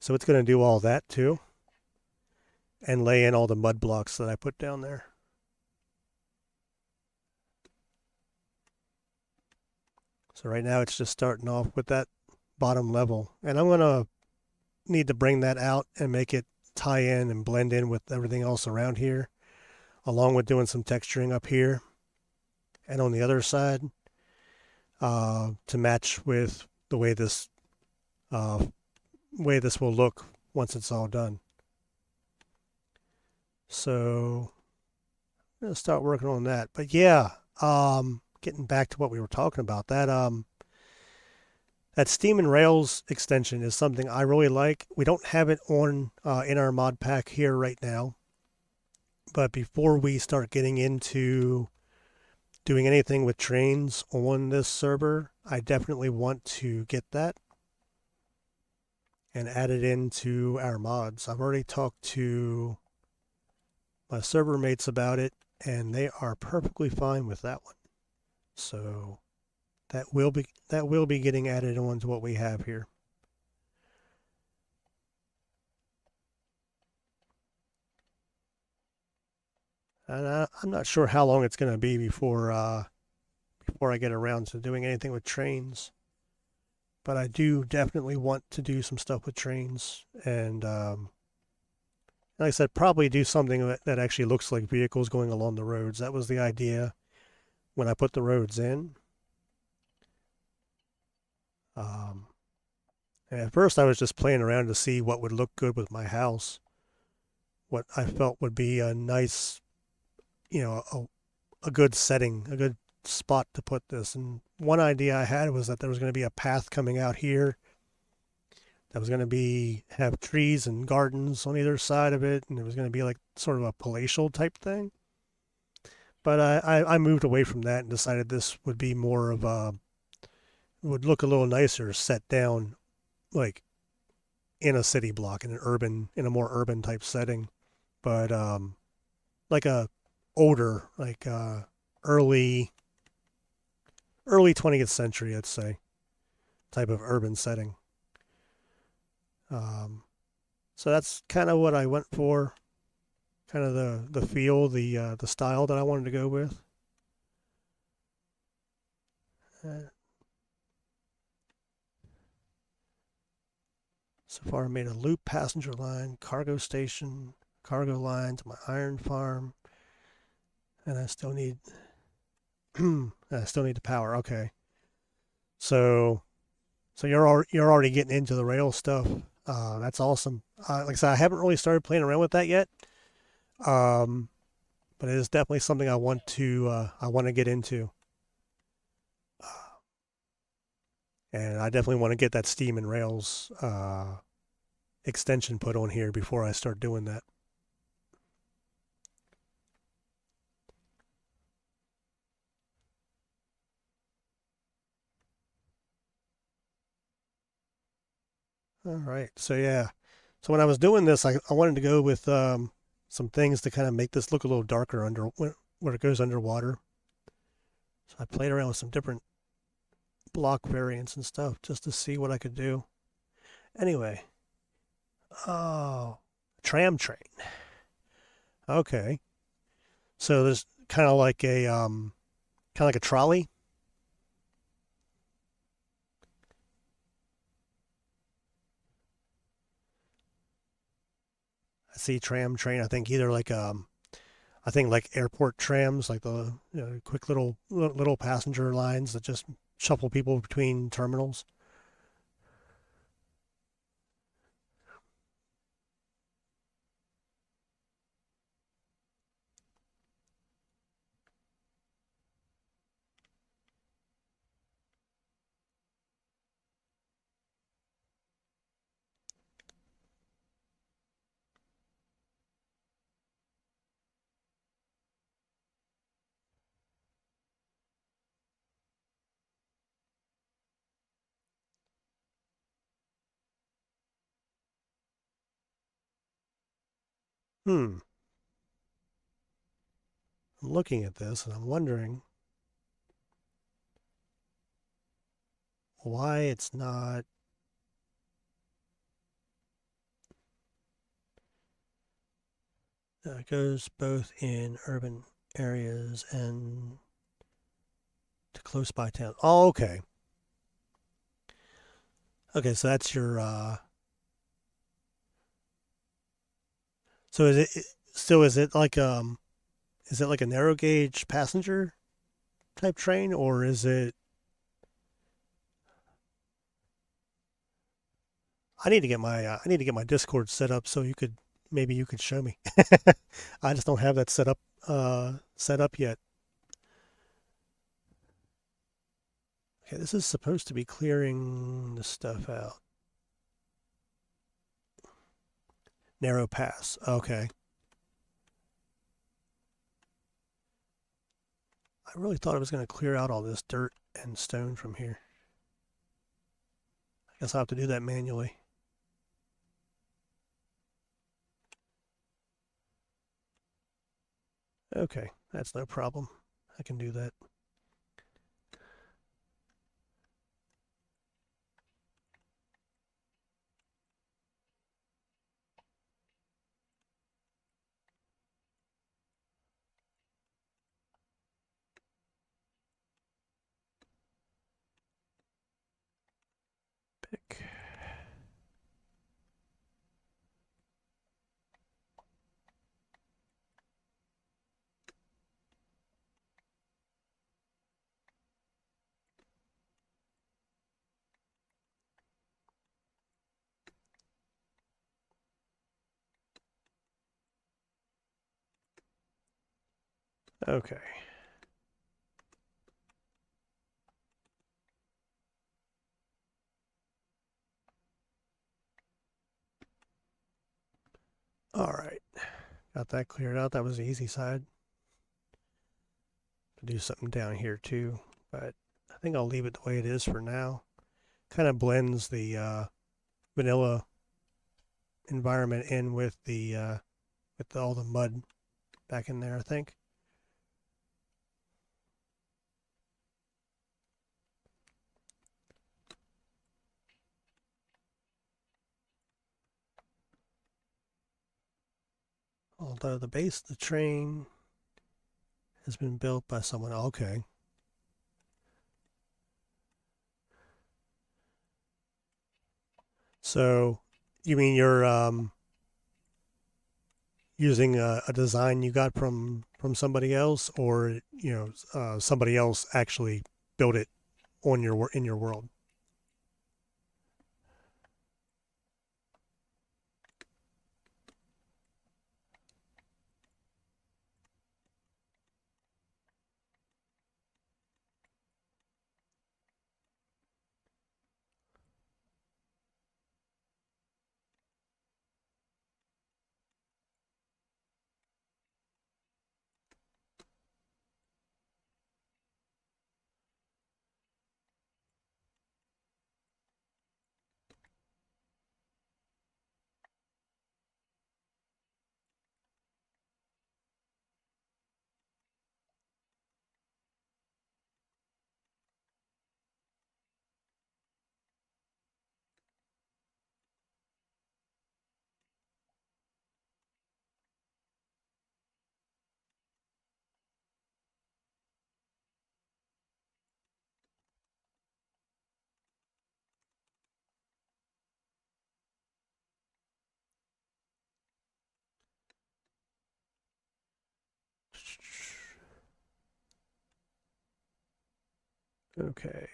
So it's going to do all that too, and lay in all the mud blocks that I put down there. So right now it's just starting off with that bottom level, and I'm going to need to bring that out and make it tie in and blend in with everything else around here, along with doing some texturing up here and on the other side, to match with the uh, way this will look once it's all done. So I'm gonna start working on that. But yeah, getting back to what we were talking about, that Steam and Rails extension is something I really like. We don't have it on in our mod pack here right now, but before we start getting into doing anything with trains on this server, I definitely want to get that and add it into our mods. I've already talked to my server mates about it, and they are perfectly fine with that one. So that will be getting added on to what we have here. And I'm not sure how long it's going to be before I get around to doing anything with trains. But I do definitely want to do some stuff with trains, and like I said, probably do something that actually looks like vehicles going along the roads. That was the idea when I put the roads in. Um, and at first, I was just playing around to see what would look good with my house, what I felt would be a nice, a good setting, a good spot to put this. And one idea I had was that there was going to be a path coming out here that was going to be have trees and gardens on either side of it, and it was going to be like sort of a palatial type thing. But I moved away from that and decided this would be more of a would look a little nicer set down like in a city block in a more urban type setting, but like a older like early early 20th century, I'd say, type of urban setting. Um, so that's kind of what I went for, kind of the feel, the style that I wanted to go with. Uh, so far, I made a loop passenger line, cargo station, cargo line to my iron farm, and I still need the power. Okay, so you're already getting into the rail stuff. That's awesome. Like I said, I haven't really started playing around with that yet. Um, but it is definitely something I want to get into, and I definitely want to get that Steam and Rails extension put on here before I start doing that. All right, so yeah, so when I was doing this, I wanted to go with some things to kind of make this look a little darker under where it goes underwater. So I played around with some different block variants and stuff just to see what I could do. Anyway, oh, tram train. Okay, so there's kind of like a trolley. I see tram train. I think like airport trams, like the quick little passenger lines that just shuffle people between terminals. Hmm. I'm looking at this and I'm wondering why it's not. It goes both in urban areas and to close by town. Oh, okay. Okay, so that's your. So is it like is it like a narrow gauge passenger type train or is it? I need to get my Discord set up so you could show me. I just don't have that set up yet. Okay, this is supposed to be clearing the stuff out. Narrow pass. Okay. I really thought it was going to clear out all this dirt and stone from here. I guess I'll have to do that manually. Okay, that's no problem. I can do that. Pick. Okay. Got that cleared out. That was the easy side. To do something down here too, but I think I'll leave it the way it is for now. Kind of blends the vanilla environment in with all the mud back in there, I think. Although the base of the train has been built by someone. Okay. So you mean you're using a design you got from somebody else, or somebody else actually built it on your in your world? Okay.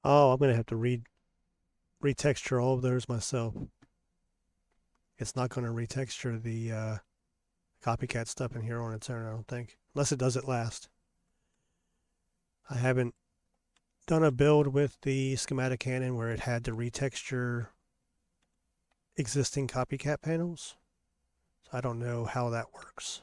Oh, I'm gonna have to retexture all of those myself. It's not gonna retexture the copycat stuff in here on its own, I don't think, unless it does it last. I haven't done a build with the schematic cannon where it had to retexture existing copycat panels, so I don't know how that works.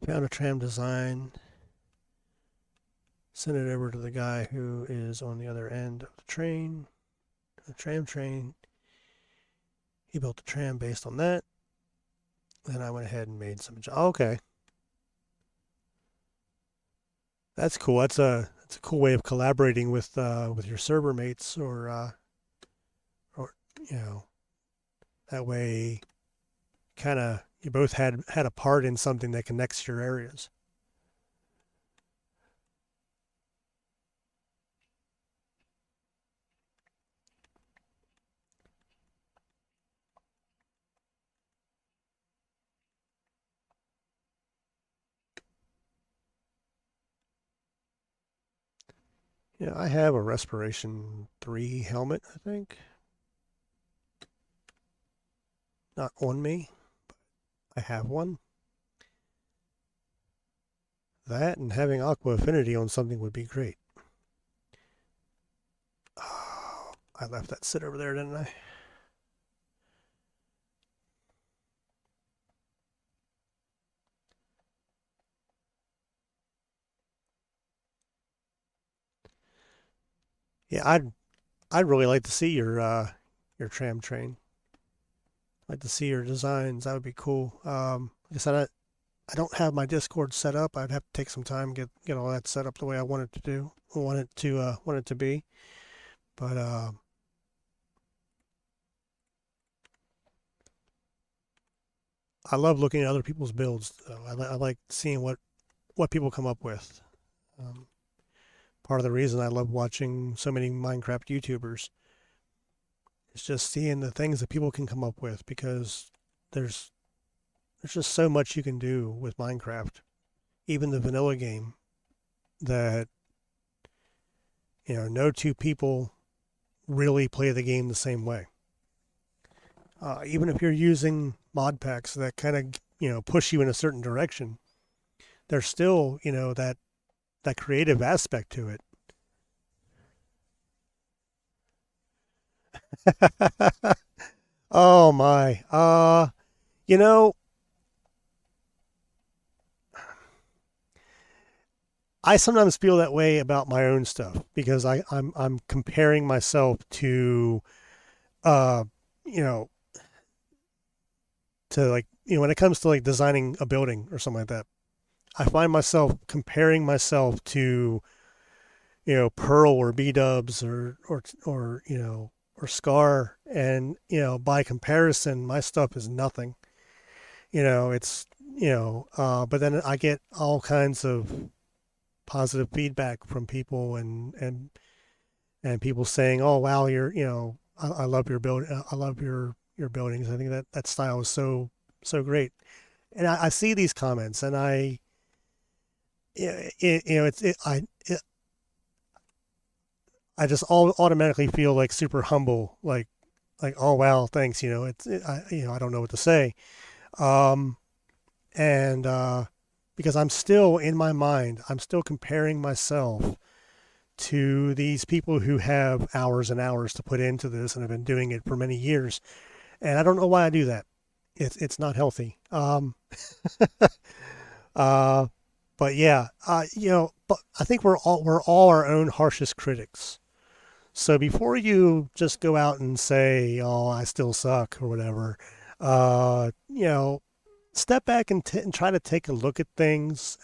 Found a tram design, sent it over to the guy who is on the other end of the tram train. He built the tram based on that. Then I went ahead and made some. Okay, that's cool. That's a cool way of collaborating with your server mates, or you know that way, kind of you both had a part in something that connects your areas. Yeah, I have a Respiration 3 helmet, I think. Not on me. I have one. That and having Aqua Affinity on something would be great. Oh, I left that sit over there, didn't I? Yeah, I'd really like to see your tram train. I'd like to see your designs. That would be cool. Like I said, I don't have my Discord set up. I'd have to take some time get all that set up the way I want it to do. Want it to be. But I love looking at other people's builds. I like seeing what people come up with. Um, Part of the reason I love watching so many Minecraft YouTubers is just seeing the things that people can come up with, because there's there's just so much you can do with Minecraft. even the vanilla game, that no two people really play the game the same way. Even if you're using mod packs that kind of push you in a certain direction, there's still that creative aspect to it. Oh my. You know, I sometimes feel that way about my own stuff because I'm comparing myself to uh you know like when it comes to like designing a building or something like that. I find myself comparing myself to Pearl or B Dubs or or Scar, and by comparison my stuff is nothing. It's but then I get all kinds of positive feedback from people, and people saying, "Oh wow, I love your build, I love your buildings. I think that style is so great." And I see these comments, and I just automatically feel like super humble, like oh wow, thanks. I don't know what to say, um, and because I'm still in my mind, I'm still comparing myself to these people who have hours and hours to put into this and have been doing it for many years. And I don't know why I do that. It's not healthy. Uh, but yeah, but I think we're all our own harshest critics. So before you just go out and say, "Oh, I still suck" or whatever, step back and try to take a look at things,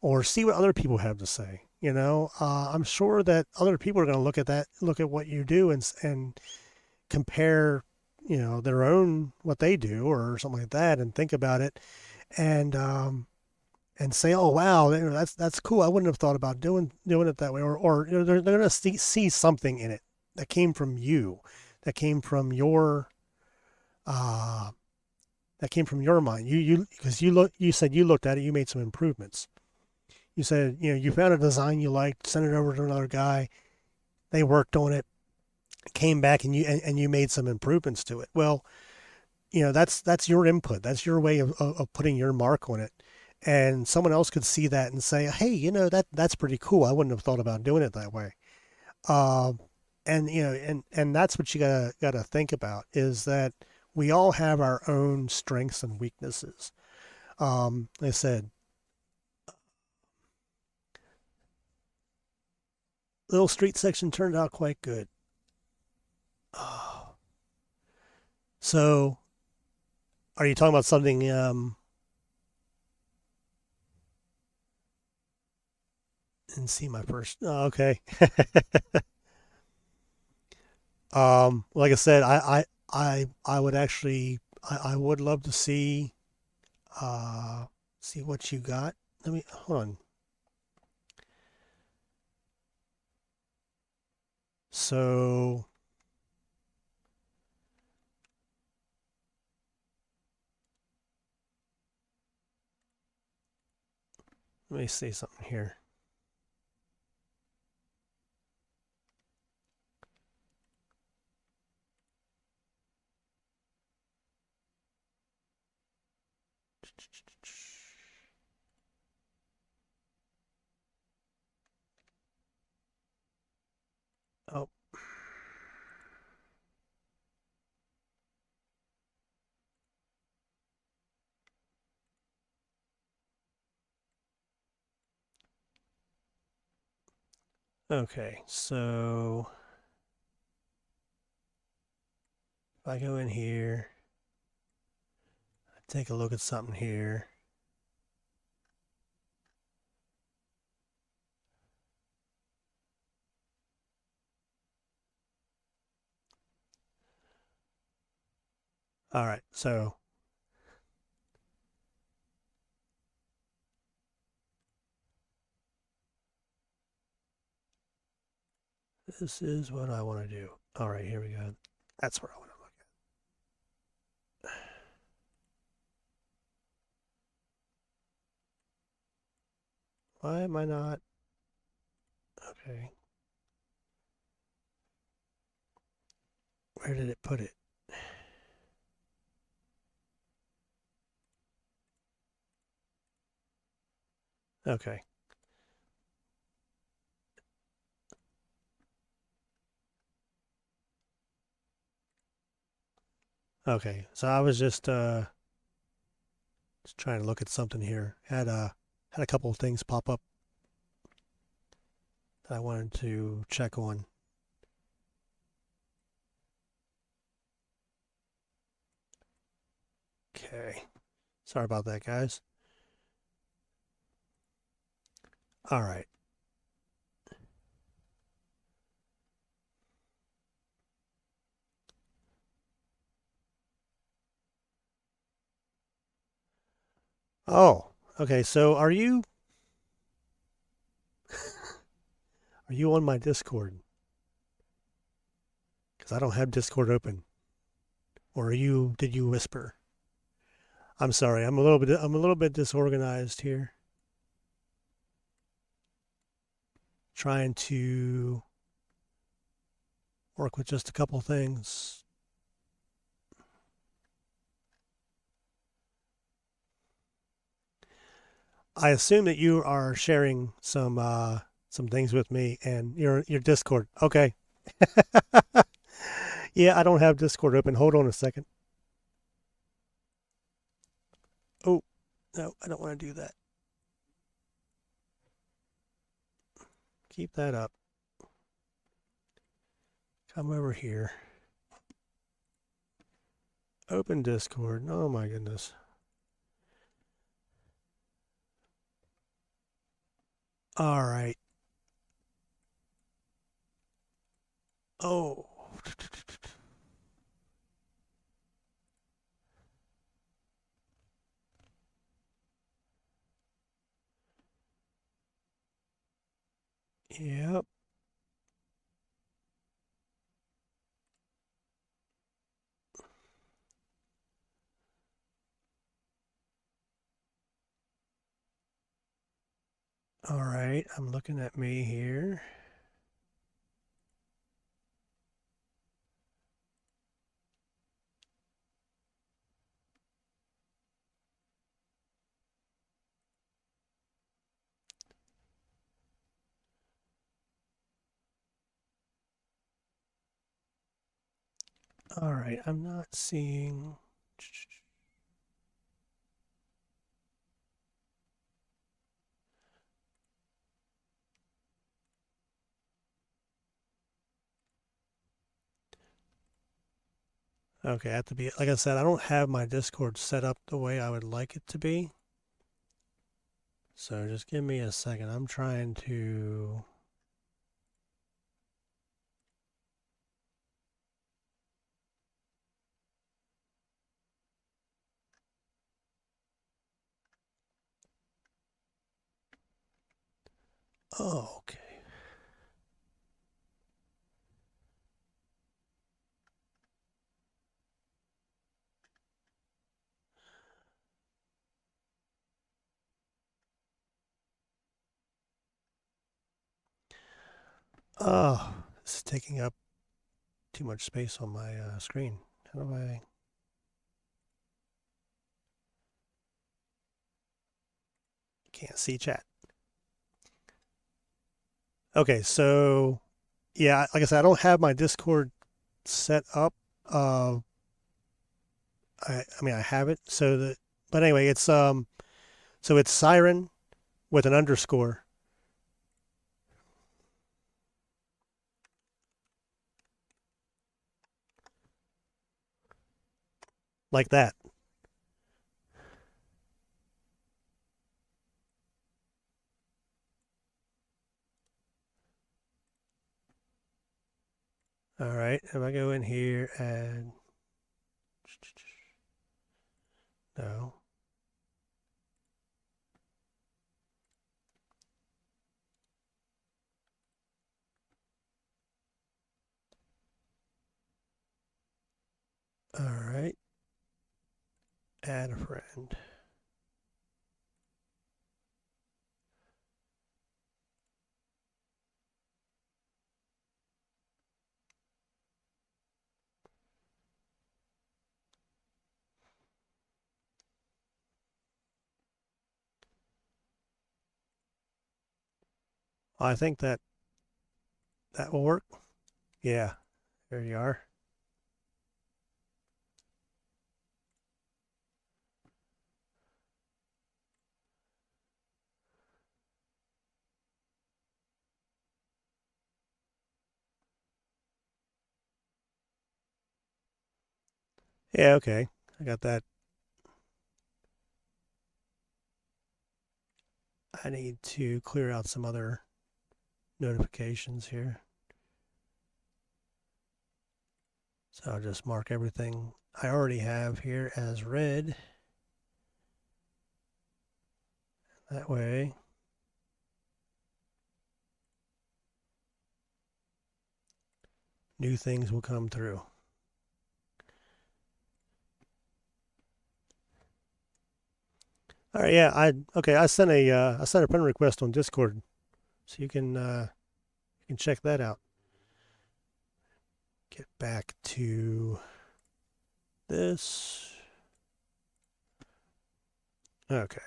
or see what other people have to say. I'm sure that other people are going to look at what you do, and compare, their own what they do or something like that, and think about it, and say, "Oh wow, that's cool. I wouldn't have thought about doing it that way." Or they're going to see something in it that came from you, that came from your uh, mind. You said you looked at it, you made some improvements. You said you found a design you liked, sent it over to another guy. They worked on it, came back, and you made some improvements to it. Well, that's your input. That's your way of putting your mark on it. And someone else could see that and say, "Hey, that's pretty cool. I wouldn't have thought about doing it that way." Um, and that's what you gotta think about, is that we all have our own strengths and weaknesses. Like I said, little street section turned out quite good. Oh, so, are you talking about something? And see my first. Oh, okay. Like I said, I would actually, I would love to uh, see what you got. Let me hold on. So let me say something here. Oh, okay. So if I go in here, take a look at something here. All right. So this is what I want to do. All right, here we go. That's where I want to look Why am I not? Okay. Where did it put it? Okay. Okay. So I was just trying to look at something here. Had a couple of things pop up that I wanted to check on. Okay. Sorry about that, guys. All right. Oh, okay. So are you on my Discord? Because I don't have Discord open. Or are you? Did you whisper? I'm sorry. I'm a little bit disorganized here. Trying to work with just a couple things. I assume that you are sharing some things with me and your Discord. Okay. Yeah, I don't have Discord open. Hold on a second. Oh, no, I don't want to do that. Keep that up. Come over here. Open Discord. Oh my goodness. All right. Oh. Yep. All right. I'm looking at me here. All right. I'm not seeing. Okay, I have to be, like I said, I don't have my Discord set up the way I would like it to be. So just give me a second. I'm trying to. Oh, okay. Oh, this is taking up too much space on my screen. How do I. Can't see chat. Okay, so yeah, like I said, I don't have my Discord set up. Uh, I mean, I have it so that, but anyway, so it's Siren with an underscore like that. All right, if I go in here and no, all right, add a friend. I think that will work. Yeah, there you are. Yeah, okay. I got that. I need to clear out some other notifications here. So I'll just mark everything I already have here as red. That way, new things will come through. All right, yeah, I sent a friend request on Discord, so you can check that out. Get back to this. Okay,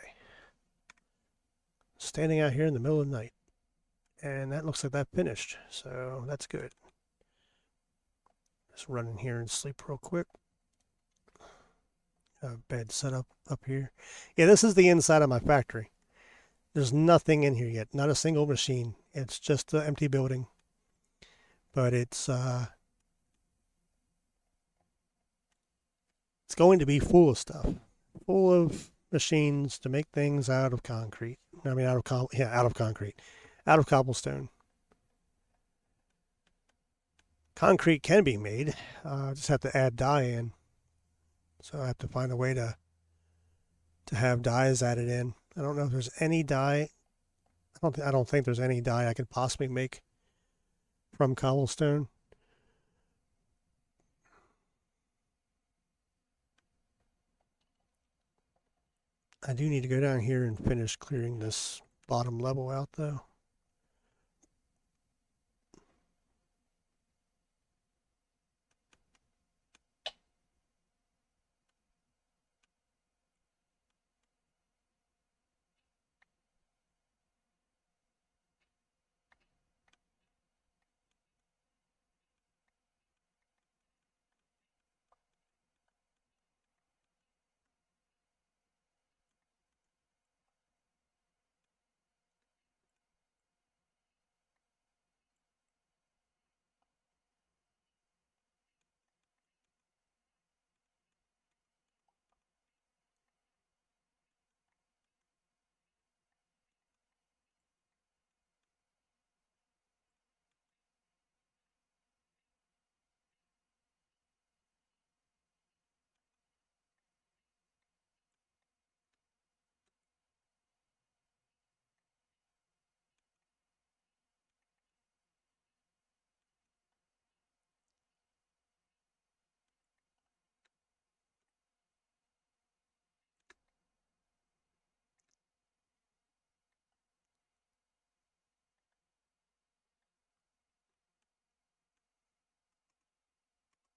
standing out here in the middle of the night, and that looks like that finished, so that's good. Just run in here and sleep real quick. Bed set up here. Yeah, this is the inside of my factory. There's nothing in here yet, not a single machine. It's just an empty building, but it's going to be full of stuff, full of machines to make things out of concrete. I mean, out of concrete, out of cobblestone. Concrete can be made. Just have to add dye in. So I have to find a way to have dyes added in. I don't know if there's any dye. I don't think there's any dye I could possibly make from cobblestone. I do need to go down here and finish clearing this bottom level out though.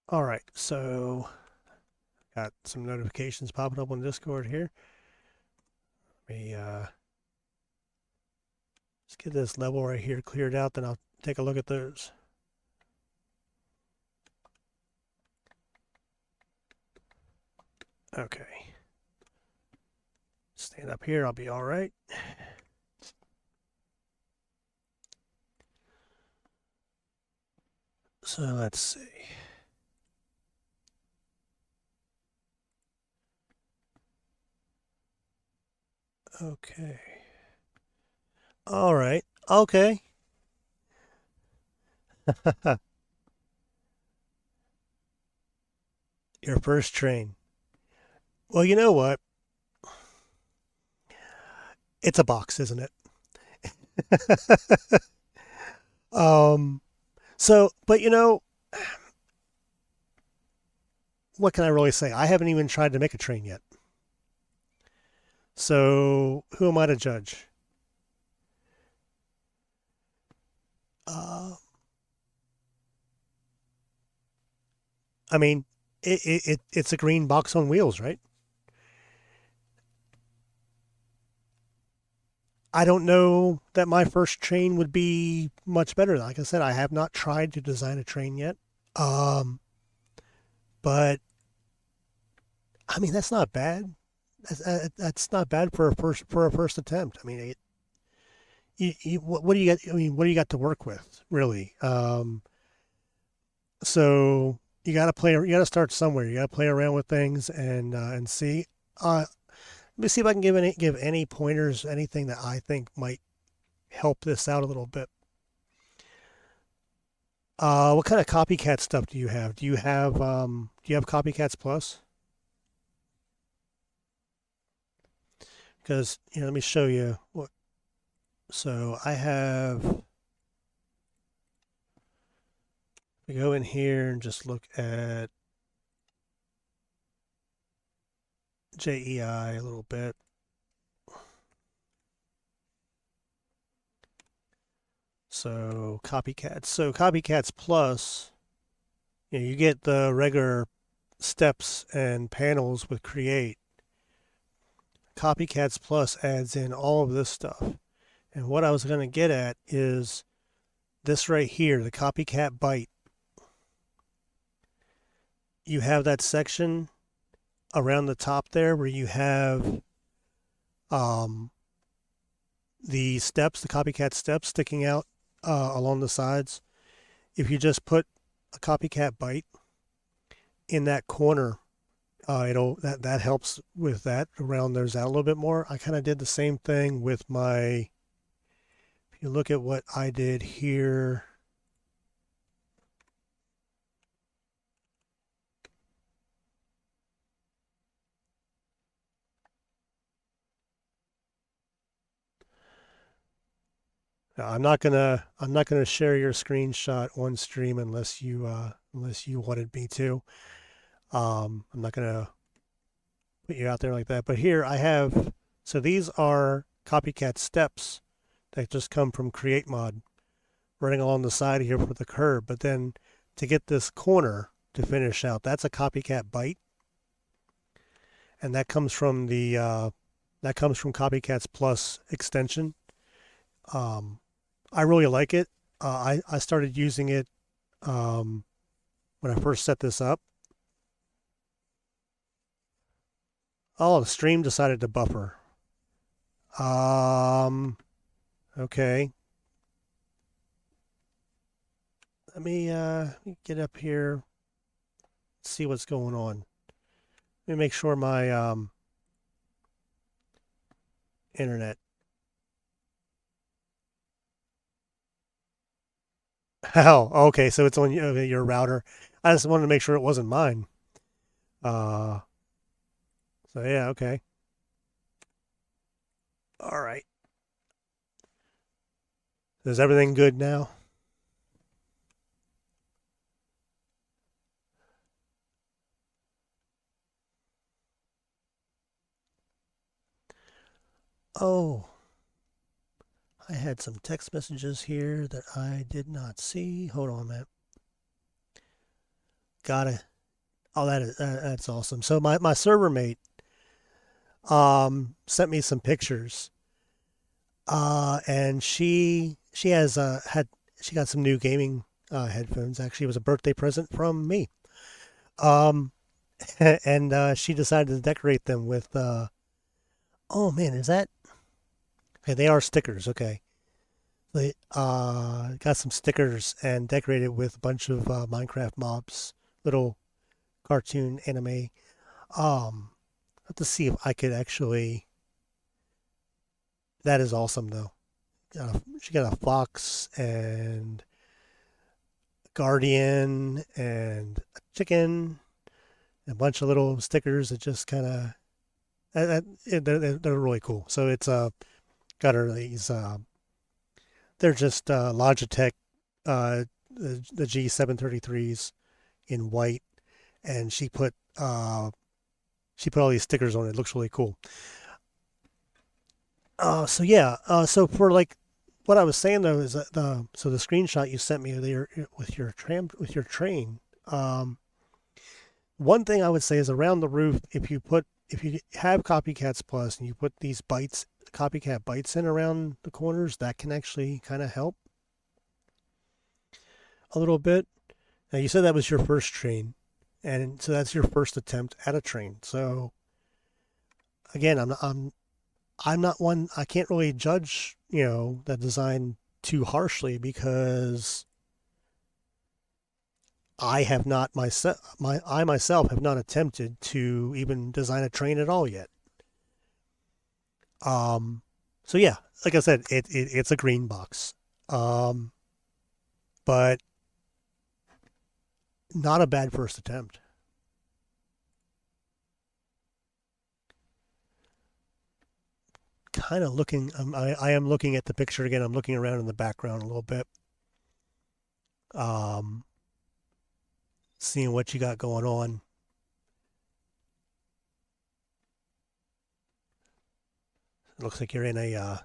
All right, so got some notifications popping up on Discord here. Let me let's get this level right here cleared out, then I'll take a look at those. Okay. Stand up here, I'll be all right. So let's see. Okay. All right. Okay. Your first train. Well, you know what? It's a box, isn't it? um. So, but you know, what can I really say? I haven't even tried to make a train yet. So, who am I to judge? Uh, I mean, it's a green box on wheels, right? I don't know that my first train would be much better. Like I said, I have not tried to design a train yet. Um, but I mean, that's not bad. That's not bad for a first attempt. I mean, what do you got? I mean, what do you got to work with, really? So you got to play. You got to start somewhere. You got to play around with things and see. Let me see if I can give any pointers, anything that I think might help this out a little bit. What kind of copycat stuff do you have? Do you have Copycats Plus? Because let me show you what. So I have. We go in here and just look at JEI a little bit. So Copycats. So Copycats Plus, you get the regular steps and panels with Create. Copycats Plus adds in all of this stuff. And what I was going to get at is this right here, the Copycat Byte. You have that section around the top there where you have um, the steps, the copycat steps sticking out along the sides. If you just put a copycat byte in that corner, that helps with that to round those out a little bit more. I kind of did the same thing with my. If you look at what I did here. Now, I'm not gonna share your screenshot on stream unless you wanted me to. I'm not gonna put you out there like that. But here I have. So these are copycat steps that just come from Create Mod running along the side here for the curb. But then to get this corner to finish out, that's a copycat byte, and that comes from Copycats Plus extension. Um, I really like it. I started using it um, when I first set this up. Oh, the stream decided to buffer. Um, okay. Let me get up here, see what's going on. Let me make sure my internet. Oh, okay. So it's on your router. I just wanted to make sure it wasn't mine. Uh, so yeah, okay. All right. Is everything good now? Oh, I had some text messages here that I did not see. Hold on a minute. Got it. Oh, that's awesome. So my server mate sent me some pictures. And she has had she got some new gaming headphones. Actually, it was a birthday present from me. Um, and she decided to decorate them with. Oh man, is that? Okay, they are stickers. Okay, they got some stickers and decorated with a bunch of Minecraft mobs, little cartoon anime. I have to see if I could actually. That is awesome though. She got a fox and guardian and a chicken, and a bunch of little stickers that just kind of they're really cool. So it's got her these they're just Logitech the G733s in white, and she put all these stickers on it. It looks really cool. So yeah, so for like what I was saying though is that the screenshot you sent me with your train. One thing I would say is around the roof, if you have Copycats Plus and you put these bytes copycat bites in around the corners, that can actually kind of help a little bit. Now you said that was your first train, and so that's your first attempt at a train. So again, I'm not one. I can't really judge the design too harshly because I have not I myself have not attempted to even design a train at all yet. Um, so yeah, like I said, it's a green box, um, but not a bad first attempt. Kind of looking, I am looking at the picture again. I'm looking around in the background a little bit, um, seeing what you got going on. It looks like you're in a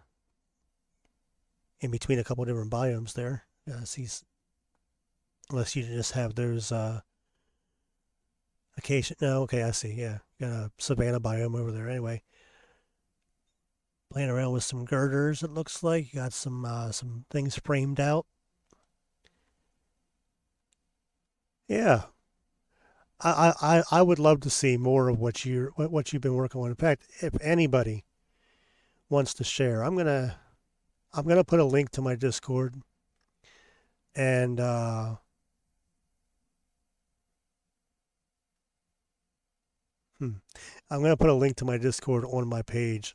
in between a couple of different biomes there. See, unless you just have those occasion. No, okay, I see. Yeah, got a savanna biome over there. Anyway, playing around with some girders. It looks like you got some things framed out. Yeah, I would love to see more of what you've been working on. In fact, if anybody wants to share, I'm gonna put a link to my Discord, and hmm, I'm gonna put a link to my Discord on my page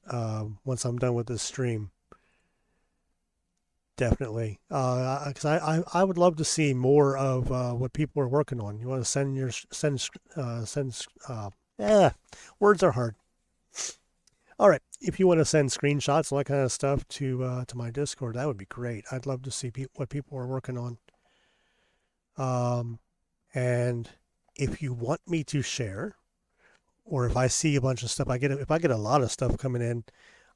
once I'm done with this stream. Definitely, because I would love to see more of what people are working on. You want to send yeah, words are hard. All right, if you want to send screenshots and that kind of stuff to my Discord, that would be great. I'd love to see what people are working on. And if you want me to share, or if I see a bunch of stuff, if I get a lot of stuff coming in,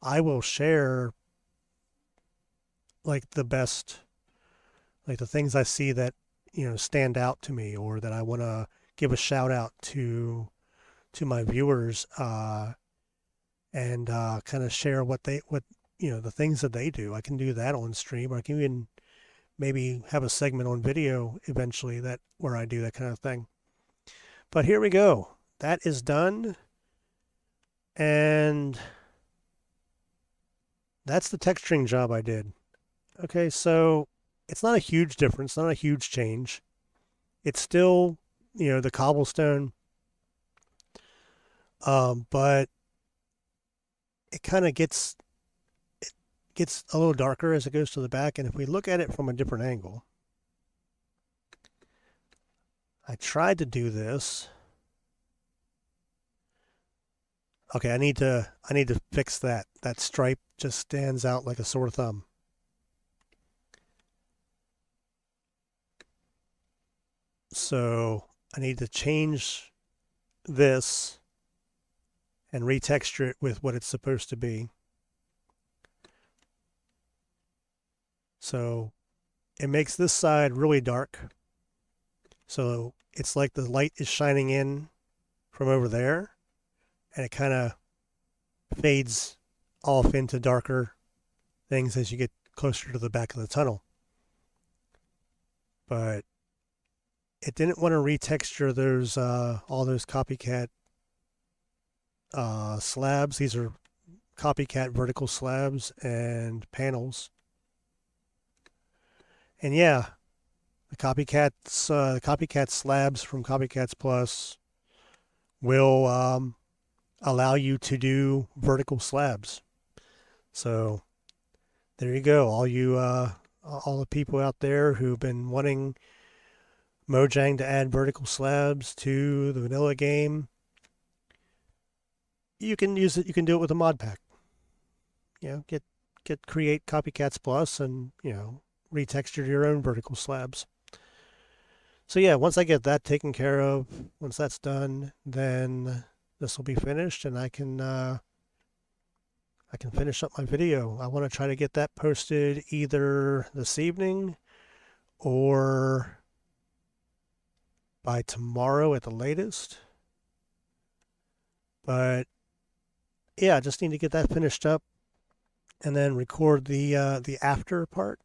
I will share like the best, like the things I see that stand out to me, or that I want to give a shout out to my viewers, and kind of share what the things that they do. I can do that on stream, or I can even maybe have a segment on video eventually that where I do that kind of thing. But here we go. That is done, and that's the texturing job I did. Okay, so it's not a huge difference, not a huge change. It's still, the cobblestone, but it kind of gets a little darker as it goes to the back. And if we look at it from a different angle, I tried to do this. Okay, I need to fix that. That stripe just stands out like a sore thumb. So I need to change this and retexture it with what it's supposed to be. So it makes this side really dark. So it's like the light is shining in from over there, and it kind of fades off into darker things as you get closer to the back of the tunnel. But it didn't want to retexture those all those copycat slabs. These are copycat vertical slabs and panels. And yeah, the copycat slabs from Copycats Plus will allow you to do vertical slabs. So there you go, all the people out there who've been wanting Mojang to add vertical slabs to the vanilla game. You can use it. You can do it with a mod pack. Create Copycats Plus, and retexture your own vertical slabs. So yeah, once I get that taken care of, once that's done, then this will be finished, and I can finish up my video. I want to try to get that posted either this evening or by tomorrow at the latest. But yeah, I just need to get that finished up, and then record the after part.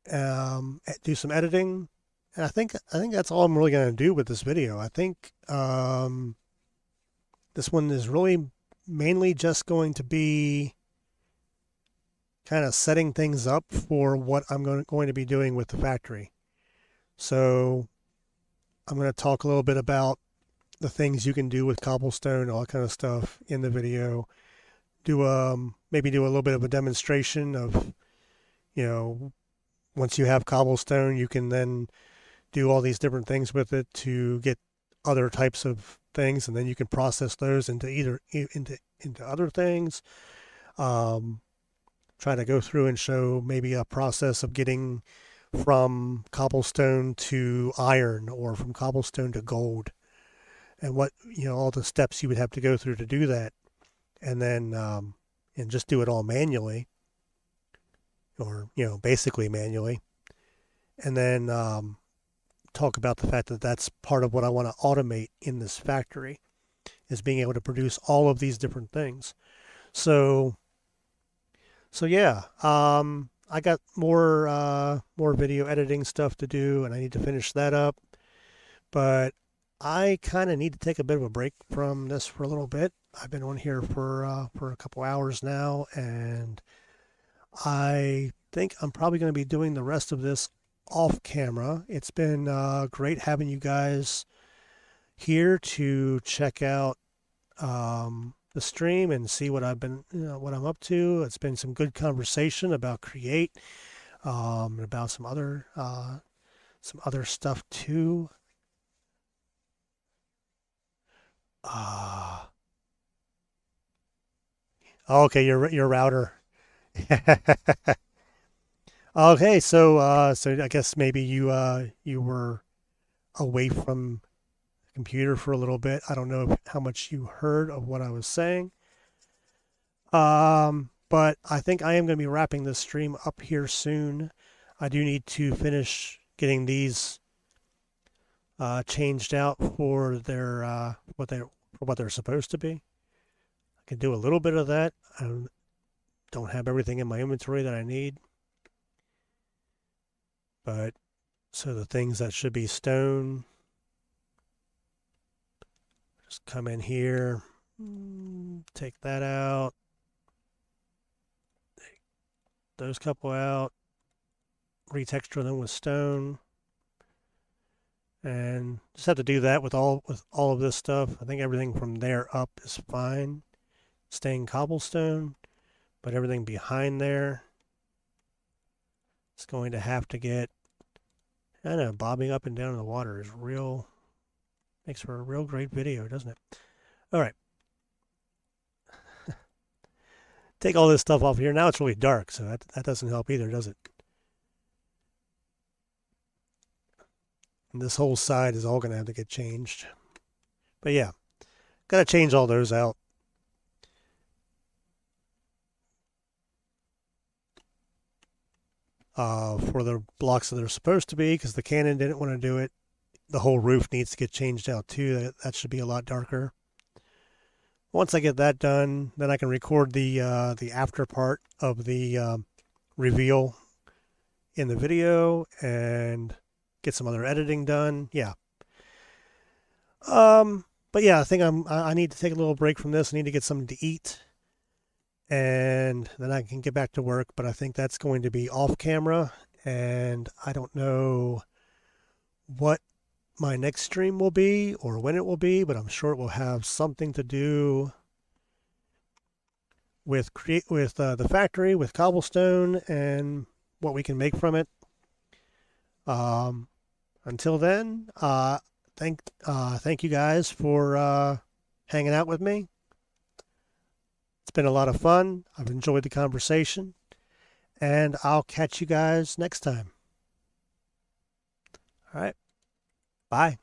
Do some editing. And I think that's all I'm really going to do with this video. I think this one is really mainly just going to be kind of setting things up for what I'm going to be doing with the factory. So I'm going to talk a little bit about the things you can do with cobblestone, all that kind of stuff in the video. Maybe do a little bit of a demonstration of, you know, once you have cobblestone, you can then do all these different things with it to get other types of things, and then you can process those into other things. Try to go through and show maybe a process of getting from cobblestone to iron or from cobblestone to gold, and what, all the steps you would have to go through to do that, and then and just do it all manually, or basically manually, and then talk about the fact that that's part of what I want to automate in this factory, is being able to produce all of these different things. So yeah, I got more video editing stuff to do, and I need to finish that up. But I kind of need to take a bit of a break from this for a little bit. I've been on here for a couple hours now, and I think I'm probably going to be doing the rest of this off camera. It's been great having you guys here to check out the stream and see what what I'm up to. It's been some good conversation about Create, about some other stuff too. Uh, okay, your router. Okay, so I guess maybe you were away from the computer for a little bit. I don't know how much you heard of what I was saying. But I think I am going to be wrapping this stream up here soon. I do need to finish getting these changed out for their what they're supposed to be. I can do a little bit of that. I don't have everything in my inventory that I need. But so the things that should be stone, just come in here, take that out, take those couple out, retexture them with stone, and just have to do that with all of this stuff. I think everything from there up is fine, staying cobblestone, but everything behind there is going to have to get, I don't know, bobbing up and down in the water is makes for a real great video, doesn't it? All right. Take all this stuff off here. Now it's really dark, so that doesn't help either, does it? And this whole side is all going to have to get changed. But yeah, got to change all those out. For the blocks that they're supposed to be, because the cannon didn't want to do it. The whole roof needs to get changed out too. That should be a lot darker. Once I get that done, then I can record the after part of the reveal in the video and get some other editing done. Yeah. But yeah, I think I need to take a little break from this. I need to get something to eat, and then I can get back to work. But I think that's going to be off camera, and I don't know what my next stream will be or when it will be, but I'm sure it will have something to do with the factory, with cobblestone, and what we can make from it. Until then, thank you guys for hanging out with me. It's been a lot of fun. I've enjoyed the conversation, and I'll catch you guys next time. All right. Bye.